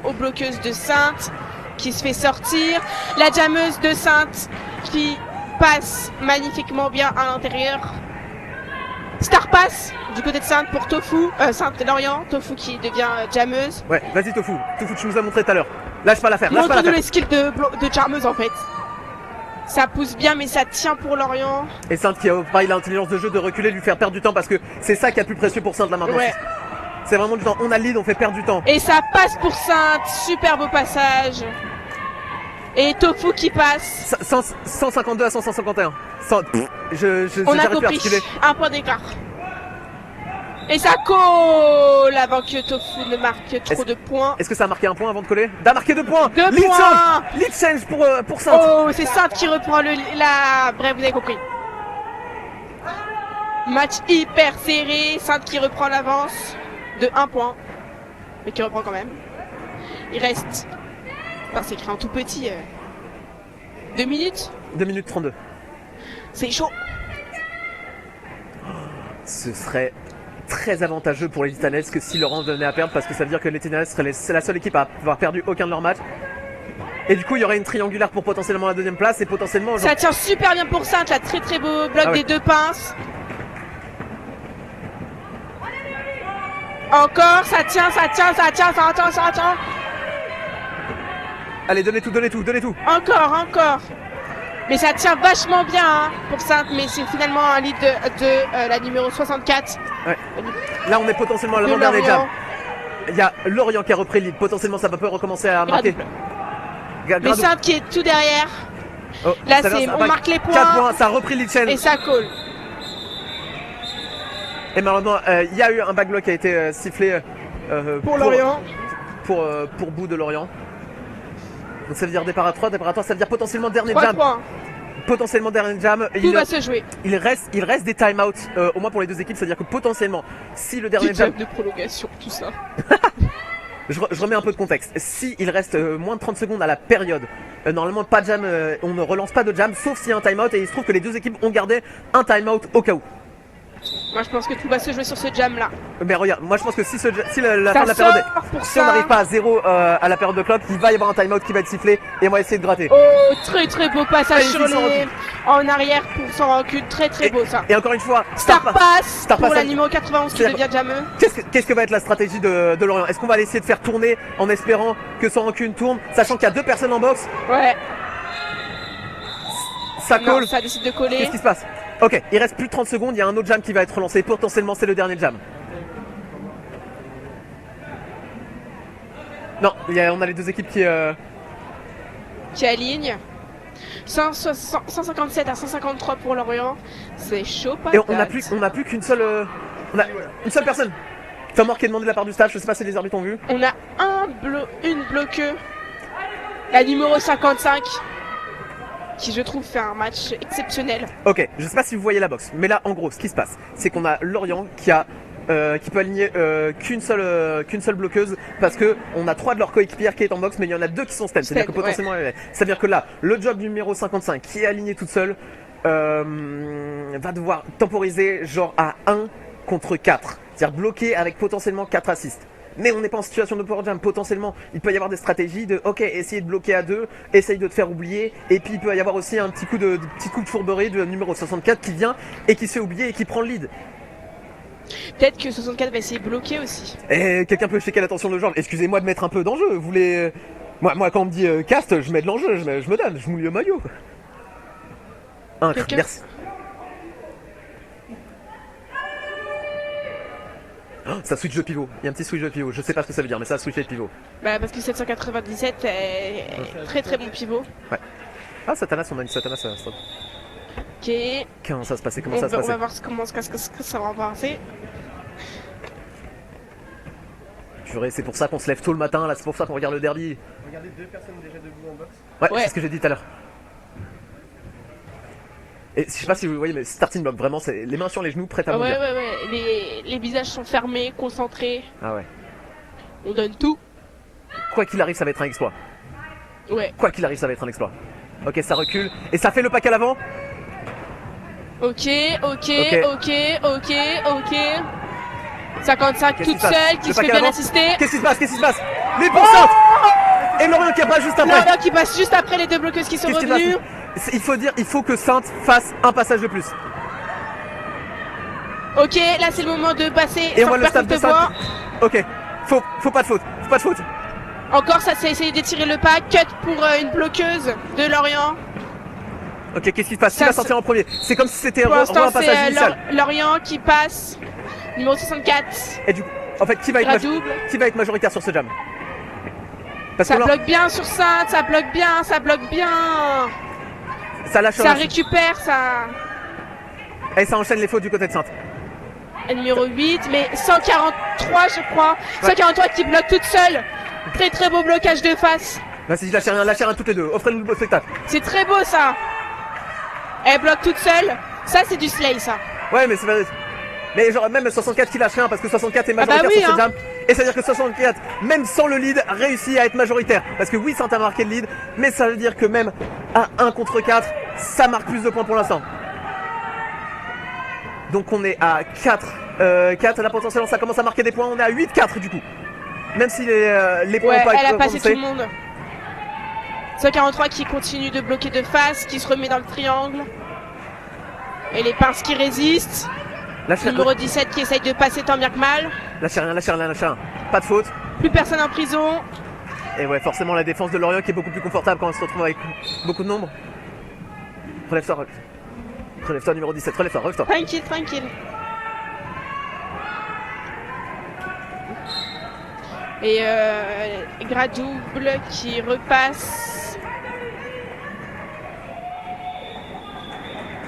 Speaker 5: aux bloqueuses de Sainte qui se fait sortir. La jammeuse de Sainte qui passe magnifiquement bien à l'intérieur. Star pass du côté de Sainte pour Tofu, Sainte-Lorient, Tofu qui devient jammeuse.
Speaker 3: Ouais, vas-y Tofu, tu nous as montré tout à l'heure. Lâche pas l'affaire,
Speaker 5: Montre-nous les skills de charmeuse en fait. Ça pousse bien mais ça tient pour Lorient.
Speaker 3: Et Sainte qui a pareil l'intelligence de jeu de reculer, lui faire perdre du temps parce que c'est ça qui est le plus précieux pour Sainte là maintenant.
Speaker 5: Ouais.
Speaker 3: C'est vraiment du temps. On a le lead, on fait perdre du temps.
Speaker 5: Et ça passe pour Sainte, super beau passage. Et Tofu qui passe.
Speaker 3: 152 à 151.
Speaker 5: On a
Speaker 3: j'arrive plus à
Speaker 5: compris,
Speaker 3: articuler.
Speaker 5: un point d'écart. Et ça colle avant que Tofu ne marque trop de points.
Speaker 3: Est-ce que ça a marqué un point avant de coller? D'as marqué 2 points.
Speaker 5: 2
Speaker 3: Lead
Speaker 5: points.
Speaker 3: change. Lead change pour Sainte.
Speaker 5: Oh, c'est Sainte qui reprend la... Bref, vous avez compris. Match hyper serré, Sainte qui reprend l'avance de 1 point. Mais qui reprend quand même. Il reste... Enfin, c'est écrit en tout petit. 2 minutes.
Speaker 3: 2 minutes 32.
Speaker 5: C'est chaud.
Speaker 3: Ce serait très avantageux pour les Litanels que si Laurent venait à perdre parce que ça veut dire que les Litanels seraient la seule équipe à avoir perdu aucun de leurs matchs. Et du coup il y aurait une triangulaire pour potentiellement la 2ème place et potentiellement...
Speaker 5: Ça tient super bien pour Sainte, là, très beau bloc
Speaker 3: Ah ouais.
Speaker 5: des 2 pinces. Encore, ça tient.
Speaker 3: Allez, donnez tout.
Speaker 5: Encore. Mais ça tient vachement bien hein, pour Sainte, mais c'est finalement un lead de la numéro 64.
Speaker 3: Ouais. Là on est potentiellement à
Speaker 5: De
Speaker 3: l'avant-dernier jam.
Speaker 5: Lorient.
Speaker 3: Il y a Lorient qui a repris le lead. Potentiellement ça peut recommencer à marquer.
Speaker 5: Mais Sainte qui est tout derrière.
Speaker 3: Oh,
Speaker 5: Là,
Speaker 3: ça
Speaker 5: c'est
Speaker 3: vient,
Speaker 5: on marque les
Speaker 3: 4
Speaker 5: points
Speaker 3: points, ça a repris le lead chain.
Speaker 5: et ça colle.
Speaker 3: Et malheureusement, il y a eu un backblock qui a été sifflé
Speaker 5: Pour Lorient.
Speaker 3: pour bout de Lorient. Donc ça veut dire départ à 3, ça veut dire potentiellement dernier
Speaker 5: 3
Speaker 3: jam.
Speaker 5: points.
Speaker 3: Potentiellement dernier jam.
Speaker 5: Tout va se jouer.
Speaker 3: Il reste des time-out, au moins pour les deux équipes, c'est-à-dire que potentiellement, si le dernier
Speaker 5: Des
Speaker 3: jam...
Speaker 5: jams de prolongation, tout ça.
Speaker 3: Je remets un peu de contexte. Si il reste moins de 30 secondes à la période, normalement pas de jam, on ne relance pas de jam, sauf s'il y a un time-out, et il se trouve que les deux équipes ont gardé un time-out au cas où.
Speaker 5: Moi je pense que tout va se jouer sur ce jam là.
Speaker 3: Mais regarde, moi je pense que si la
Speaker 5: Ça
Speaker 3: fin de la période,
Speaker 5: sort pour
Speaker 3: si on
Speaker 5: ça.
Speaker 3: n'arrive pas à 0 à la période de clock, il va y avoir un time-out qui va être sifflé, et on va essayer de gratter.
Speaker 5: Oh, très beau passage
Speaker 3: Allez,
Speaker 5: sur
Speaker 3: sans
Speaker 5: les... en arrière pour sans rancune. Très beau ça.
Speaker 3: Et encore une fois,
Speaker 5: Star Pass
Speaker 3: Star
Speaker 5: pour
Speaker 3: Pass,
Speaker 5: la
Speaker 3: elle-
Speaker 5: numéro 91 qui
Speaker 3: c'est-à-dire-
Speaker 5: devient jameux.
Speaker 3: Qu'est-ce que va être la stratégie de Lorient? Est-ce qu'on va essayer de faire tourner en espérant que Sans Rancune tourne, sachant qu'il y a deux personnes en boxe?
Speaker 5: Ouais.
Speaker 3: Ça
Speaker 5: Non,
Speaker 3: colle.
Speaker 5: ça décide de coller.
Speaker 3: Qu'est-ce qui se passe? Ok, il reste plus de 30 secondes, il y a un autre jam qui va être relancé. Potentiellement, c'est le dernier jam. Non, on a les deux équipes
Speaker 5: Qui aligne. 157 à 153 pour Lorient. C'est chaud pas.
Speaker 3: Et on a plus qu'une seule... on a une seule personne. Tom Moore qui est demandé de la part du staff, je sais pas si les arbitres ont vu.
Speaker 5: On a une bloqueuse. La numéro 55. Qui je trouve fait un match exceptionnel.
Speaker 3: Ok, je sais pas si vous voyez la boxe, mais là en gros ce qui se passe, c'est qu'on a Lorient qui peut aligner qu'une seule bloqueuse parce que on a 3 de leurs coéquipières qui est en boxe, mais il y en a 2 qui sont stand. C'est-à-dire que
Speaker 5: Stand,
Speaker 3: potentiellement, c'est-à-dire que là, le job du numéro 55 qui est aligné toute seule va devoir temporiser genre à 1 contre 4. C'est-à-dire bloquer avec potentiellement 4 assists. Mais on n'est pas en situation de power jam. Potentiellement, il peut y avoir des stratégies de ok, essayer de bloquer à 2, essaye de te faire oublier. Et puis il peut y avoir aussi un petit coup de fourberie du numéro 64 qui vient et qui se fait oublier et qui prend le lead.
Speaker 5: Peut-être que 64 va essayer de bloquer aussi.
Speaker 3: Et quelqu'un peut checker l'attention de genre. Excusez-moi de mettre un peu d'enjeu. Vous voulez moi quand on me dit cast, je mets de l'enjeu, je me donne, je mouille le maillot.
Speaker 5: Quelqu'un-
Speaker 3: Merci. Oh, ça switch de pivot. Il y a un petit switch de pivot. Je sais pas ce que ça veut dire, mais ça a switché de pivot.
Speaker 5: Bah parce que 797 est très bon pivot.
Speaker 3: Ah, Satanas, on a une Satanas.
Speaker 5: Ok.
Speaker 3: Comment ça se passait? Comment
Speaker 5: On
Speaker 3: ça se
Speaker 5: va
Speaker 3: passait?
Speaker 5: voir comment ce que ça va passer.
Speaker 3: Purée, c'est pour ça qu'on se lève tôt le matin, là, c'est pour ça qu'on regarde le derby.
Speaker 4: Regardez deux personnes déjà debout en boxe.
Speaker 3: Ouais,
Speaker 5: Ouais.
Speaker 3: c'est ce que j'ai dit tout à l'heure. Et je sais pas si vous voyez, mais starting block, vraiment, c'est les mains sur les genoux, prêtes à
Speaker 5: Ouais,
Speaker 3: bondir.
Speaker 5: ouais. Les visages sont fermés, concentrés.
Speaker 3: Ah ouais.
Speaker 5: On donne tout.
Speaker 3: Quoi qu'il arrive, ça va être un exploit.
Speaker 5: Ouais.
Speaker 3: Quoi qu'il arrive, ça va être un exploit. Ok, ça recule. Et ça fait le pack à l'avant.
Speaker 5: Ok. 55
Speaker 3: Qu'est-ce qui
Speaker 5: toute
Speaker 3: se passe?
Speaker 5: seule, qui
Speaker 3: Le
Speaker 5: se fait
Speaker 3: pack à
Speaker 5: bien
Speaker 3: l'avant.
Speaker 5: assister.
Speaker 3: Qu'est-ce qui se passe? Les pourcents. Et Lorient qui passe juste après.
Speaker 5: Lorient qui passe juste après les deux bloqueuses qui sont
Speaker 3: Qu'est-ce qui se
Speaker 5: revenues.
Speaker 3: passe? Il faut que Sainte fasse un passage de plus.
Speaker 5: Ok, là c'est le moment de passer.
Speaker 3: Et
Speaker 5: sans
Speaker 3: moi le
Speaker 5: que
Speaker 3: staff
Speaker 5: personne
Speaker 3: de
Speaker 5: te
Speaker 3: Sainte.
Speaker 5: voit.
Speaker 3: Ok. Faut pas de faute.
Speaker 5: Encore, ça c'est essayer d'étirer le pas. Cut pour une bloqueuse de Lorient.
Speaker 3: Ok, qu'est-ce qui se passe? Qui
Speaker 5: Ça
Speaker 3: va
Speaker 5: se-
Speaker 3: sortir en premier? C'est comme si c'était
Speaker 5: Pour
Speaker 3: un
Speaker 5: l'instant,
Speaker 3: passage
Speaker 5: c'est
Speaker 3: initial.
Speaker 5: Lorient qui passe. Numéro 64.
Speaker 3: Et du coup, en fait, qui va
Speaker 5: Double.
Speaker 3: être majoritaire sur ce jam? Parce
Speaker 5: Ça
Speaker 3: que là,
Speaker 5: bloque bien sur Sainte, ça bloque bien.
Speaker 3: ça lâche
Speaker 5: Ça
Speaker 3: un...
Speaker 5: récupère, ça.
Speaker 3: Et ça enchaîne les fautes du côté de Sainte.
Speaker 5: Et numéro 8, mais 143 je crois. 143 qui bloque toute seule. Très beau blocage de face.
Speaker 3: Vas-y, lâchez rien toutes les deux. Offrez-nous le beau spectacle.
Speaker 5: C'est très beau ça. Elle bloque toute seule. Ça c'est du slay ça.
Speaker 3: Ouais, mais c'est pas... Mais genre, même 64 qui lâche rien parce que 64 est
Speaker 5: bah
Speaker 3: majoritaire
Speaker 5: oui,
Speaker 3: sur ce
Speaker 5: hein.
Speaker 3: jam. Et ça veut dire que 64, même sans le lead, réussit à être majoritaire. Parce que oui, Sainte a marqué le lead, mais ça veut dire que même à 1 contre 4, ça marque plus de points pour l'instant. Donc on est à 4. 4, là potentiellement ça commence à marquer des points. On est à 8-4 du coup. Même si les points
Speaker 5: Ouais,
Speaker 3: n'ont pas
Speaker 5: elle a
Speaker 3: été
Speaker 5: passé tout
Speaker 3: compensés.
Speaker 5: le monde. 143 qui continue de bloquer de face, qui se remet dans le triangle. Et les pinces qui résistent. Numéro 17 qui essaye de passer tant bien que mal.
Speaker 3: Lâchez rien. Pas de faute.
Speaker 5: Plus personne en prison.
Speaker 3: Et ouais, forcément la défense de Lorient qui est beaucoup plus confortable quand on se retrouve avec beaucoup de nombre. Relève-toi numéro 17, relève-toi.
Speaker 5: Tranquille. Et Gradouble qui repasse.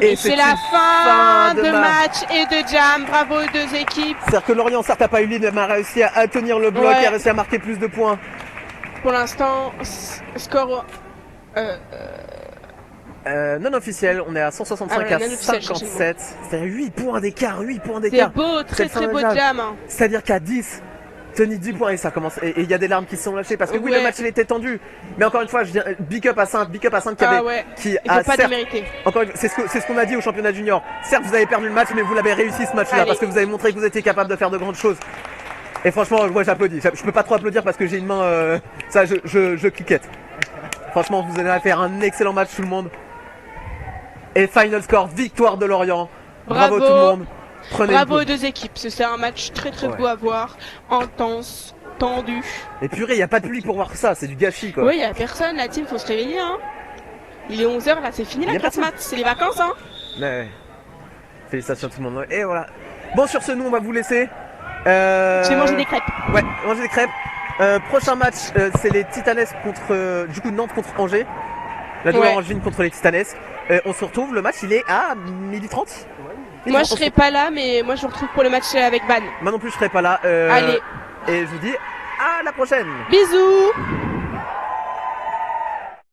Speaker 5: Et c'est la fin de match et de jam. Bravo aux deux équipes.
Speaker 3: C'est-à-dire que Lorient certes n'a pas eu lead mais a réussi à tenir le bloc
Speaker 5: Ouais.
Speaker 3: et a réussi à marquer plus de points.
Speaker 5: Pour l'instant, score
Speaker 3: non officiel, on est à 165
Speaker 5: Ah, voilà,
Speaker 3: à
Speaker 5: non officiel,
Speaker 3: 57. C'est-à-dire 8 points d'écart, 8 points
Speaker 5: c'est
Speaker 3: d'écart.
Speaker 5: beau, très
Speaker 3: C'est
Speaker 5: très beau
Speaker 3: formidable.
Speaker 5: jam. Hein.
Speaker 3: C'est-à-dire qu'à 10, Tony 10 points et ça commence. Et il y a des larmes qui se sont lâchées parce que oui,
Speaker 5: Ouais.
Speaker 3: le match il était tendu. Mais encore une fois, je dis big up à Sainte qui
Speaker 5: Ah ouais,
Speaker 3: qui
Speaker 5: il faut
Speaker 3: a
Speaker 5: pas
Speaker 3: certes,
Speaker 5: démériter.
Speaker 3: encore une fois, c'est ce qu'on a dit au championnat junior. Certes, vous avez perdu le match, mais vous l'avez réussi ce match-là
Speaker 5: Allez.
Speaker 3: parce que vous avez montré que vous étiez capable de faire de grandes choses. Et franchement, moi j'applaudis. Je peux pas trop applaudir parce que j'ai une main. Ça, je cliquette. Franchement, vous allez faire un excellent match tout le monde. Et final score, victoire de Lorient. Bravo tout le monde. Prenez
Speaker 5: Bravo
Speaker 3: une
Speaker 5: aux deux équipes, c'est un match très très
Speaker 3: Ouais.
Speaker 5: beau à voir, intense, tendu.
Speaker 3: Et purée, y a pas de pluie pour voir ça, c'est du gâchis quoi.
Speaker 5: Oui, y a personne, la team, faut se réveiller. Hein. Il est 11h là, c'est fini
Speaker 3: Y
Speaker 5: la
Speaker 3: a
Speaker 5: classe
Speaker 3: personne.
Speaker 5: maths, c'est les vacances. Hein.
Speaker 3: Ouais. Félicitations à tout le monde. Et voilà. Bon, sur ce, nous on va vous laisser.
Speaker 5: Je vais manger des crêpes.
Speaker 3: Ouais, manger des crêpes. Prochain match, c'est les Titanesques contre du coup Nantes contre Angers. La double
Speaker 5: Ouais.
Speaker 3: Orangevine contre les Titanesques. On se retrouve, le match il est à 12h30.
Speaker 5: Moi je serai pas là, mais moi je vous retrouve pour le match avec Van.
Speaker 3: Moi non plus je serai pas là.
Speaker 5: Allez,
Speaker 3: Et je vous dis à la prochaine.
Speaker 5: bisous.